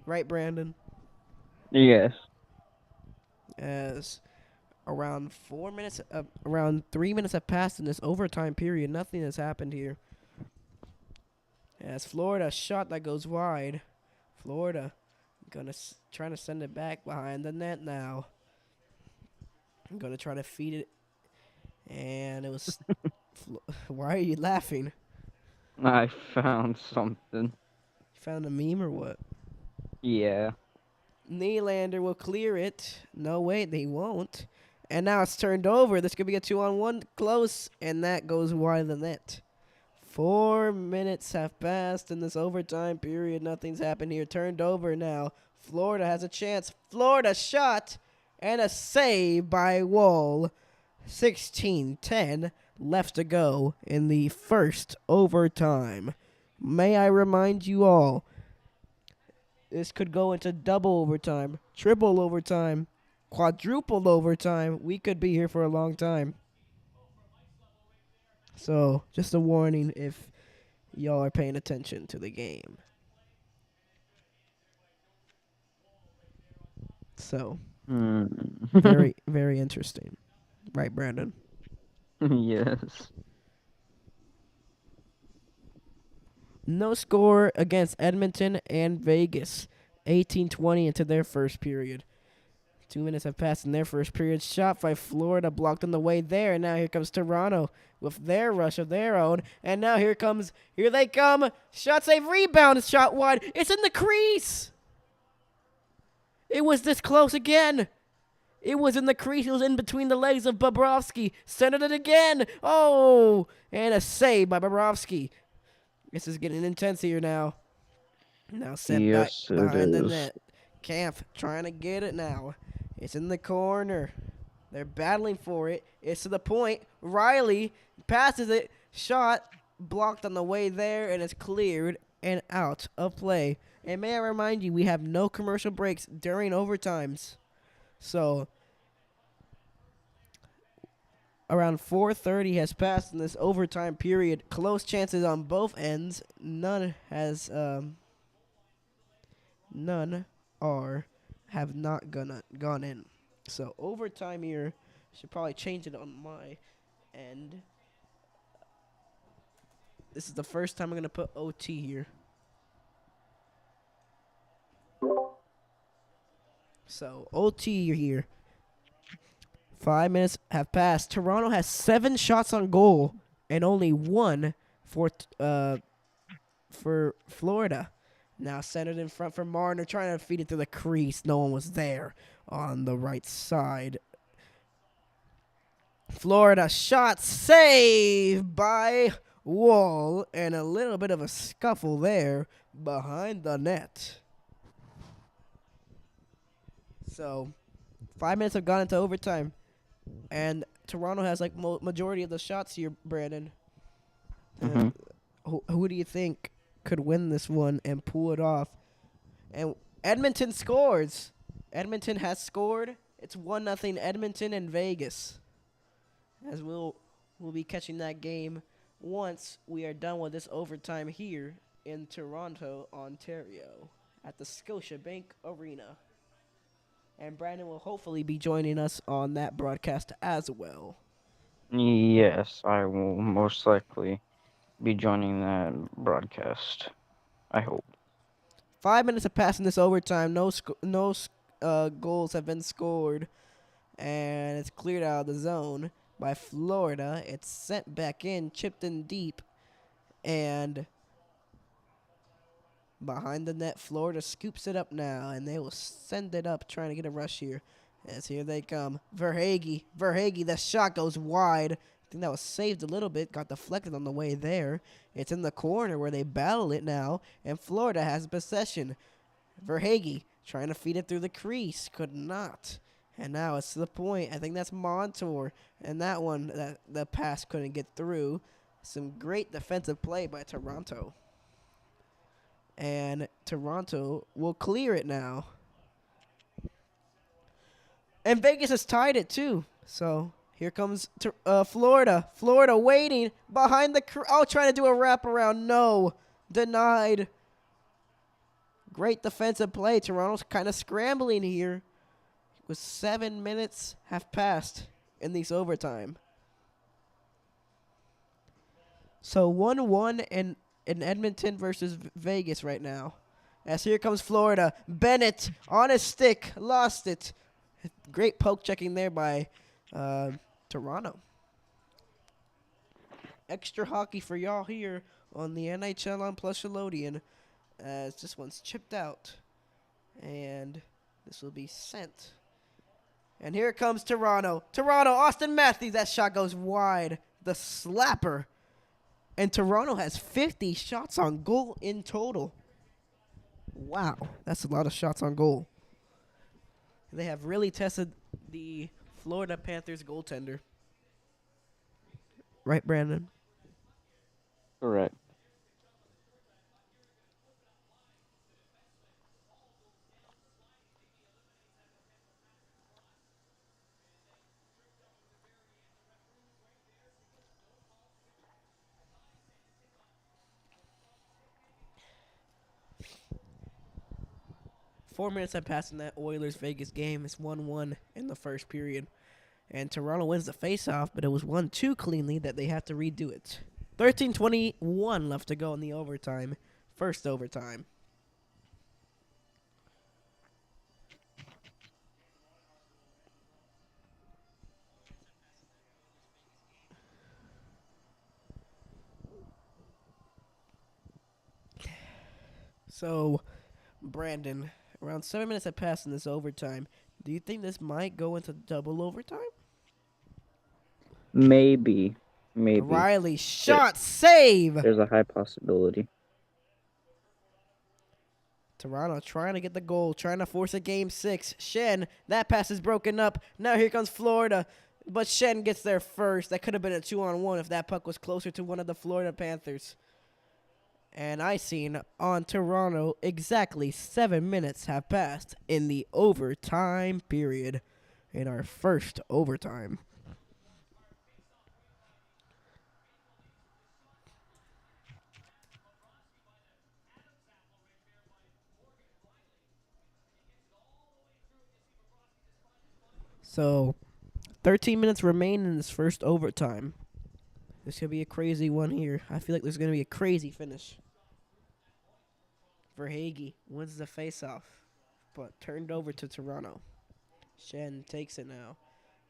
Right, Brandon? Yes. As around around 3 minutes have passed in this overtime period. Nothing has happened here. As Florida shot that goes wide. Florida trying to send it back behind the net now. I'm gonna try to feed it, and it was. Why are you laughing? I found something. You found a meme or what? Yeah. Nylander will clear it. No, wait, they won't. And now it's turned over. This could be a 2-on-1 close, and that goes wide of the net. 4 minutes have passed in this overtime period. Nothing's happened here. Turned over now. Florida has a chance. Florida shot and a save by Wall. 16-10 left to go in the first overtime. May I remind you all, this could go into double overtime, triple overtime, quadruple overtime. We could be here for a long time. So, just a warning if y'all are paying attention to the game. So, Hmm. very, very interesting. Right, Brandon? Yes. No score against Edmonton and Vegas. 18-20 into their first period. 2 minutes have passed in their first period. Shot by Florida blocked on the way there. And now here comes Toronto with their rush of their own. And now here they come. Shot save, rebound, shot wide. It's in the crease. It was this close again. It was in the crease. It was in between the legs of Bobrovsky. Centered it again. Oh, and a save by Bobrovsky. This is getting intense here now. Now sent back Yes, it behind the is. net. Kampf trying to get it now. It's in the corner. They're battling for it. It's to the point. Riley passes it. Shot blocked on the way there, and it's cleared and out of play. And may I remind you, we have no commercial breaks during overtimes. So around 4:30 has passed in this overtime period. Close chances on both ends. None have not gone in. So overtime here, should probably change it on my end. This is the first time I'm gonna put OT here. So OT here. 5 minutes have passed. Toronto has 7 shots on goal and only 1 for Florida. Now centered in front for Marner, trying to feed it to the crease. No one was there on the right side. Florida shot saved by Wall, and a little bit of a scuffle there behind the net. So 5 minutes have gone into overtime, and Toronto has like majority of the shots here, Brandon. Mhm. Who do you think could win this one and pull it off? And Edmonton scores. Edmonton has scored. It's 1-0 Edmonton and Vegas. As we'll be catching that game once we are done with this overtime here in Toronto, Ontario, at the Scotiabank Arena. And Brandon will hopefully be joining us on that broadcast as well. Yes, I will most likely be joining that broadcast. I hope. 5 minutes have passed in this overtime. No goals have been scored, and it's cleared out of the zone by Florida. It's sent back in, chipped in deep, and behind the net, Florida scoops it up now, and they will send it up, trying to get a rush here. As here they come. Verhaeghe, the shot goes wide. I think that was saved a little bit, got deflected on the way there. It's in the corner where they battle it now, and Florida has possession. Verhaeghe trying to feed it through the crease, could not. And now it's to the point. I think that's Montour, and that one, the pass couldn't get through. Some great defensive play by Toronto. And Toronto will clear it now. And Vegas has tied it too. So Here comes Florida. Florida waiting behind the trying to do a wraparound. No. Denied. Great defensive play. Toronto's kind of scrambling here. With 7 minutes have passed in these overtime. So 1-1 in Edmonton versus Vegas right now. As here comes Florida. Bennett on his stick. Lost it. Great poke checking there by Toronto. Extra hockey for y'all here on the NHL on Plus Nickelodeon, as this one's chipped out. And this will be sent. And here comes Toronto. Toronto, Austin Matthews. That shot goes wide. The slapper. And Toronto has 50 shots on goal in total. Wow, that's a lot of shots on goal. They have really tested the Florida Panthers goaltender. Right, Brandon? Correct. Four minutes have passed in that Oilers-Vegas game. It's 1-1 in the first period. And Toronto wins the faceoff, but it was 1-2 cleanly that they have to redo it. 13:21 left to go in the overtime. First overtime. So, Brandon, around 7 minutes have passed in this overtime. Do you think this might go into double overtime? Maybe. Riley, shot, save! There's a high possibility. Toronto trying to get the goal, trying to force a game 6. Shen, that pass is broken up. Now here comes Florida. But Shen gets there first. That could have been a 2-on-1 if that puck was closer to one of the Florida Panthers. And I seen on Toronto exactly 7 minutes have passed in the overtime period. In our first overtime. So, 13 minutes remain in this first overtime. This could be a crazy one here. I feel like there's going to be a crazy finish. Verhaeghe wins the faceoff, but turned over to Toronto. Shen takes it now,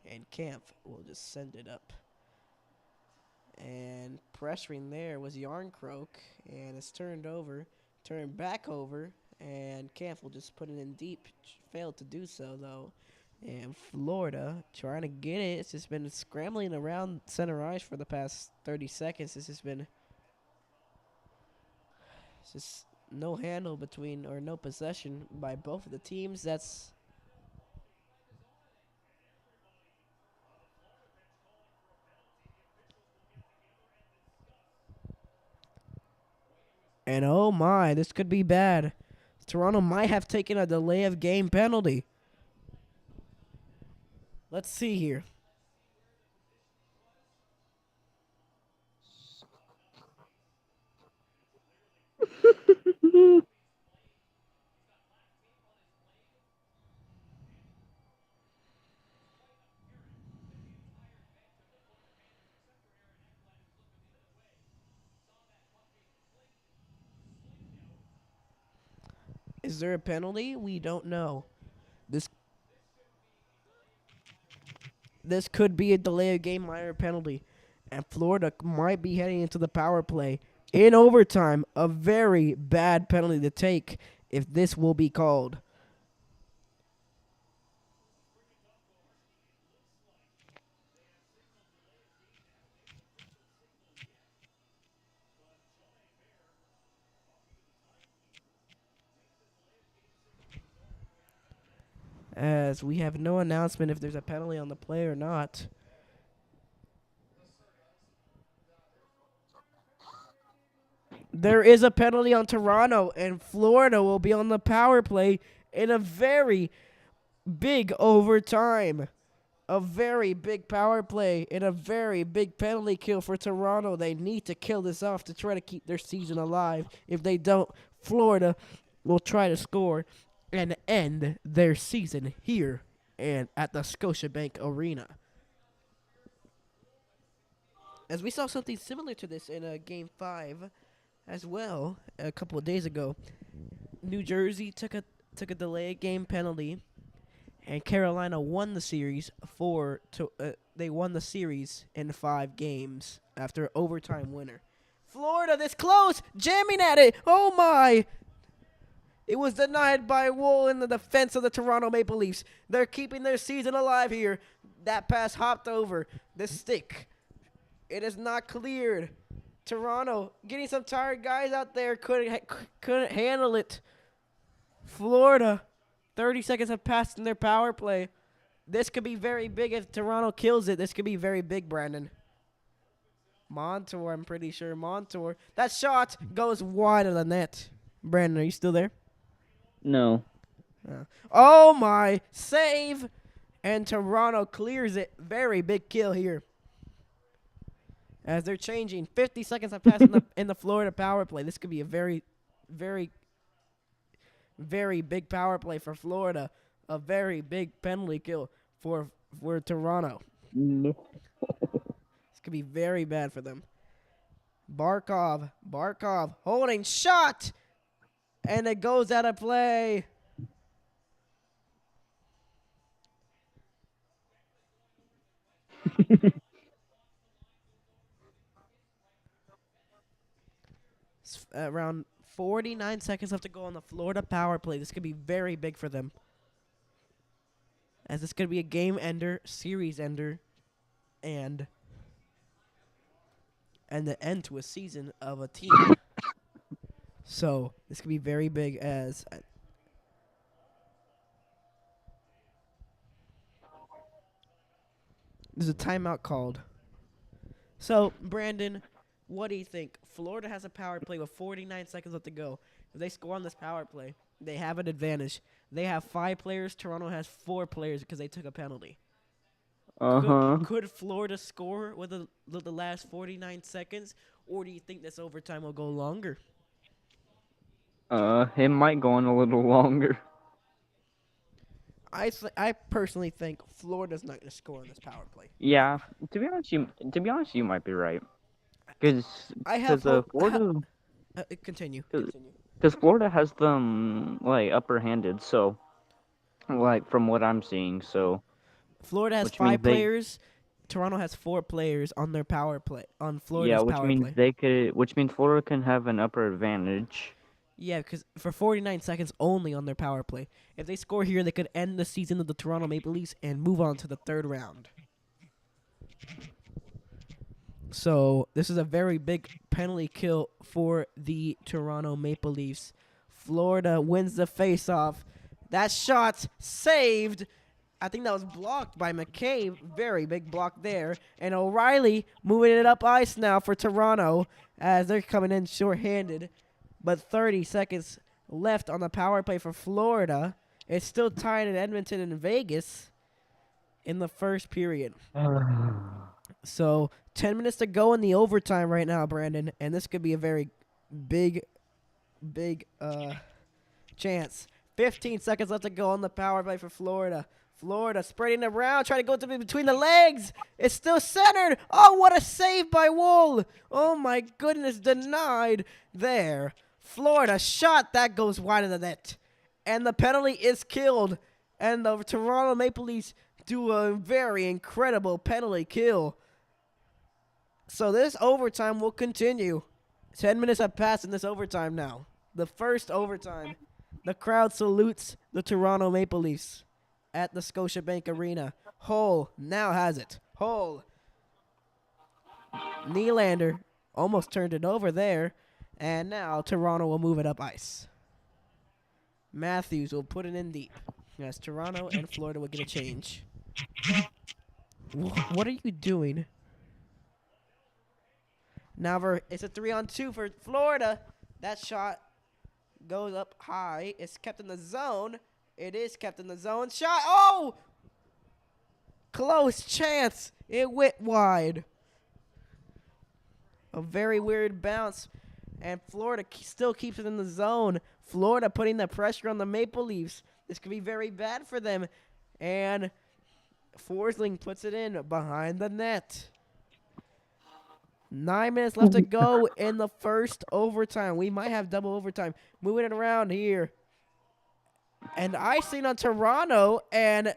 and Camp will just send it up. And pressuring there was Yarncroak, and it's turned back over, and Camp will just put it in deep. Failed to do so, though. And Florida trying to get it. It's just been scrambling around center ice for the past 30 seconds. It's just no handle between, or no possession by both of the teams. And oh my, this could be bad. Toronto might have taken a delay of game penalty. Let's see here. Is there a penalty? We don't know. This could be a delay of game minor penalty. And Florida might be heading into the power play in overtime. A very bad penalty to take if this will be called. As we have no announcement if there's a penalty on the play or not. There is a penalty on Toronto, and Florida will be on the power play in a very big overtime. A very big power play and a very big penalty kill for Toronto. They need to kill this off to try to keep their season alive. If they don't, Florida will try to score and end their season here and at the Scotiabank Arena. As we saw something similar to this in Game 5 as well a couple of days ago. New Jersey took a delayed game penalty, and Carolina won the series they won the series in 5 games after an overtime winner. Florida this close, jamming at it. Oh my! It was denied by Wool in the defense of the Toronto Maple Leafs. They're keeping their season alive here. That pass hopped over the stick. It is not cleared. Toronto getting some tired guys out there couldn't handle it. Florida, 30 seconds have passed in their power play. This could be very big if Toronto kills it. This could be very big, Brandon. Montour, I'm pretty sure. Montour. That shot goes wide of the net. Brandon, are you still there? No. Oh, my. Save. And Toronto clears it. Very big kill here. As they're changing. 50 seconds have passed in the Florida power play. This could be a very, very, very big power play for Florida. A very big penalty kill for Toronto. No. This could be very bad for them. Barkov holding shot. And it goes out of play. Around 49 seconds left to go on the Florida power play. This could be very big for them. As this could be a game ender, series ender, and the end to a season of a team. So this could be very big as there's a timeout called. So, Brandon, what do you think? Florida has a power play with 49 seconds left to go. If they score on this power play, they have an advantage. They have 5 players. Toronto has 4 players because they took a penalty. Could Florida score with the last 49 seconds, or do you think this overtime will go longer? It might go on a little longer. I personally think Florida's not going to score on this power play. Yeah, to be honest, you might be right. Because Florida, Continue. because Florida has them like upper-handed. So, like from what I'm seeing, so Florida has which 5 means players. Toronto has 4 players on their power play. On Florida's yeah, which power means play. which means Florida can have an upper advantage. Yeah, because for 49 seconds only on their power play. If they score here, they could end the season of the Toronto Maple Leafs and move on to the 3rd round. So this is a very big penalty kill for the Toronto Maple Leafs. Florida wins the faceoff. That shot saved. I think that was blocked by McCabe. Very big block there. And O'Reilly moving it up ice now for Toronto as they're coming in shorthanded. But 30 seconds left on the power play for Florida. It's still tied in Edmonton and Vegas in the first period. So 10 minutes to go in the overtime right now, Brandon. And this could be a very big chance. 15 seconds left to go on the power play for Florida. Florida spreading around, trying to go to between the legs. It's still centered. Oh, what a save by Wool. Oh, my goodness, denied there. Florida shot. That goes wide of the net. And the penalty is killed. And the Toronto Maple Leafs do a very incredible penalty kill. So this overtime will continue. 10 minutes have passed in this overtime now. The first overtime. The crowd salutes the Toronto Maple Leafs at the Scotiabank Arena. Hull now has it. Hull. Nylander almost turned it over there. And now Toronto will move it up ice. Matthews will put it in deep. As Toronto and Florida will get a change. What are you doing? Now it's a 3-on-2 for Florida. That shot goes up high. It's kept in the zone. It is kept in the zone. Shot. Oh! Close chance. It went wide. A very weird bounce. And Florida still keeps it in the zone. Florida putting the pressure on the Maple Leafs. This could be very bad for them. And Forsling puts it in behind the net. 9 minutes left to go in the first overtime. We might have double overtime. Moving it around here. And icing on Toronto. And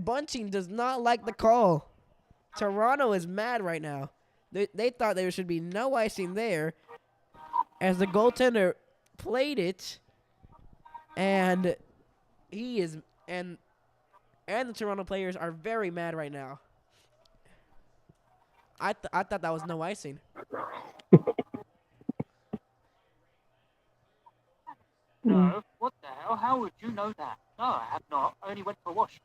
Bunting does not like the call. Toronto is mad right now. They thought there should be no icing there, as the goaltender played it, and he is and the Toronto players are very mad right now. I thought that was no icing. No, what the hell? How would you know that? No, I have not. I only went for a wash.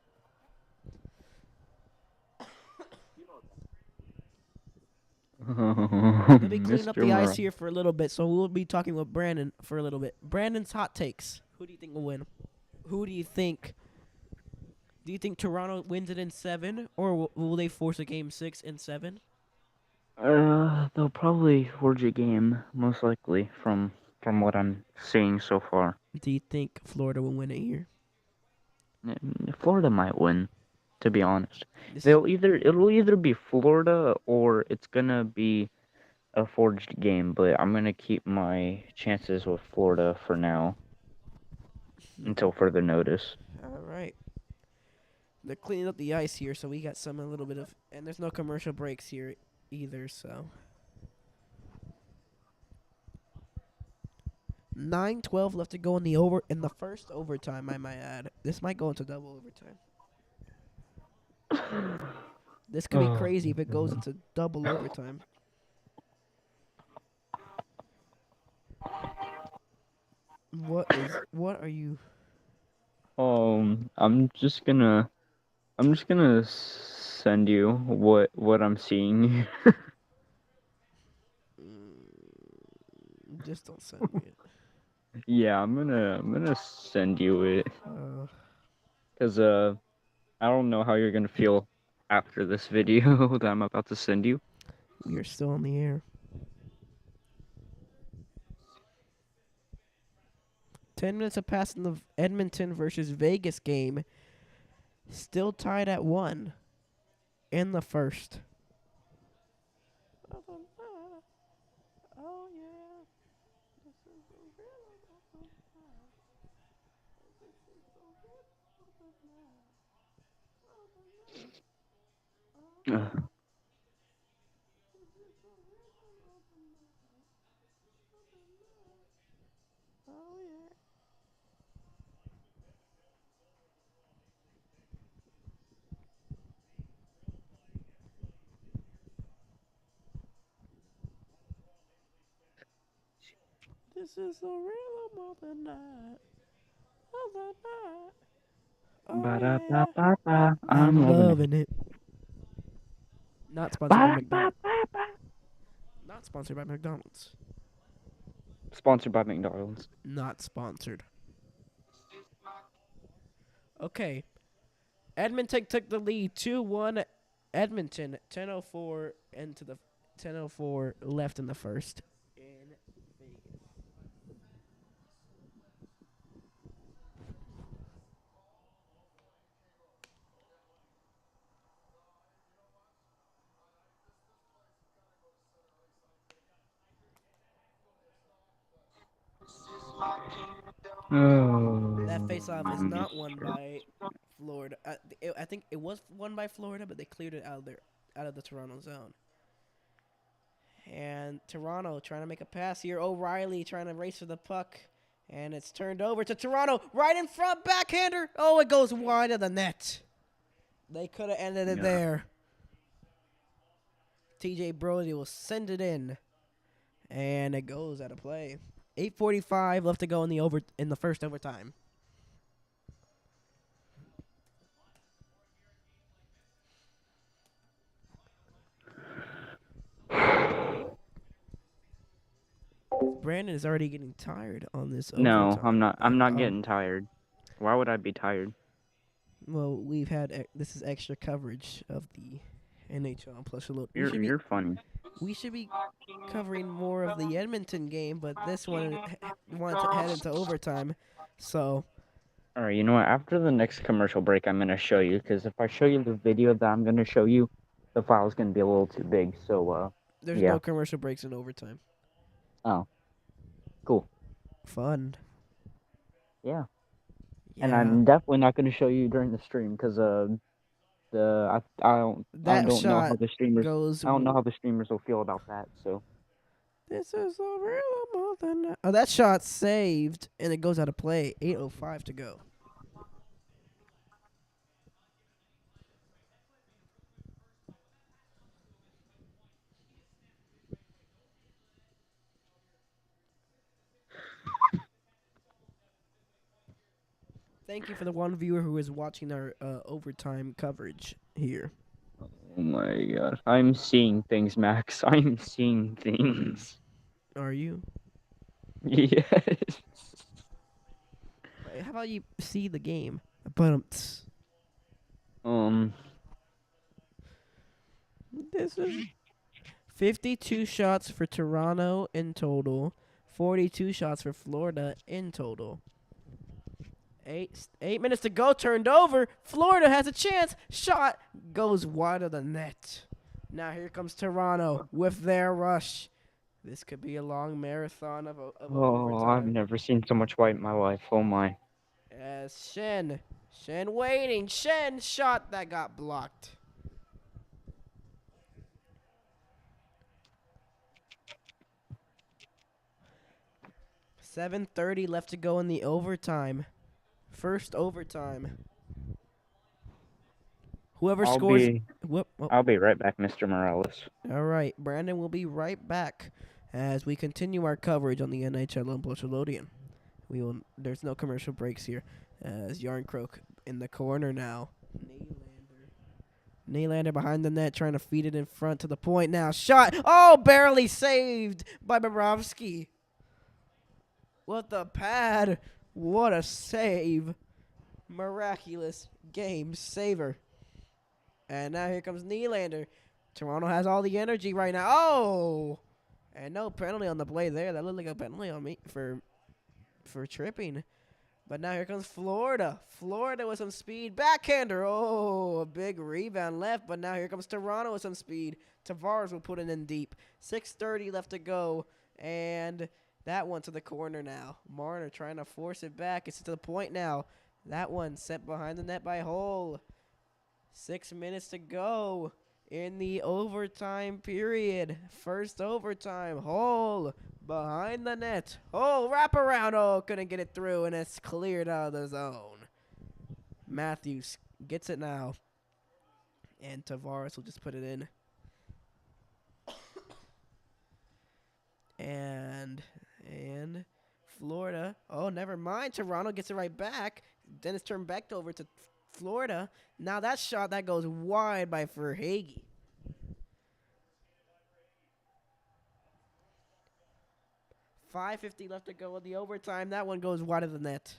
They'll be cleaning up Mr. the ice Murray. here for a little bit, so we'll be talking with Brandon for a little bit. Brandon's hot takes. Who do you think will win? Who do you think? Do you think Toronto wins it in 7, or will they force a game 6 in 7? They'll probably forge a game, most likely, from what I'm seeing so far. Do you think Florida will win it here? Florida might win, to be honest. This It'll either be Florida or it's gonna be a forged game, but I'm gonna keep my chances with Florida for now until further notice. All right. They're cleaning up the ice here, so we got a little bit of, and there's no commercial breaks here either, so. 9:12 left to go in the first overtime, I might add. This might go into double overtime. This could be crazy if it goes into double overtime. What are you? I'm just gonna send you what I'm seeing. Just don't send me it. Yeah, I'm gonna send you it, cause I don't know how you're gonna feel after this video that I'm about to send you. We are still on the air. 10 minutes have passed in the Edmonton versus Vegas game. Still tied at 1 in the first. Oh, yeah. Oh, yeah. This is the rhythm of the night. Of the night. Oh, yeah. Ba-da-ba-ba-ba, I'm I'm loving it. loving it. Not sponsored by McDonald's. Ba-da-ba-ba-ba. Not sponsored by McDonald's. Sponsored by McDonald's. Not sponsored. Okay. Edmonton took the lead 2-1. Edmonton 10:04 into the 10:04 left in the first. In Vegas. Oh. That face-off is I'm not just won by Florida. I think it was won by Florida, but they cleared it out of the Toronto zone. And Toronto trying to make a pass here. O'Reilly trying to race for the puck. And it's turned over to Toronto. Right in front, backhander. Oh, it goes wide of the net. They could have ended it there. TJ Brody will send it in. And it goes out of play. 8:45 left to go in the first overtime. Brandon is already getting tired on this No, overtime. I'm not. I'm not getting tired. Why would I be tired? Well, we've had this is extra coverage of the NHL plus a little. You're funny. We should be covering more of the Edmonton game, but this one wanted to head into overtime. So All right, you know what? After the next commercial break, I'm gonna show you because if I show you the video that I'm gonna show you, the file's gonna be a little too big. So there's yeah. no commercial breaks in overtime. Oh, cool. Fun. Yeah. Yeah. And I'm definitely not gonna show you during the stream because I That don't know how shot the streamers goes. I don't know how the streamers will feel about that. So This is a real more than that. Oh, that shot saved, and it goes out of play. 8:05 to go. Thank you for the one viewer who is watching our overtime coverage here. oh my god, I'm seeing things, Max. I'm seeing things. Are you? Yes. Wait, how about you see the game? But Um. this is 52 shots for Toronto in total, 42 shots for Florida in total. 8 minutes to go, turned over. Florida has a chance. Shot goes wide of the net. Now here comes Toronto with their rush. This could be a long marathon of Oh, I've overtime. never seen so much white in my life. Oh my. As Shen waiting. Shen shot that got blocked. $7:30 left to go in the overtime. First overtime. Whoever I'll scores. be Whoop, whoop. I'll be right back, Mr. Morales. All right, Brandon will be right back as we continue our coverage on the NHL on Nickelodeon. There's no commercial breaks here. As Yarncroak in the corner now. Nylander behind the net, trying to feed it in front to the point now. Shot. Oh, barely saved by Bobrovsky. What the pad. What a save. Miraculous game saver. And now here comes Nylander. Toronto has all the energy right now. Oh! And no penalty on the play there. That looked like a penalty on me for tripping. But now here comes Florida. Florida with some speed. Backhander. Oh, a big rebound left. But now here comes Toronto with some speed. Tavares will put it in deep. 6:30 left to go. And that one to the corner now. Marner trying to force it back. It's to the point now. That one sent behind the net by Hull. 6 minutes to go in the overtime period. First overtime. Hull behind the net. Oh, wraparound. Oh, couldn't get it through, and it's cleared out of the zone. Matthews gets it now. And Tavares will just put it in. And Florida. Oh, never mind. Toronto gets it right back. Then it's turned back over to Florida. Now that shot that goes wide by Verhaeghe. $5:50 left to go in the overtime. That one goes wide of the net.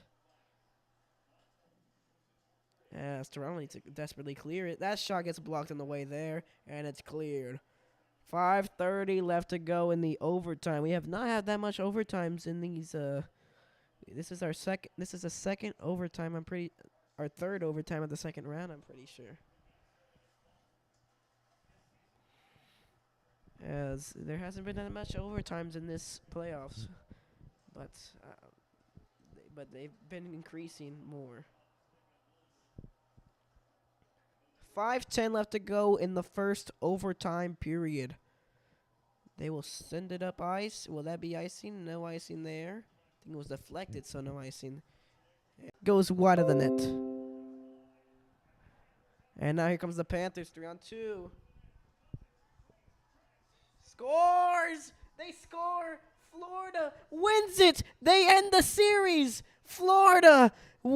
As Toronto needs to desperately clear it. That shot gets blocked on the way there, and it's cleared. 5:30 left to go in the overtime. We have not had that much overtimes in these. This is our second. This is the second overtime. Our third overtime of the second round. I'm pretty sure. As there hasn't been that much overtimes in this playoffs, but they've been increasing more. 5:10 left to go in the first overtime period. They will send it up ice. Will that be icing? No icing there. I think it was deflected, so no icing. It goes wide of the net. And now here comes the Panthers, 3-on-2. Scores! They score! Florida wins it! They end the series! Florida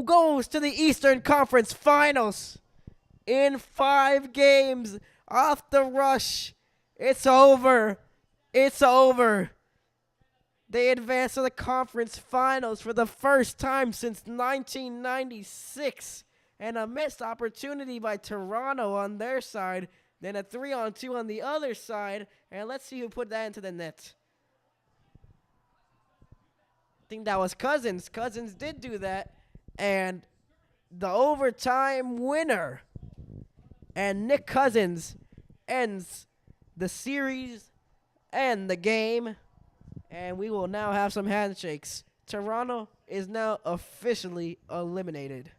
goes to the Eastern Conference Finals in 5 games off the rush. It's over. It's over. They advance to the conference finals for the first time since 1996. and a missed opportunity by Toronto on their side. Then a 3-on-2 on the other side, and let's see who put that into the net. I think that was Cousins. Cousins did do that, and the overtime winner. And Nick Cousins ends the series and the game, and we will now have some handshakes. Toronto is now officially eliminated.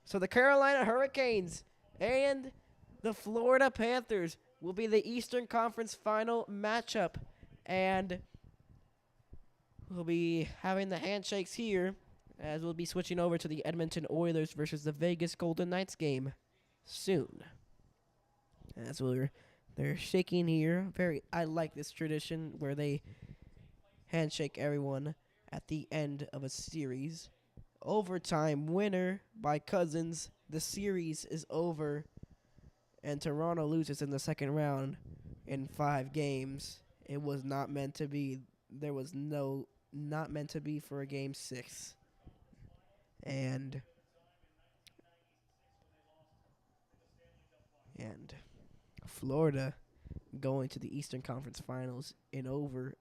So the Carolina Hurricanes and the Florida Panthers will be the Eastern Conference final matchup, and we'll be having the handshakes here as we'll be switching over to the Edmonton Oilers versus the Vegas Golden Knights game soon. As they're shaking here. I like this tradition where they handshake everyone at the end of a series. Overtime winner by Cousins. The series is over, and Toronto loses in the second round in 5 games. It was not meant to be. There was not meant to be for a game 6. And Florida going to the Eastern Conference Finals in over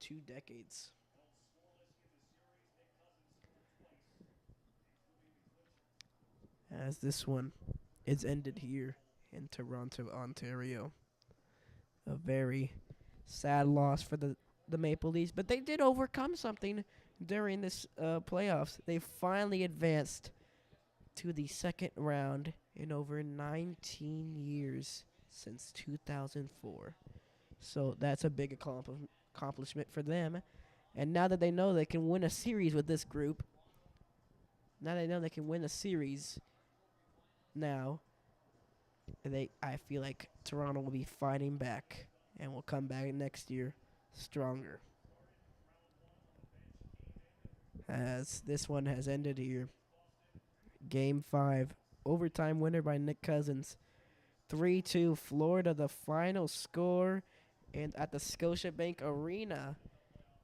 2 decades. As this one is ended here in Toronto, Ontario. A very sad loss for the Maple Leafs, but they did overcome something during this playoffs. They finally advanced to the second round in over 19 years since 2004. So that's a big accomplishment for them. And now that they know they can win a series with this group, now they know they can win a series now, I feel like Toronto will be fighting back and will come back next year stronger. As this one has ended here. Game 5, overtime winner by Nick Cousins. 3-2 Florida, the final score, and at the Scotiabank Arena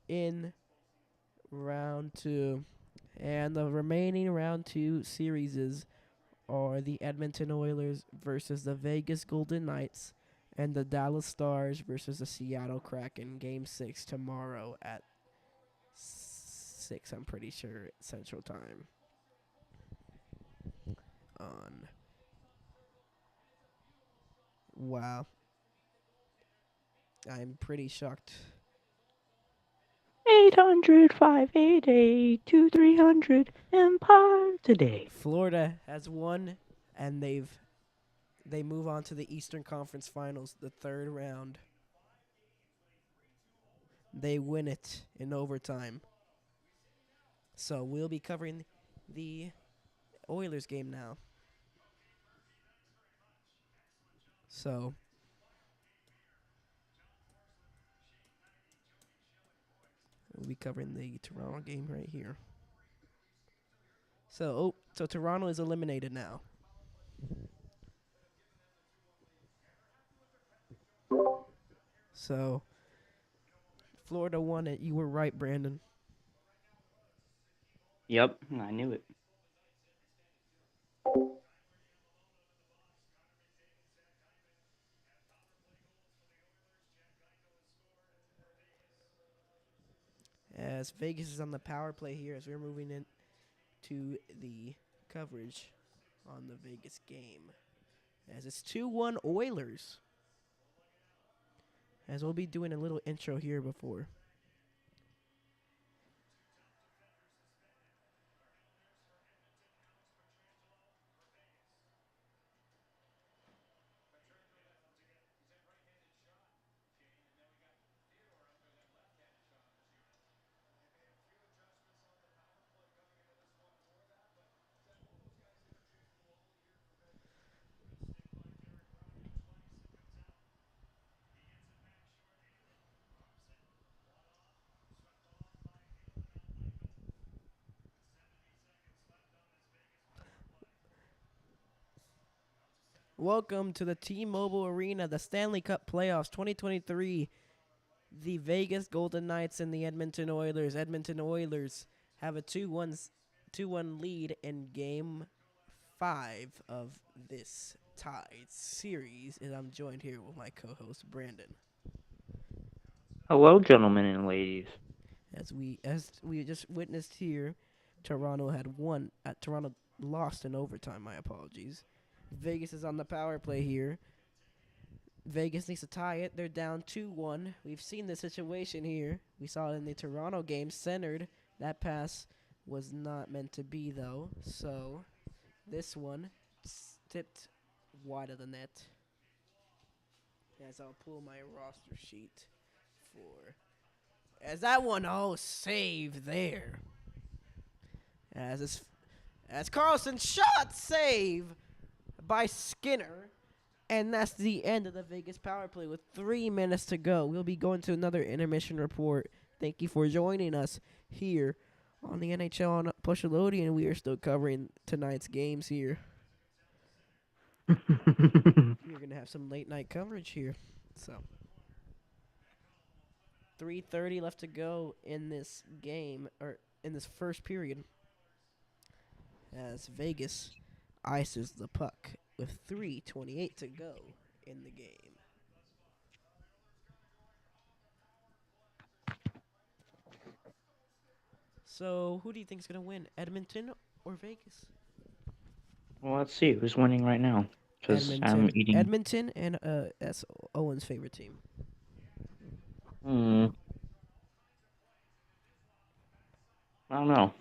in round 2. And the remaining round 2 series are the Edmonton Oilers versus the Vegas Golden Knights and the Dallas Stars versus the Seattle Kraken. Game 6 tomorrow at 6, I'm pretty sure, Central Time. Wow. I'm pretty shocked. 800-588-2300 Empire today. Florida has won, and they move on to the Eastern Conference Finals, the 3rd round. They win it in overtime. So we'll be covering the Oilers game now. So we'll be covering the Toronto game right here. So Toronto is eliminated now. So Florida won it. You were right, Brandon. Yep, I knew it. As Vegas is on the power play here as we're moving in to the coverage on the Vegas game. As it's 2-1 Oilers. As we'll be doing a little intro here before. Welcome to the T-Mobile Arena, the Stanley Cup Playoffs 2023. The Vegas Golden Knights and the Edmonton Oilers. Edmonton Oilers have a 2-1 2-1 lead in game 5 of this tied series, and I'm joined here with my co-host Brandon. Hello, gentlemen and ladies. As we just witnessed here, Toronto had won. Toronto lost in overtime. My apologies. Vegas is on the power play here. Vegas needs to tie it. They're down 2-1. We've seen the situation here. We saw it in the Toronto game. Centered. That pass was not meant to be, though. So this one tipped wide of the net. As I'll pull my roster sheet for. As that one, oh, save there. As Carlson shot save by Skinner. And that's the end of the Vegas power play with 3 minutes to go. We'll be going to another intermission report. Thank you for joining us here on the NHL on Pushaloadian. We are still covering tonight's games here. We're going to have some late night coverage here. So 3:30 left to go in this game, or in this first period, as Vegas ices the puck with 3:28 to go in the game. So, who do you think is going to win, Edmonton or Vegas? Well, let's see who's winning right now. Because I'm eating. Edmonton, and that's Owen's favorite team. I don't know.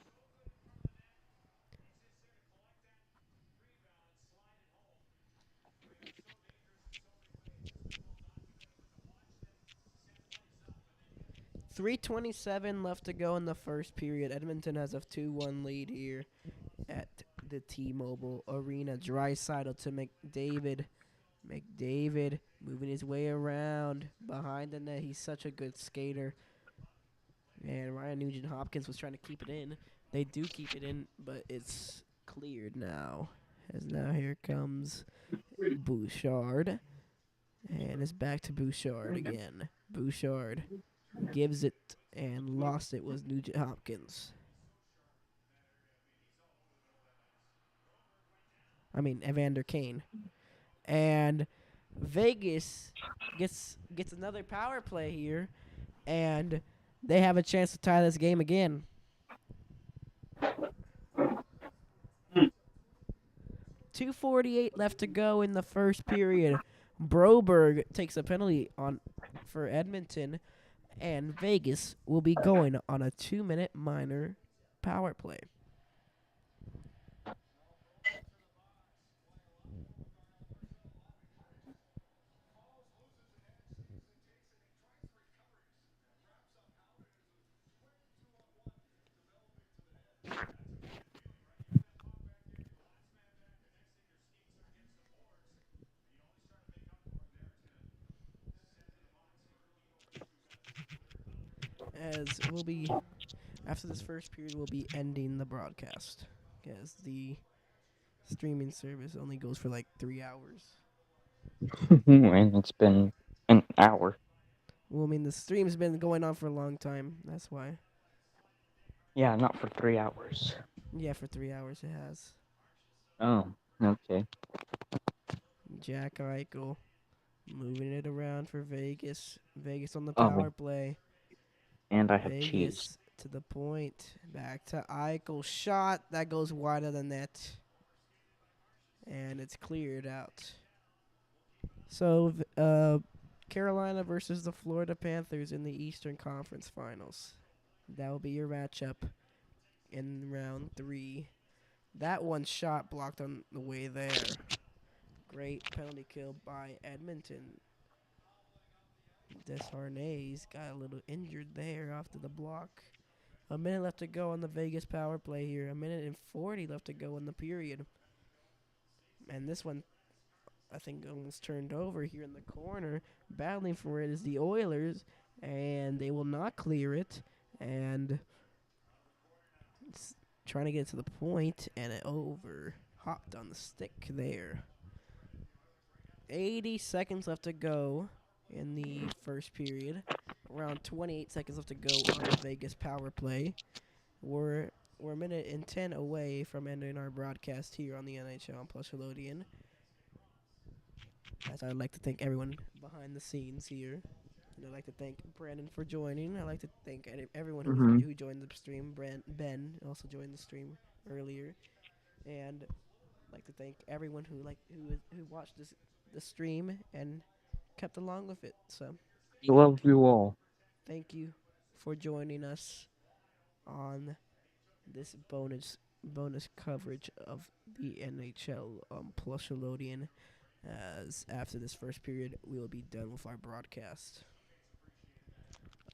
.327 left to go in the first period. Edmonton has a 2-1 lead here at the T-Mobile Arena. Draisaitl to McDavid. McDavid moving his way around behind the net. He's such a good skater. And Ryan Nugent-Hopkins was trying to keep it in. They do keep it in, but it's cleared now. As now here comes Bouchard. And it's back to Bouchard again. Bouchard gives it and lost it was Nugent-Hopkins. Evander Kane. And Vegas gets another power play here, and they have a chance to tie this game again. .248 left to go in the first period. Broberg takes a penalty for Edmonton, and Vegas will be going on a 2-minute minor power play. As we'll be, after this first period, we'll be ending the broadcast, because the streaming service only goes for like 3 hours. And it's been an hour. Well, the stream's been going on for a long time. That's why. Yeah, not for 3 hours. Yeah, for 3 hours it has. Oh, okay. Jack Eichel moving it around for Vegas. Vegas on the Oh. power play. And I have Vegas cheese. to the point. Back to Eichel. Shot. That goes wide of the net. And it's cleared out. So, Carolina versus the Florida Panthers in the Eastern Conference Finals. That will be your matchup in round 3. That one shot blocked on the way there. Great penalty kill by Edmonton. Desharnais got a little injured there after the block. A minute left to go on the Vegas power play here. A minute and 40 left to go in the period. And this one, I think, almost turned over here in the corner. Battling for it is the Oilers, and they will not clear it. And it's trying to get to the point, and it hopped on the stick there. 80 seconds left to go in the first period. Around 28 seconds left to go on the Vegas power play. We're we're a minute and 10 away from ending our broadcast here on the NHL on Plus Helodian. As I'd like to thank everyone behind the scenes here. And I'd like to thank Brandon for joining. I'd like to thank everyone Mm-hmm. who joined the stream. Ben also joined the stream earlier. And I'd like to thank everyone who watched the stream and kept along with it. So I love you all. thank you for joining us on this bonus coverage of the NHL plus Helodian. As after this first period, we will be done with our broadcast.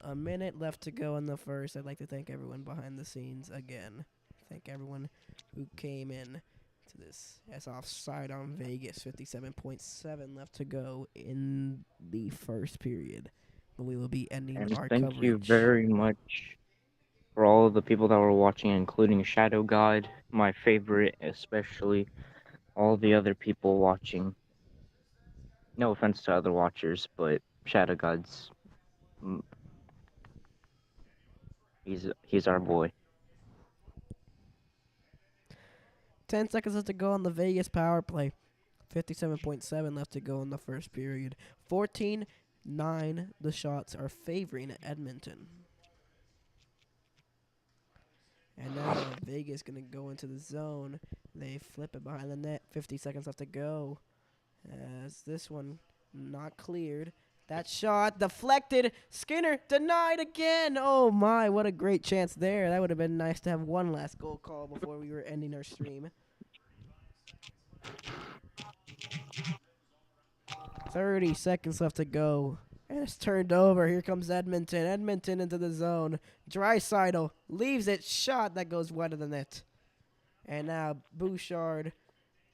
A minute left to go in the first. I'd like to thank everyone behind the scenes again. Thank everyone who came in to this. As offside on Vegas, 57.7 left to go in the first period. We will be ending And our thank you coverage. very much for all of the people that were watching, including Shadow God, my favorite, especially all the other people watching. No offense to other watchers, but Shadow God's mm, he's our boy. 10 seconds left to go on the Vegas power play. 57.7 left to go in the first period. 14-9, the shots are favoring Edmonton. And now Vegas going to go into the zone. They flip it behind the net. 50 seconds left to go. As this one not cleared. That shot deflected. Skinner denied again. Oh my, what a great chance there. That would have been nice to have one last goal call before we were ending our stream. 30 seconds left to go. And it's turned over. Here comes Edmonton. Edmonton into the zone. Draisaitl leaves it. Shot that goes wide of the net. And now Bouchard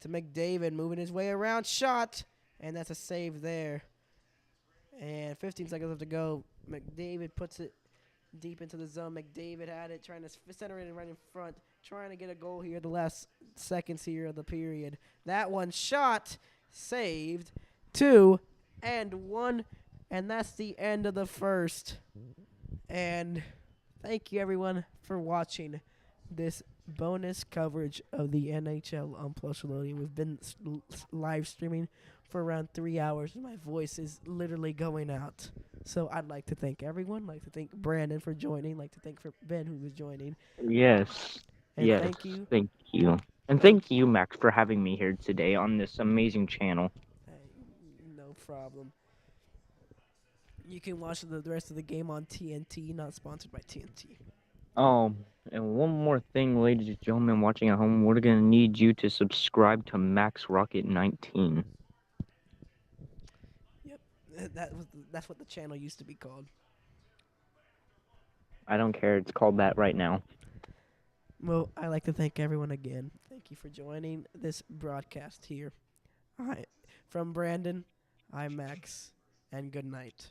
to McDavid moving his way around. Shot. And that's a save there. And 15 seconds left to go. McDavid puts it deep into the zone. McDavid had it, trying to center it right in front, trying to get a goal here the last seconds here of the period. That one shot, saved, 2-1, and that's the end of the first. And thank you everyone for watching this bonus coverage of the NHL on Plus Reloading. We've been live streaming for around 3 hours, and my voice is literally going out. So I'd like to thank everyone. I'd like to thank Brandon for joining. I'd like to thank for Ben who was joining. Yes. And Yes. thank you. Thank you. And thank you, Max, for having me here today on this amazing channel. No problem. You can watch the rest of the game on TNT, not sponsored by TNT. And one more thing, ladies and gentlemen watching at home, we're gonna need you to subscribe to Max Rocket 19. Yep, that's what the channel used to be called. I don't care, it's called that right now. Well, I'd like to thank everyone again. Thank you for joining this broadcast here. From Brandon, I'm Max, and good night.